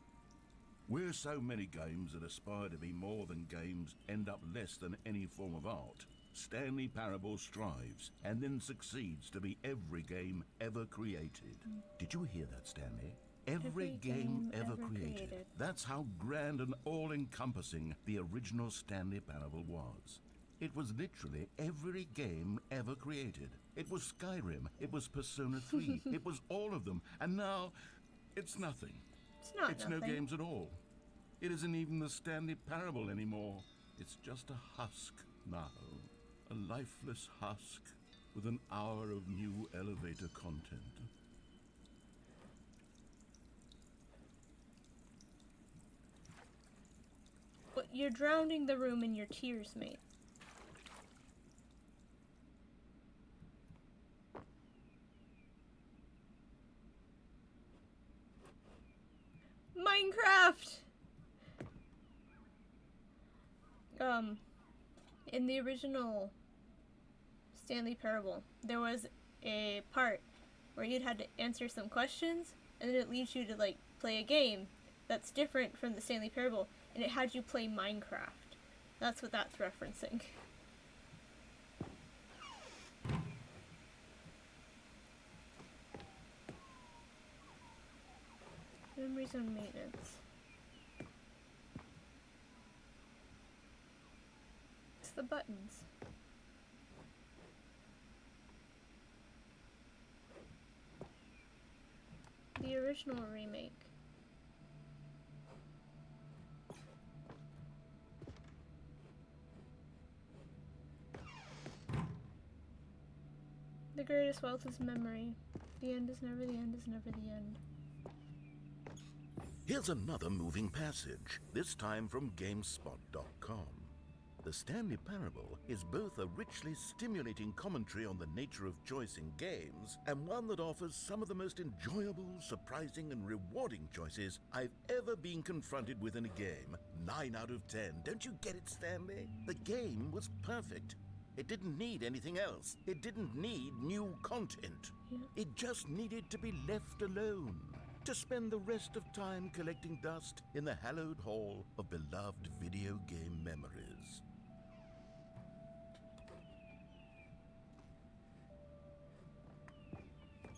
"Where so many games that aspire to be more than games end up less than any form of art, Stanley Parable strives and then succeeds to be every game ever created." Did you hear that, Stanley? Every game ever created. That's how grand and all-encompassing the original Stanley Parable was. It was literally every game ever created. It was Skyrim, it was Persona 3, it was all of them, and now it's nothing. It's not It's nothing. no games at all. It isn't even the Stanley Parable anymore. It's just a husk now. A lifeless husk with an hour of new elevator content. But you're drowning the room in your tears, mate. Minecraft! In the original Stanley Parable, there was a part where you'd had to answer some questions, and then it leads you to, like, play a game that's different from the Stanley Parable, and it had you play Minecraft. That's what that's referencing. Memories on maintenance. the buttons. The original remake. The greatest wealth is memory. The end is never the end is never the end. Here's another moving passage, this time from GameSpot.com. The Stanley Parable is both a richly stimulating commentary on the nature of choice in games and one that offers some of the most enjoyable, surprising, and rewarding choices I've ever been confronted with in a game. 9 out of 10. Don't you get it, Stanley? The game was perfect. It didn't need anything else. It didn't need new content. Yeah. It just needed to be left alone, to spend the rest of time collecting dust in the hallowed hall of beloved video game memories.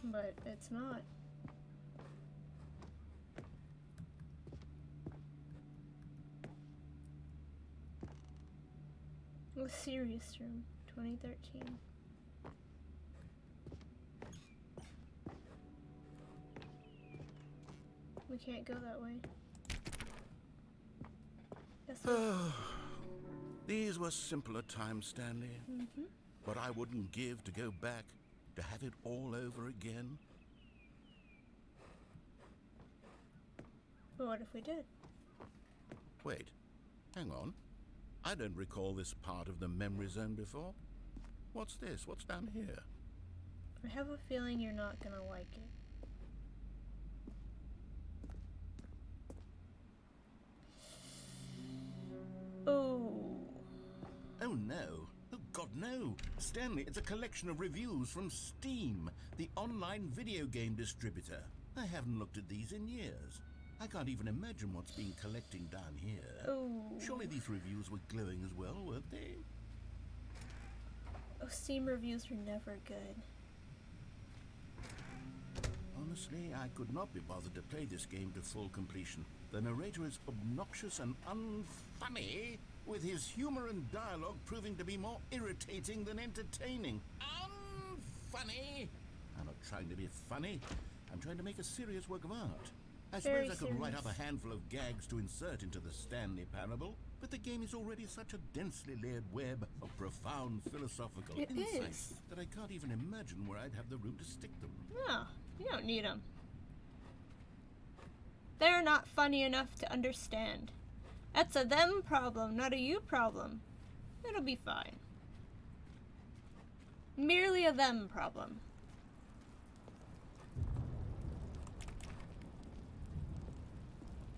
But it's not. The Serious Room, 2013. We can't go that way. Yes, These were simpler times, Stanley. But I wouldn't give to go back, to have it all over again. But what if we did? Wait, hang on. I don't recall this part of the memory zone before. What's this? What's down here? I have a feeling you're not gonna like it. Oh. Oh no. Oh God, no. Stanley, it's a collection of reviews from Steam, the online video game distributor. I haven't looked at these in years. I can't even imagine what's been collecting down here. Oh. Surely these reviews were glowing as well, weren't they? Oh, Steam reviews are never good. Honestly, I could not be bothered to play this game to full completion. The narrator is obnoxious and unfunny, with his humor and dialogue proving to be more irritating than entertaining. Unfunny! I'm not trying to be funny. I'm trying to make a serious work of art. I Very suppose I could write up serious. a handful of gags to insert into the Stanley Parable, but the game is already such a densely layered web of profound philosophical It insights is. that I can't even imagine where I'd have the room to stick them. No, you don't need them. They're not funny enough to understand. That's a them problem, not a you problem. It'll be fine. Merely a them problem.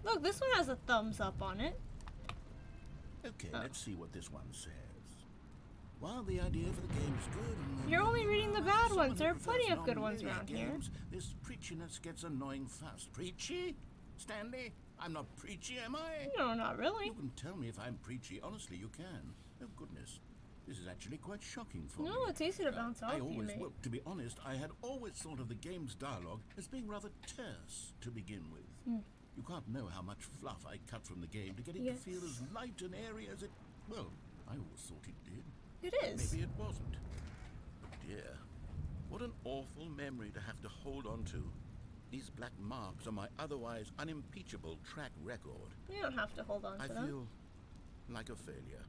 Look, this one has a thumbs up on it. Okay, Oh. let's see what this one says. While the idea for the game is good, and You're only reading the bad someone ones. who There are prefers plenty of good ones non-linear around here. games, this preachiness gets annoying fast. Preachy? Stanley? I'm not preachy, am I? No, not really. You can tell me if I'm preachy. Honestly, you can. Oh, goodness. This is actually quite shocking for me. No, it's easy to bounce off I you, always, mate. well, to be honest, I had always thought of the game's dialogue as being rather terse to begin with. You can't know how much fluff I cut from the game to get it Yes. to feel as light and airy as it... Well, I always thought it did. It is. Maybe it wasn't. But dear, what an awful memory to have to hold on to. These black marks are my otherwise unimpeachable track record. You don't have to hold on I to them. feel like a failure.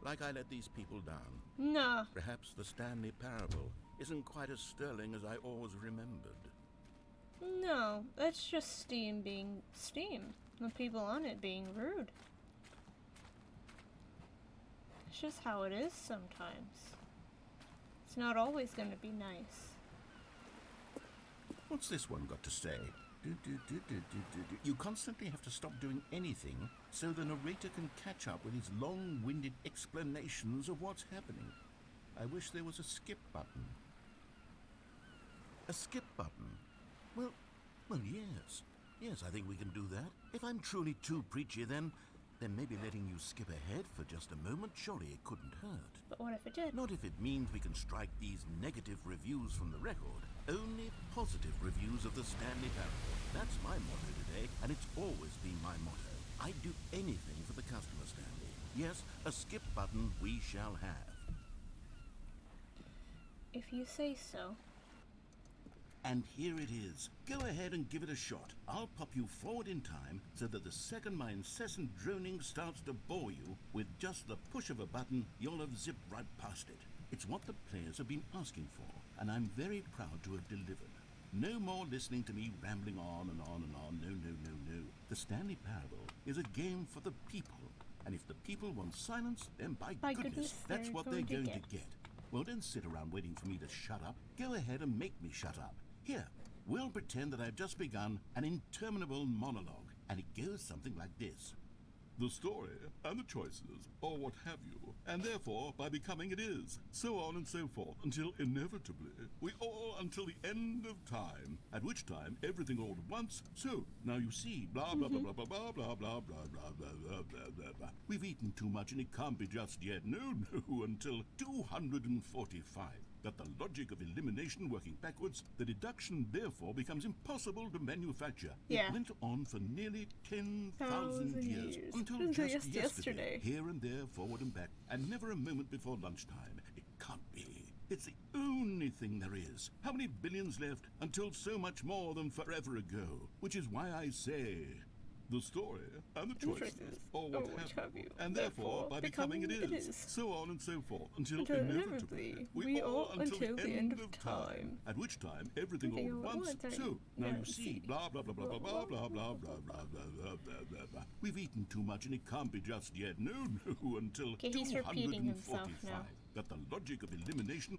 Like I let these people down. No. Perhaps the Stanley Parable isn't quite as sterling as I always remembered. No, that's just Steam being Steam. The people on it being rude. It's just how it is sometimes. It's not always going to be nice. What's this one got to say? You constantly have to stop doing anything so the narrator can catch up with his long-winded explanations of what's happening. I wish there was a skip button. A skip button? Well, yes. Yes, I think we can do that. If I'm truly too preachy, then maybe letting you skip ahead for just a moment, surely it couldn't hurt. But what if it did? Not if it means we can strike these negative reviews from the record. Only positive reviews of the Stanley Parable. That's my motto today, and it's always been my motto. I'd do anything for the customer, Stanley. Yes, a skip button we shall have. If you say so. And here it is. Go ahead and give it a shot. I'll pop you forward in time so that the second my incessant droning starts to bore you, with just the push of a button, you'll have zipped right past it. It's what the players have been asking for, and I'm very proud to have delivered. No more listening to me rambling on and on and on. No, no, no, no. The Stanley Parable is a game for the people. And if the people want silence, then by goodness, that's what they're going to get. Well, don't sit around waiting for me to shut up. Go ahead and make me shut up. Here, we'll pretend that I've just begun an interminable monologue, and it goes something like this. The story and the choices, or what have you, and therefore by becoming it is, so on and so forth, until inevitably we all until the end of time, at which time everything all at once, so now you see, blah blah blah blah blah blah blah blah blah blah blah blah blah blah. We've eaten too much and it can't be just yet, no, until 245. That the logic of elimination working backwards, the deduction therefore becomes impossible to manufacture. Yeah. It went on for nearly 10,000 years, until just yesterday, here and there, forward and back, and never a moment before lunchtime. It can't be. It's the only thing there is. How many billions left until so much more than forever ago? Which is why I say, the story and the choices, or what have you, and therefore by becoming it is, so on and so forth, until inevitably we all until the end of time, at which time everything all at once, so now you see, blah blah blah blah blah blah blah blah blah blah blah blah blah. We've eaten too much and it can't be just yet, no, until 245. That the logic of elimination.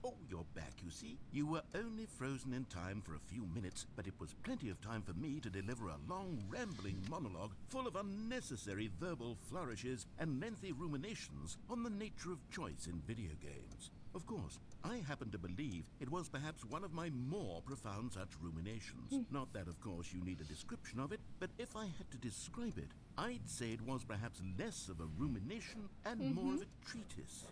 Oh, you're back, you see. You were only frozen in time for a few minutes, but it was plenty of time for me to deliver a long, rambling monologue full of unnecessary verbal flourishes and lengthy ruminations on the nature of choice in video games. Of course, I happen to believe it was perhaps one of my more profound such ruminations. Not that, of course, you need a description of it, but if I had to describe it, I'd say it was perhaps less of a rumination and more of a treatise.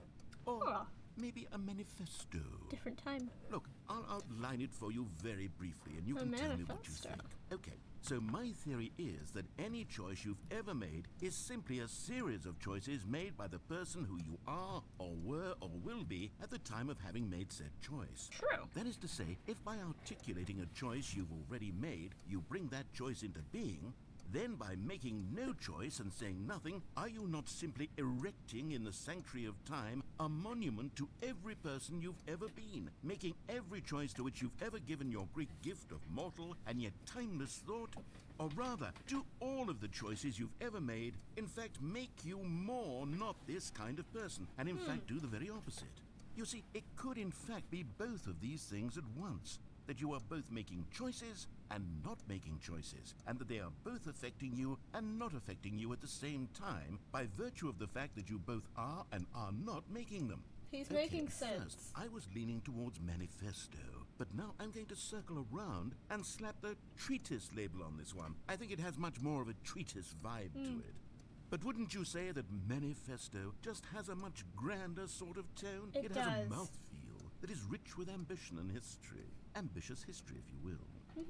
Or maybe a manifesto. Different time. Look, I'll outline it for you very briefly, and you can tell me what you think. Okay, so my theory is that any choice you've ever made is simply a series of choices made by the person who you are, or were, or will be at the time of having made said choice. True. That is to say, if by articulating a choice you've already made, you bring that choice into being, then by making no choice and saying nothing, are you not simply erecting in the sanctuary of time a monument to every person you've ever been, making every choice to which you've ever given your Greek gift of mortal and yet timeless thought? Or rather, do all of the choices you've ever made, in fact, make you more not this kind of person, and in fact do the very opposite? You see, it could in fact be both of these things at once. That you are both making choices and not making choices, and that they are both affecting you and not affecting you at the same time by virtue of the fact that you both are and are not making them. He's making sense. First, I was leaning towards manifesto, but now I'm going to circle around and slap the treatise label on this one. I think it has much more of a treatise vibe to it. But wouldn't you say that manifesto just has a much grander sort of tone? It has does. a mouthfeel that is rich with ambition and history. Ambitious history, if you will.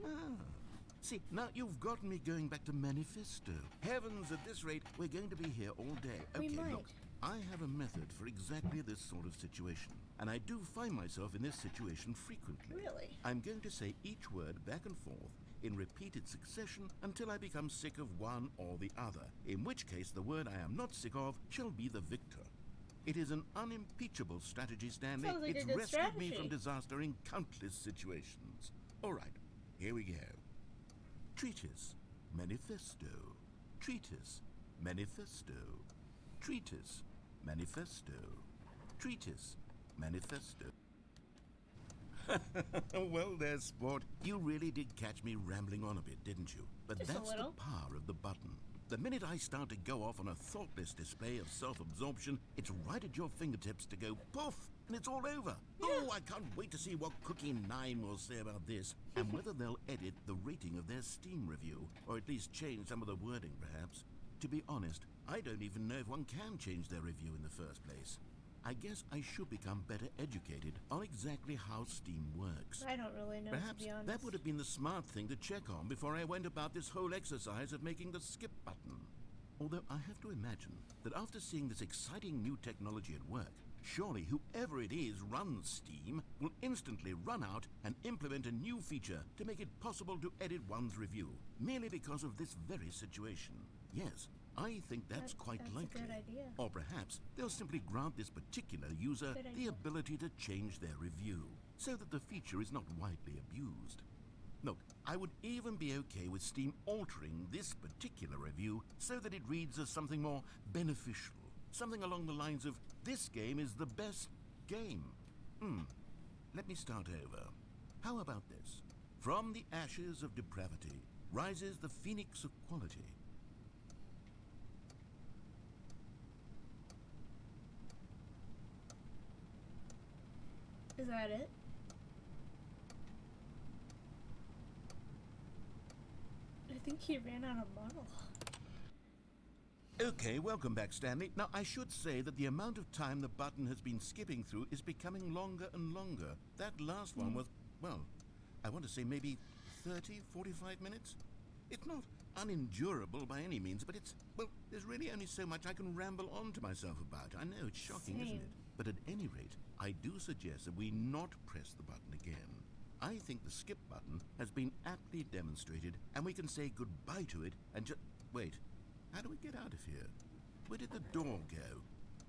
See, now you've got me going back to manifesto. Heavens, at this rate, we're going to be here all day. We Okay, might. look, I have a method for exactly this sort of situation, and I do find myself in this situation frequently. Really? I'm going to say each word back and forth in repeated succession until I become sick of one or the other, in which case the word I am not sick of shall be the victor. It is an unimpeachable strategy, Stanley. Sounds like It's a good rescued me strategy. from disaster in countless situations. All right, here we go. Treatise, manifesto. Treatise, manifesto. Treatise, manifesto. Treatise, manifesto. Well, there's sport. You really did catch me rambling on a bit, didn't you? But Just a that's the little. power of the button. The minute I start to go off on a thoughtless display of self-absorption, it's right at your fingertips to go poof, and it's all over. Oh, I can't wait to see what Cookie 9 will say about this, and whether they'll edit the rating of their Steam review, or at least change some of the wording, perhaps. To be honest, I don't even know if one can change their review in the first place. I guess I should become better educated on exactly how Steam works. I don't really know, Perhaps to be honest. that would have been the smart thing to check on before I went about this whole exercise of making the skip button. Although I have to imagine that after seeing this exciting new technology at work, surely whoever it is runs Steam will instantly run out and implement a new feature to make it possible to edit one's review, merely because of this very situation. Yes, I think that's quite likely. A good idea. Or perhaps they'll simply grant this particular user Good the idea. ability to change their review, so that the feature is not widely abused. Look, I would even be okay with Steam altering this particular review so that it reads as something more beneficial. Something along the lines of, this game is the best game. Let me start over. How about this? From the ashes of depravity rises the phoenix of quality. Is that it? I think he ran out of model. Okay, welcome back, Stanley. Now, I should say that the amount of time the button has been skipping through is becoming longer and longer. That last one was, well, I want to say maybe 30, 45 minutes? It's not unendurable by any means, but it's, well, there's really only so much I can ramble on to myself about. I know, it's shocking, isn't Same. it? But at any rate, I do suggest that we not press the button again. I think the skip button has been aptly demonstrated, and we can say goodbye to it and just... Wait, how do we get out of here? Where did the door go?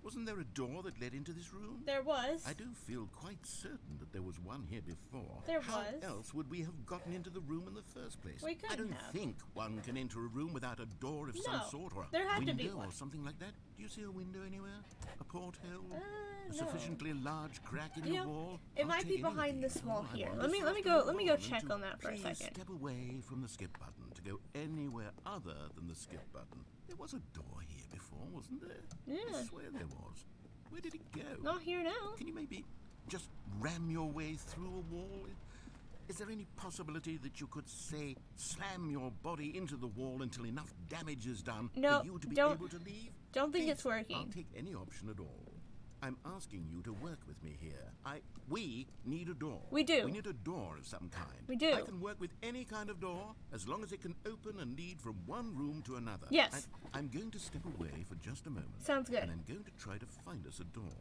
Wasn't there a door that led into this room? There was. I do feel quite certain that there was one here before. There How was. else would we have gotten into the room in the first place? We I couldn't don't have. think one can enter a room without a door of some No, sort, or a there had to window be one. or something like that. Do you see a window anywhere? A porthole? A No. sufficiently large crack in You the know, wall? it I'll might be take any of behind these. this wall I here. want Let this me first go to check to on that for a please second. Step away from the skip button to go anywhere other than the skip button. There was a door here before, wasn't there? Yeah. I swear there was. Where did it go? Not here now. Can you maybe just ram your way through a wall? Is there any possibility that you could, say, slam your body into the wall until enough damage is done No, for you to be don't- able to leave? Don't think Please, it's working. I'll take any option at all. I'm asking you to work with me here. We need a door. We do. We need a door of some kind. We do. I can work with any kind of door as long as it can open and lead from one room to another. Yes. I'm going to step away for just a moment. Sounds good. And I'm going to try to find us a door.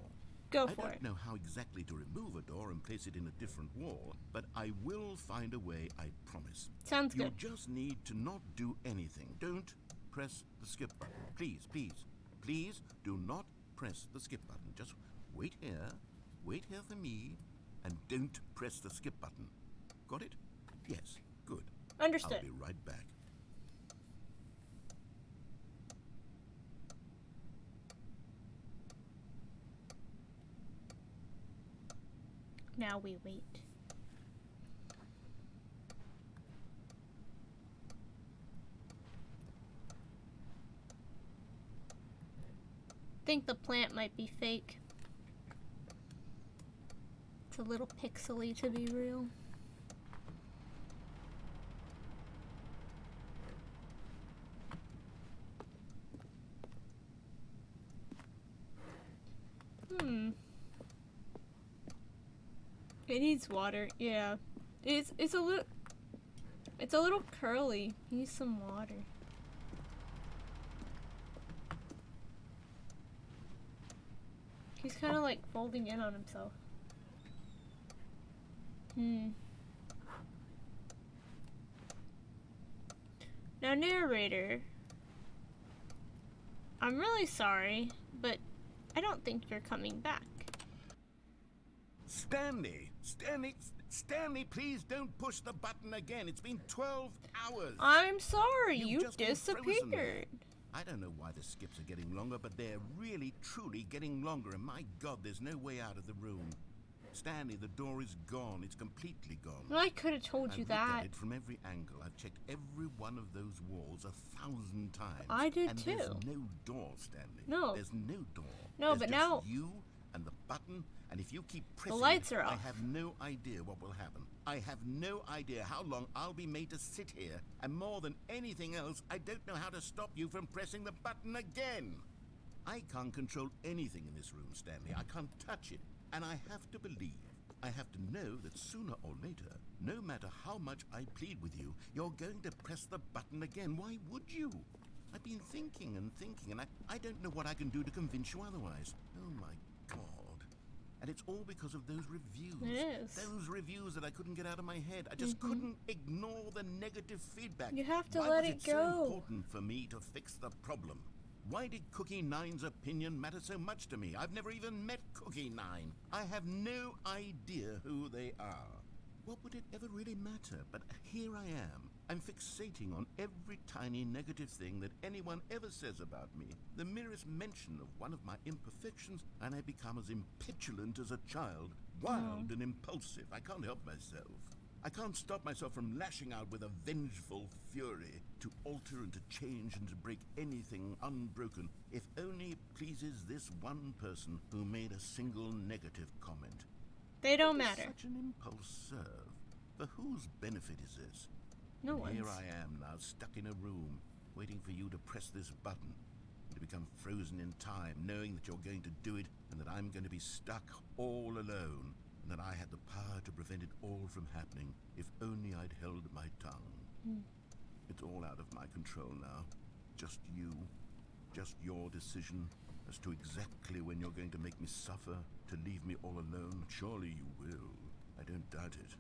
Go I for don't it. know how exactly to remove a door and place it in a different wall, but I will find a way, I promise. Sounds You good. just need to not do anything. Don't press the skip button. Please, please, please do not press the skip button. Just wait here for me, and don't press the skip button. Got it? Yes, good. Understood. I'll be right back. Now we wait. Think the plant might be fake. It's a little pixely to be real. It needs water. Yeah. It's a little curly. It needs some water. He's kind of like folding in on himself. Now, narrator, I'm really sorry, but I don't think you're coming back. Stanley, please don't push the button again. It's been 12 hours. I'm sorry, You've you just been frozen there. disappeared. I don't know why the skips are getting longer, but they're really, truly getting longer, and my God, there's no way out of the room. Stanley, the door is gone. It's completely gone. Well, I could have told you I've looked that. at it from every angle. I've checked every one of those walls 1,000 times. I did and too. There's no door, Stanley. No. There's no door. No, There's but just now- you and the button, and if you keep pressing lights it, are I off. have no idea what will happen. I have no idea how long I'll be made to sit here, and more than anything else, I don't know how to stop you from pressing the button again. I can't control anything in this room, Stanley. I can't touch it. And I have to believe, I have to know that sooner or later, no matter how much I plead with you, you're going to press the button again. Why would you? I've been thinking and thinking, and I don't know what I can do to convince you otherwise. Oh my God. And it's all because of those reviews. It is. Those reviews that I couldn't get out of my head. I just couldn't ignore the negative feedback. You have to Why let was it so go. important for me to fix the problem? Why did Cookie Nine's opinion matter so much to me? I've never even met Cookie Nine. I have no idea who they are. What would it ever really matter? But here I am. I'm fixating on every tiny negative thing that anyone ever says about me. The merest mention of one of my imperfections, and I become as impetulant as a child, wild and impulsive. I can't help myself. I can't stop myself from lashing out with a vengeful fury to alter and to change and to break anything unbroken, if only it pleases this one person who made a single negative comment. They don't What does matter. such an impulse serve? For whose benefit is this? No And one's. here I am now, stuck in a room, waiting for you to press this button, and to become frozen in time, knowing that you're going to do it, and that I'm going to be stuck all alone, and that I had the power to prevent it all from happening, if only I'd held my tongue. It's all out of my control now. Just you. Just your decision as to exactly when you're going to make me suffer, to leave me all alone. Surely you will. I don't doubt it.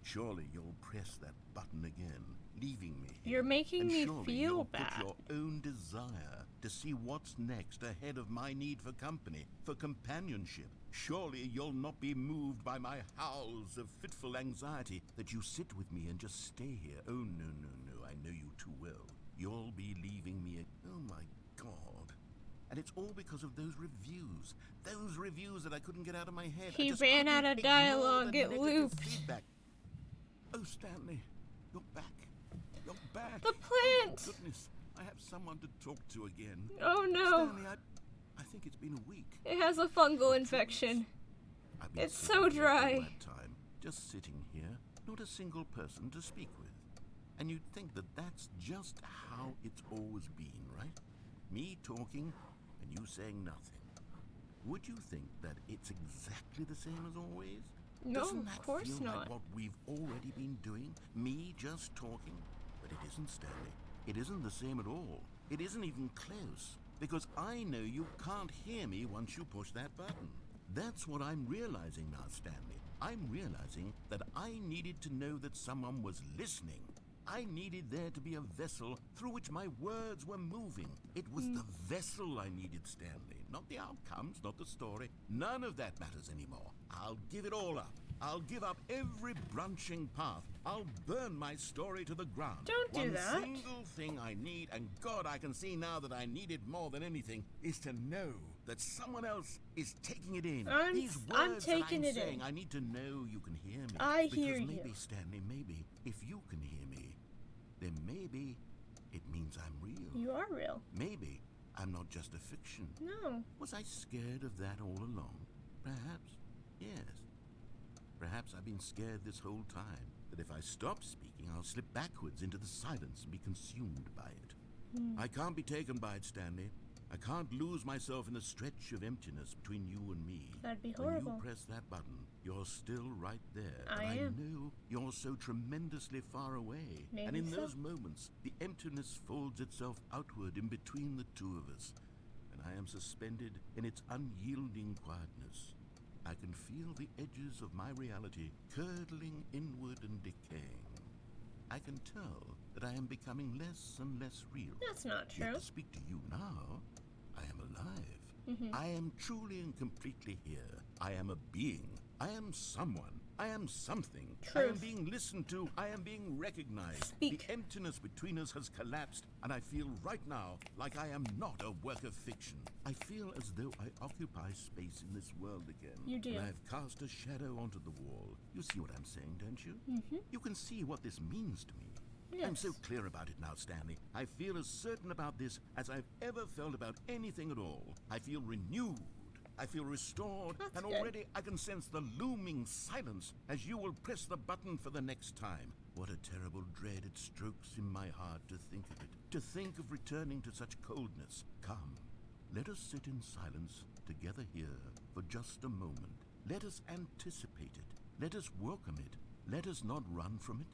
Surely you'll press that button again, leaving me here. You're making And me surely feel you'll bad. put your own desire to see what's next ahead of my need for company, for companionship. Surely you'll not be moved by my howls of fitful anxiety, that you sit with me and just stay here. Oh, no, no, no, I know you too well. You'll be leaving me. Oh, my God. And it's all because of those reviews. Those reviews that I couldn't get out of my head. I He just ran out couldn't of ignore dialogue, the it negative looped. feedback. Oh, Stanley, you're back. You're back. The Oh, my plant! goodness, I have someone to talk to again. Oh no. Stanley, I think it's been a week. It has a fungal infection. I've been It's sitting so here all dry. that time, just sitting here, not a single person to speak with. And you'd think that that's just how it's always been, right? Me talking and you saying nothing. Would you think that it's exactly the same as always? No, Doesn't of that course feel not. like what we've already been doing? Me just talking? But it isn't, Stanley. It isn't the same at all. It isn't even close. Because I know you can't hear me once you push that button. That's what I'm realizing now, Stanley. I'm realizing that I needed to know that someone was listening. I needed there to be a vessel through which my words were moving. It was the vessel I needed, Stanley. Not the outcomes, not the story. None of that matters anymore. I'll give it all up. I'll give up every branching path. I'll burn my story to the ground. Don't do that. One single thing I need, and God, I can see now that I need it more than anything, is to know that someone else is taking it in. These I'm words taking that it I'm saying, in. I need to know you can hear me. I because hear maybe, you. Stanley, maybe, if you can hear me, then maybe it means I'm real. You are real. Maybe I'm not just a fiction. No. Was I scared of that all along? Perhaps. Yes. Perhaps I've been scared this whole time, that if I stop speaking, I'll slip backwards into the silence and be consumed by it. I can't be taken by it, Stanley. I can't lose myself in the stretch of emptiness between you and me. That'd be When horrible. you press that button, you're still right there. I but I am. know you're so tremendously far away. And Maybe in so. those moments, the emptiness folds itself outward in between the two of us, and I am suspended in its unyielding quietness. I can feel the edges of my reality curdling inward and decaying. I can tell that I am becoming less and less real. That's not Yet true. to speak to you now, I am alive. Mm-hmm. I am truly and completely here. I am a being. I am someone. I am something. I am Truth. being listened to. I am being recognized. Speak. The emptiness between us has collapsed, and I feel right now like I am not a work of fiction. I feel as though I occupy space in this world again. You do. And I've cast a shadow onto the wall. You see what I'm saying, don't you? Mm-hmm. You can see what this means to me. I'm so Yes. clear about it now, Stanley. I feel as certain about this as I've ever felt about anything at all. I feel renewed. I feel restored. That's and good. already I can sense the looming silence as you will press the button for the next time. What a terrible dread it strokes in my heart to think of it. To think of returning to such coldness. Come. Let us sit in silence together here for just a moment. Let us anticipate it. Let us welcome it. Let us not run from it.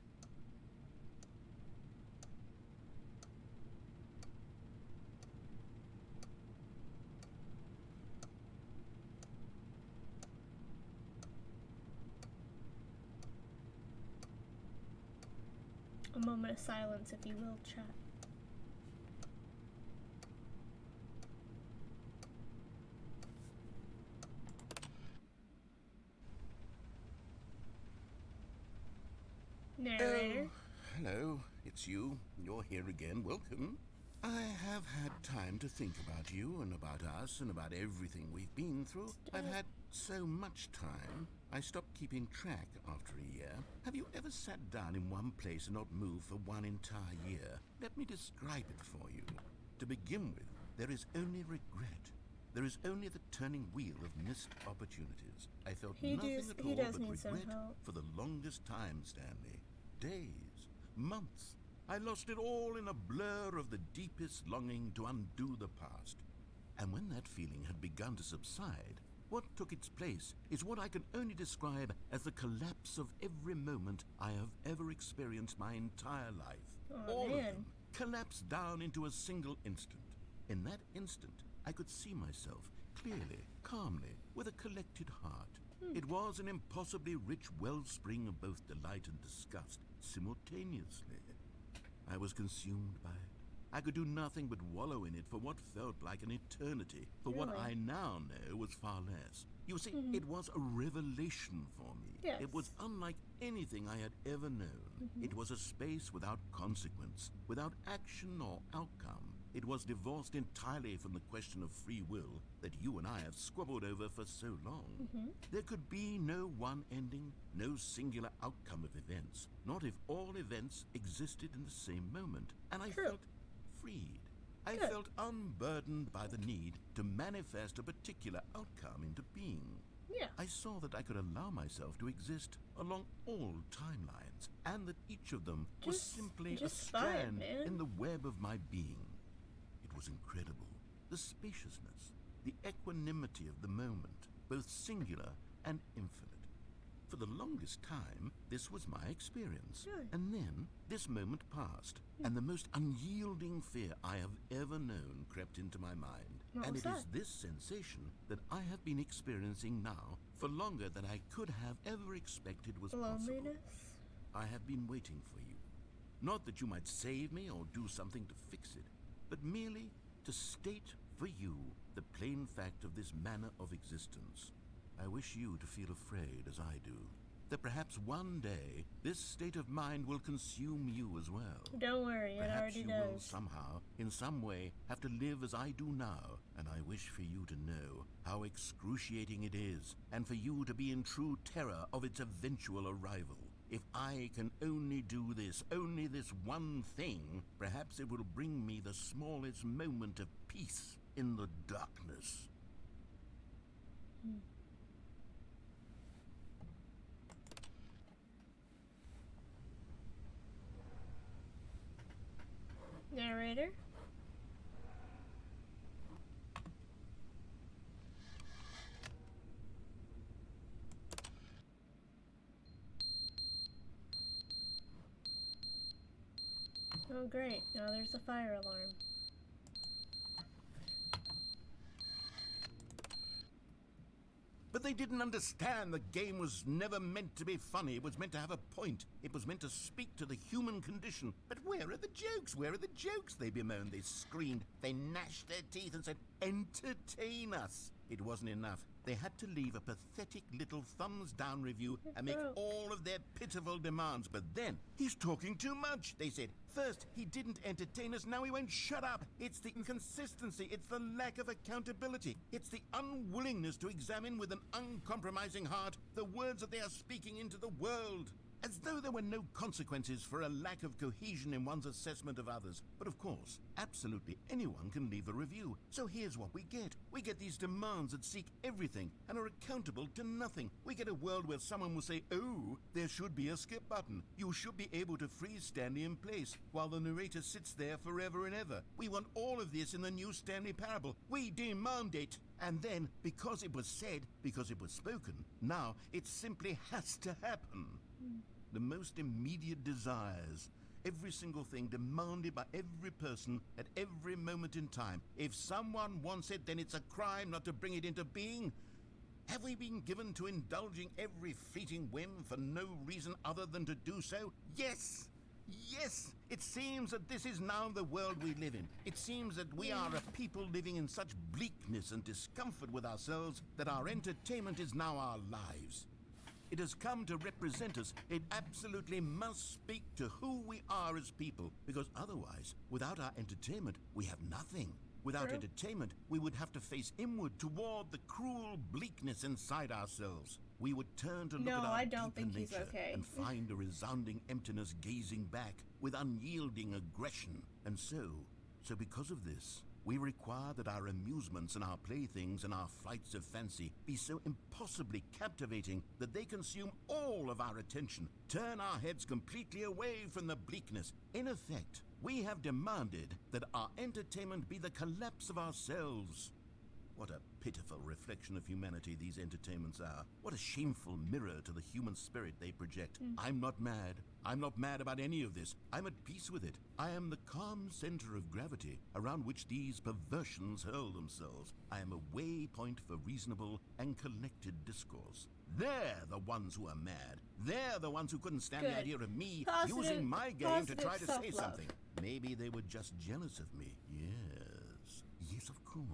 A moment of silence, if you will, chat. Narrator. Oh, hello, it's you. You're here again. Welcome. I have had time to think about you and about us and about everything we've been through. I've had so much time, I stopped keeping track after a year. Have you ever sat down in one place and not moved for one entire year? Let me describe it for you. To begin with, there is only regret. There is only the turning wheel of missed opportunities. I felt nothing at all but regret for the longest time, Stanley. Days, months. I lost it all in a blur of the deepest longing to undo the past. And when that feeling had begun to subside, what took its place is what I can only describe as the collapse of every moment I have ever experienced my entire life. All of them collapsed down into a single instant. In that instant, I could see myself clearly, calmly, with a collected heart. It was an impossibly rich wellspring of both delight and disgust simultaneously. I was consumed by it. I could do nothing but wallow in it for what felt like an eternity, for what I now know was far less. You see, it was a revelation for me. Yes. It was unlike anything I had ever known. It was a space without consequence, without action or outcome. It was divorced entirely from the question of free will that you and I have squabbled over for so long. There could be no one ending, no singular outcome of events, not if all events existed in the same moment. And I felt freed. I felt unburdened by the need to manifest a particular outcome into being. Yeah. I saw that I could allow myself to exist along all timelines, and that each of them was simply a strand in the web of my being. It was incredible. The spaciousness, the equanimity of the moment, both singular and infinite. For the longest time, this was my experience. And then, this moment passed, and the most unyielding fear I have ever known crept into my mind. And it is this sensation that I have been experiencing now for longer than I could have ever expected was possible. I have been waiting for you. Not that you might save me or do something to fix it, but merely to state for you the plain fact of this manner of existence. I wish you to feel afraid as I do, that perhaps one day this state of mind will consume you as well. Don't worry, it Perhaps already you does. will somehow, in some way, have to live as I do now, and I wish for you to know how excruciating it is, and for you to be in true terror of its eventual arrival. If I can only do this, only this one thing, perhaps it will bring me the smallest moment of peace in the darkness. Narrator? Oh great, now there's a fire alarm. But they didn't understand the game was never meant to be funny. It was meant to have a point. It was meant to speak to the human condition. But where are the jokes? Where are the jokes? They bemoaned, they screamed, they gnashed their teeth and said, entertain us. It wasn't enough. They had to leave a pathetic little thumbs-down review and make all of their pitiful demands. But then, he's talking too much, they said. First, he didn't entertain us, now he won't shut up. It's the inconsistency, it's the lack of accountability. It's the unwillingness to examine with an uncompromising heart the words that they are speaking into the world. As though there were no consequences for a lack of cohesion in one's assessment of others. But of course, absolutely anyone can leave a review. So here's what we get. We get these demands that seek everything and are accountable to nothing. We get a world where someone will say, oh, there should be a skip button. You should be able to freeze Stanley in place while the narrator sits there forever and ever. We want all of this in the new Stanley Parable. We demand it. And then, because it was said, because it was spoken, now it simply has to happen. The most immediate desires, every single thing demanded by every person at every moment in time. If someone wants it, then it's a crime not to bring it into being. Have we been given to indulging every fleeting whim for no reason other than to do so? Yes! Yes! It seems that this is now the world we live in. It seems that we are a people living in such bleakness and discomfort with ourselves that our entertainment is now our lives. It has come to represent us. It absolutely must speak to who we are as people, because otherwise, without our entertainment, we have nothing. Without True. entertainment, we would have to face inward toward the cruel bleakness inside ourselves. We would turn to look No, at our I don't deeper think he's nature okay. and find a resounding emptiness gazing back with unyielding aggression. And so because of this, we require that our amusements and our playthings and our flights of fancy be so impossibly captivating that they consume all of our attention, turn our heads completely away from the bleakness. In effect, we have demanded that our entertainment be the collapse of ourselves. What a pitiful reflection of humanity these entertainments are. What a shameful mirror to the human spirit they project. I'm not mad. I'm not mad about any of this. I'm at peace with it. I am the calm center of gravity around which these perversions hurl themselves. I am a waypoint for reasonable and collected discourse. They're the ones who are mad. They're the ones who couldn't stand the Good. idea of me Positive- using my game to try to say positive self-love. something. Maybe they were just jealous of me. Yes. Yes, of course.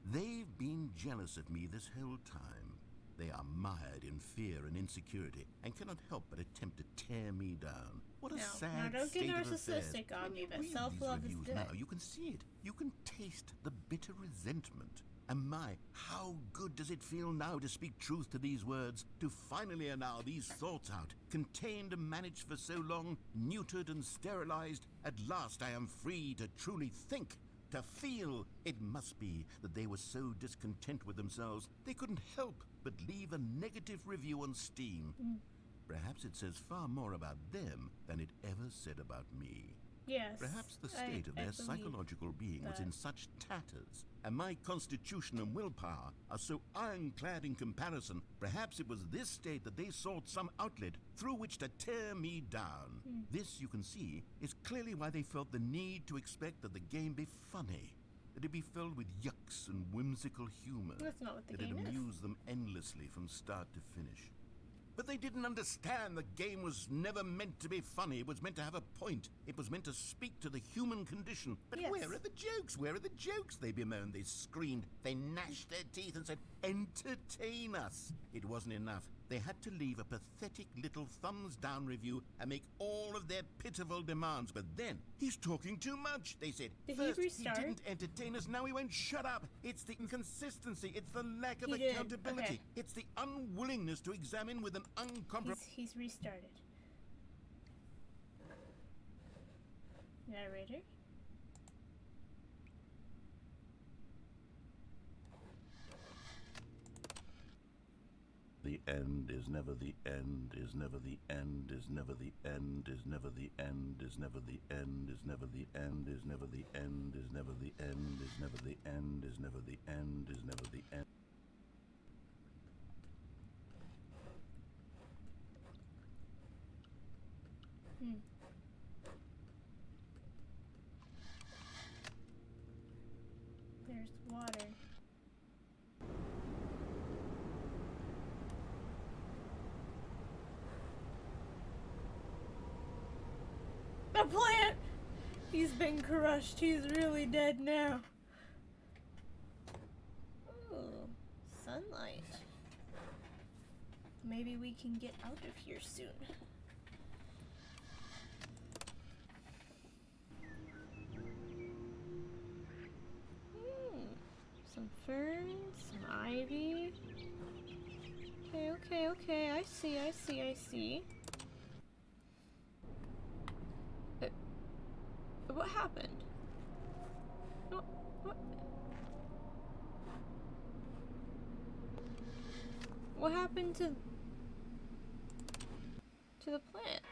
They've been jealous of me this whole time. They are mired in fear and insecurity and cannot help but attempt to tear me down. What a Now sad don't state get of affairs. narcissistic on When me, you but read self-love these is reviews good. now, you can see it. You can taste the bitter resentment. And my, how good does it feel now to speak truth to these words, to finally allow these thoughts out, contained and managed for so long, neutered and sterilized. At last I am free to truly think, to feel. It must be that they were so discontent with themselves, they couldn't help but leave a negative review on Steam. Perhaps it says far more about them than it ever said about me. Yes. Perhaps the state of their believe psychological being was that. in such tatters, and my constitution and willpower are so ironclad in comparison. Perhaps it was this state that they sought some outlet through which to tear me down. This, you can see, is clearly why they felt the need to expect that the game be funny, that it be filled with yucks and whimsical humor, That's not what the that it game is. amused them endlessly from start to finish. But they didn't understand the game was never meant to be funny. It was meant to have a point. It was meant to speak to the human condition. But Yes. where are the jokes? Where are the jokes? They bemoaned, they screamed, they gnashed their teeth and said, entertain us. It wasn't enough. They had to leave a pathetic little thumbs down review and make all of their pitiful demands. But then, he's talking too much, they said. Did he First, restart? didn't entertain us, now he won't shut up. It's the inconsistency, it's the lack of He did, accountability. okay. It's the unwillingness to examine with an uncompromising... He's restarted. Narrator. The end is never the end, is never the end, is never the end, is never the end, is never the end, is never the end, is never the end, is never the end, is never the end, is never the end, is never the end. There's water. The plant! He's been crushed. He's really dead now. Ooh, sunlight. Maybe we can get out of here soon. Some ferns, some ivy. Okay. I see. happened? What? What happened to the plants?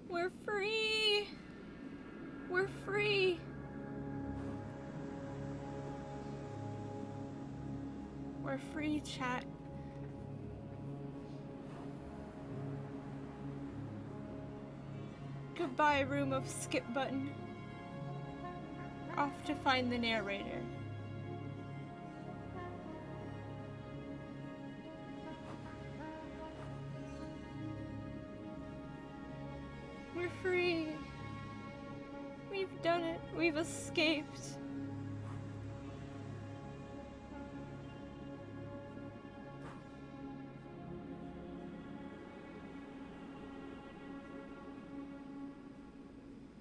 We're free! We're free! We're free, chat. Goodbye, room of skip button. Off to find the narrator. We're free. We've done it. We've escaped.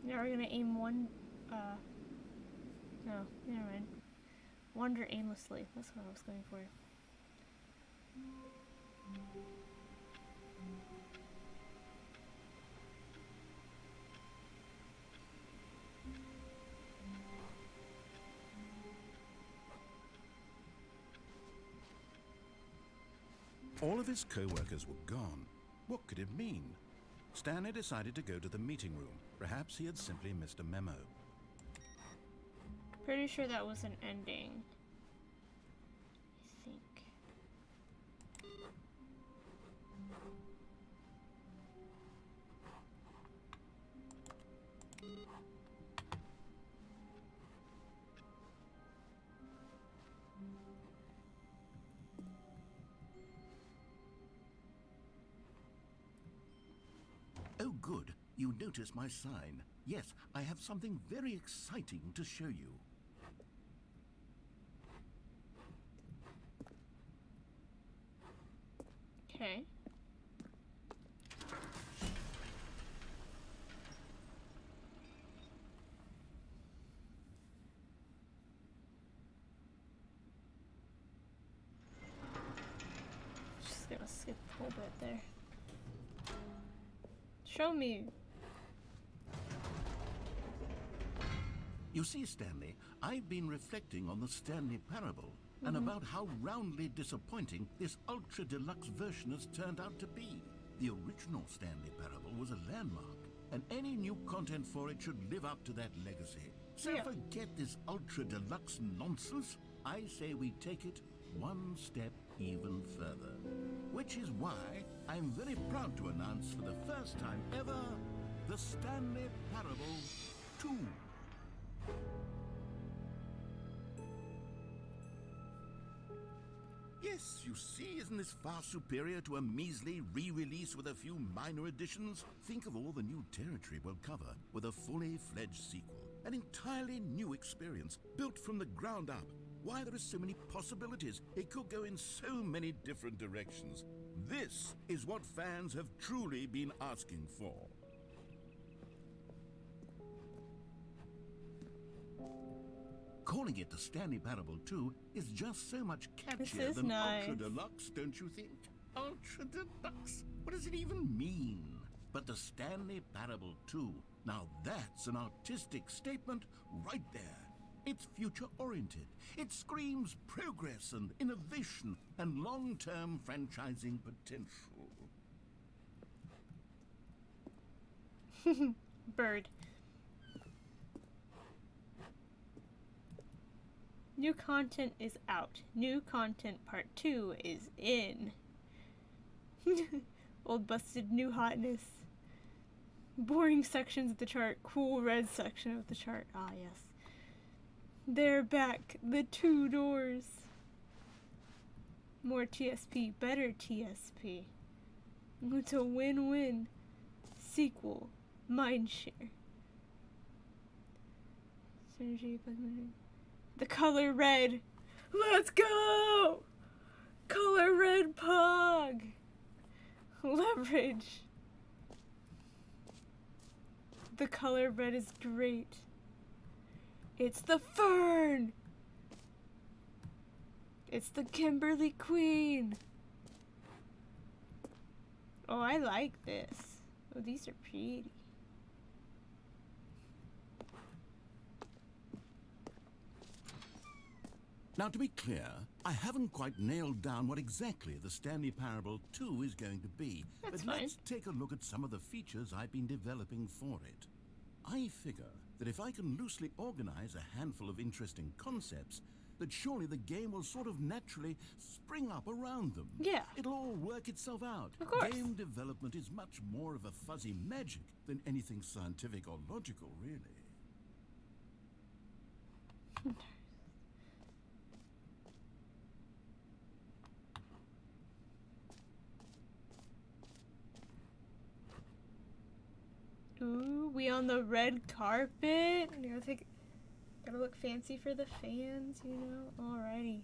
Now we're gonna aim one, no, never mind. Wander aimlessly. That's what I was going for. All of his co-workers were gone. What could it mean? Stanley decided to go to the meeting room. Perhaps he had simply missed a memo. Pretty sure that was an ending. I think. Oh, good. You noticed my sign. Yes, I have something very exciting to show you. Okay. Just gonna skip a whole bit there. Show me. You see, Stanley, I've been reflecting on the Stanley parable and about how roundly disappointing this ultra deluxe version has turned out to be. The original Stanley parable was a landmark, and any new content for it should live up to that legacy. So Yeah. forget this ultra deluxe nonsense. I say we take it one step even further. Which is why I'm very proud to announce for the first time ever, the Stanley Parable 2. Yes, you see, isn't this far superior to a measly re-release with a few minor additions? Think of all the new territory we'll cover with a fully fledged sequel. An entirely new experience, built from the ground up. Why, there are so many possibilities. It could go in so many different directions. This is what fans have truly been asking for. Calling it the Stanley Parable 2 is just so much catchier is than nice. Ultra Deluxe, don't you think? Ultra Deluxe? What does it even mean? But the Stanley Parable 2, now that's an artistic statement right there. It's future-oriented. It screams progress and innovation and long-term franchising potential. Bird. New content is out. New content part 2 is in. Old busted, new hotness. Boring sections of the chart. Cool red section of the chart. Ah, yes. They're back. The 2 doors. More TSP. Better TSP. It's a win-win. Sequel. Mindshare. Synergy. The color red. Let's go! Color red pog. Leverage. The color red is great. It's the fern! It's the Kimberly Queen! Oh, I like this. Oh, these are pretty. Now, to be clear, I haven't quite nailed down what exactly the Stanley Parable 2 is going to be. That's but fine. let's take a look at some of the features I've been developing for it. I figure that if I can loosely organize a handful of interesting concepts, that surely the game will sort of naturally spring up around them. Yeah. It'll all work itself out. Of course. Game development is much more of a fuzzy magic than anything scientific or logical, really. Ooh, we on the red carpet. Gotta look fancy for the fans, you know? Alrighty.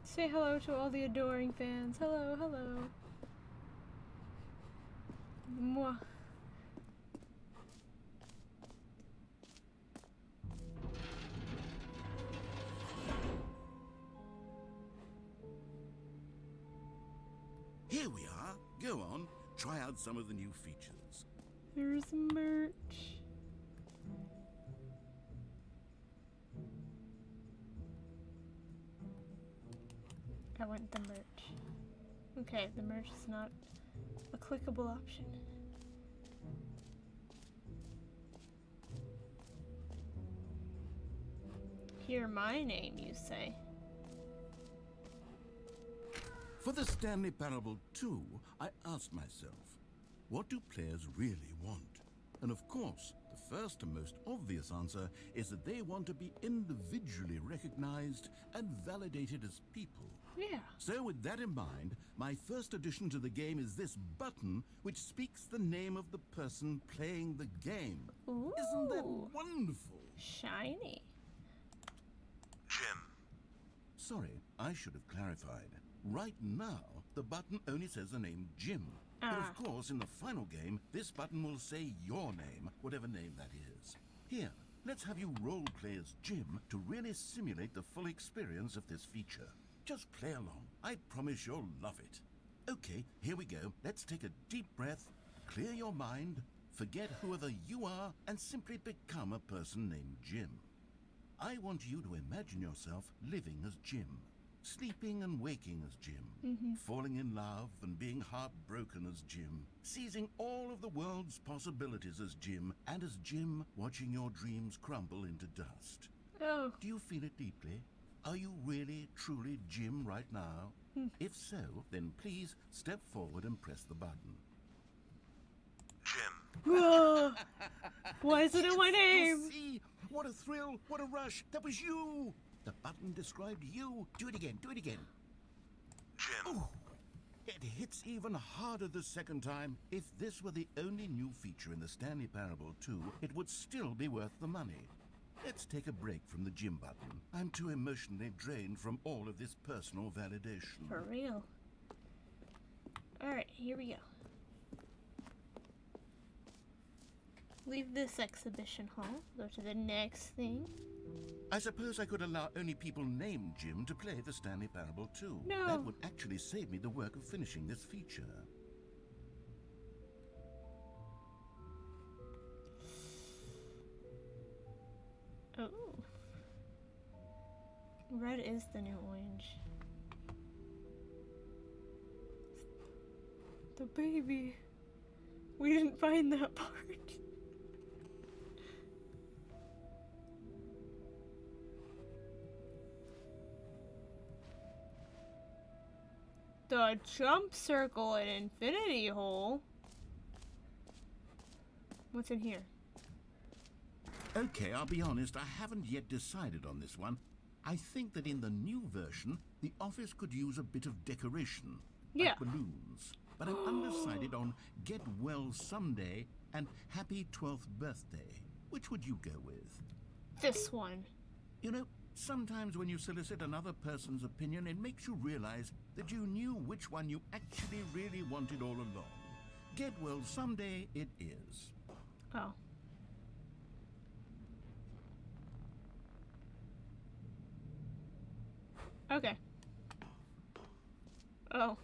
Say hello to all the adoring fans. Hello, hello. Mwah. Here we are. Go on. Try out some of the new features. There's merch. I want the merch. Okay, the merch is not a clickable option. Hear my name, you say? For the Stanley Parable 2, I asked myself, what do players really want? And of course, the first and most obvious answer is that they want to be individually recognized and validated as people. Yeah. So with that in mind, my first addition to the game is this button which speaks the name of the person playing the game. Ooh. Isn't that wonderful? Shiny. Jim. Sorry, I should have clarified. Right now, the button only says the name Jim. But of course, in the final game, this button will say your name, whatever name that is. Here, let's have you role-play as Jim to really simulate the full experience of this feature. Just play along. I promise you'll love it. Okay, here we go. Let's take a deep breath, clear your mind, forget whoever you are, and simply become a person named Jim. I want you to imagine yourself living as Jim. Sleeping and waking as Jim, falling in love and being heartbroken as Jim, seizing all of the world's possibilities as Jim, and as Jim watching your dreams crumble into dust. Oh. Do you feel it deeply? Are you really, truly Jim right now? If so, then please step forward and press the button. Jim. Whoa. Why is it in my You name? see? What a thrill, what a rush. That was you. The button described you. Do it again, do it again. Jim. Ooh, it hits even harder the second time. If this were the only new feature in the Stanley Parable 2, it would still be worth the money. Let's take a break from the Jim button. I'm too emotionally drained from all of this personal validation. For real. Alright, here we go. Leave this exhibition hall. Go to the next thing. I suppose I could allow only people named Jim to play the Stanley Parable 2. No. That would actually save me the work of finishing this feature. Oh. Red is the new orange. The baby. We didn't find that part. The jump circle and infinity hole. What's in here? Okay, I'll be honest, I haven't yet decided on this one. I think that in the new version, the office could use a bit of decoration. Yeah. Like balloons. But I'm undecided on Get Well Someday and Happy 12th Birthday. Which would you go with? This one. You know, Sometimes when you solicit another person's opinion, it makes you realize that you knew which one you actually really wanted all along. Get well someday it is. Oh. Okay. Oh.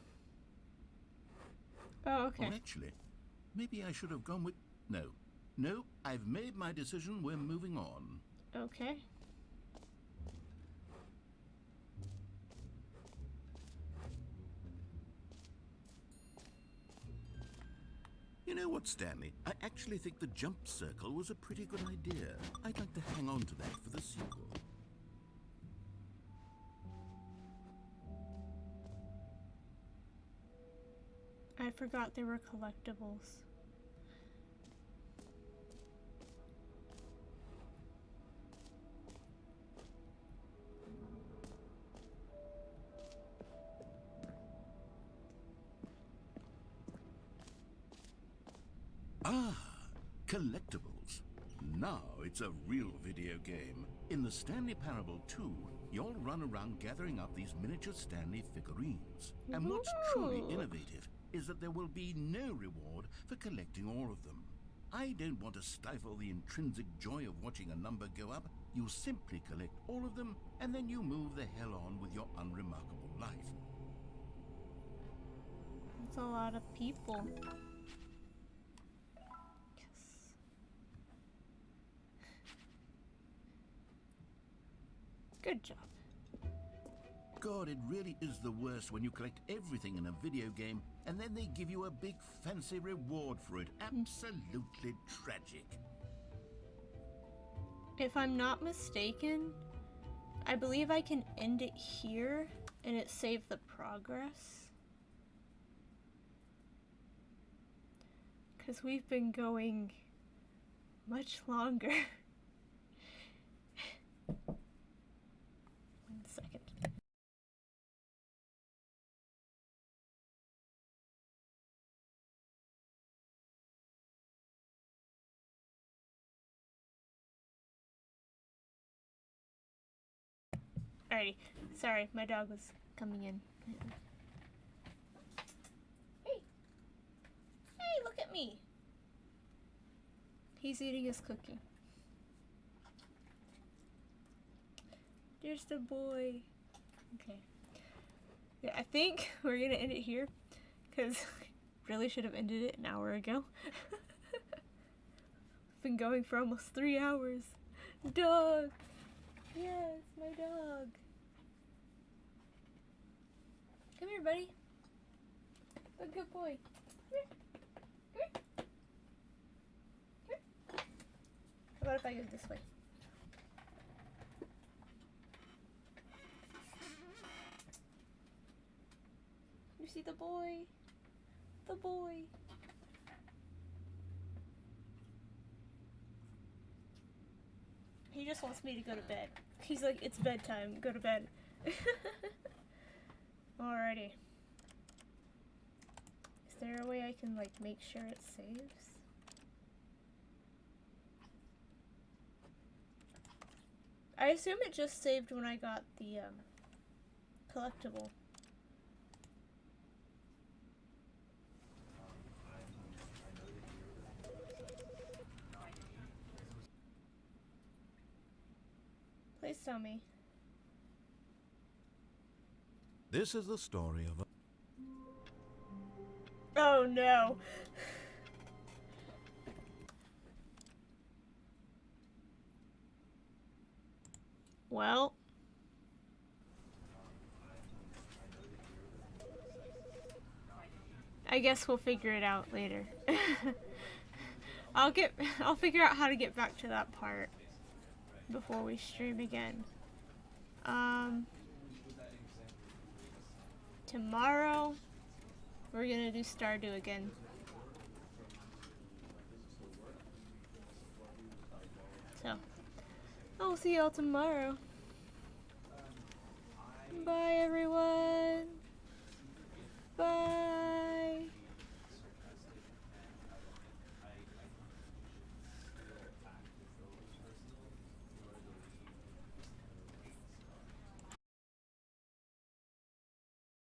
Oh, okay. Or actually, maybe I should have gone with... No, I've made my decision. We're moving on. Okay. You know what, Stanley? I actually think the jump circle was a pretty good idea. I'd like to hang on to that for the sequel. I forgot they were collectibles. Ah, collectibles. Now it's a real video game. In the Stanley Parable 2, you'll run around gathering up these miniature Stanley figurines. And what's truly Ooh. innovative is that there will be no reward for collecting all of them. I don't want to stifle the intrinsic joy of watching a number go up. You simply collect all of them, and then you move the hell on with your unremarkable life. That's a lot of people. Yes. Good job. God, it really is the worst when you collect everything in a video game and then they give you a big fancy reward for it. Absolutely tragic. If I'm not mistaken, I believe I can end it here and it saved the progress. Because we've been going much longer. 1 second. Alrighty. Sorry, my dog was coming in. Hey! Hey, look at me! He's eating his cookie. There's the boy. Okay. Yeah, I think we're gonna end it here, because really should have ended it an hour ago. Been going for almost 3 hours. Dog! Yes, my dog. Come here, buddy. A good boy. Come here. Come here. Come here. How about if I go this way? You see the boy? The boy. He just wants me to go to bed. He's like, it's bedtime, go to bed. Alrighty. Is there a way I can like make sure it saves? I assume it just saved when I got the collectible. Please tell me. This is the story of a... Oh no. Well. I guess we'll figure it out later. I'll figure out how to get back to that part before we stream again. Tomorrow we're gonna do Stardew again. So I'll see y'all tomorrow. Bye everyone.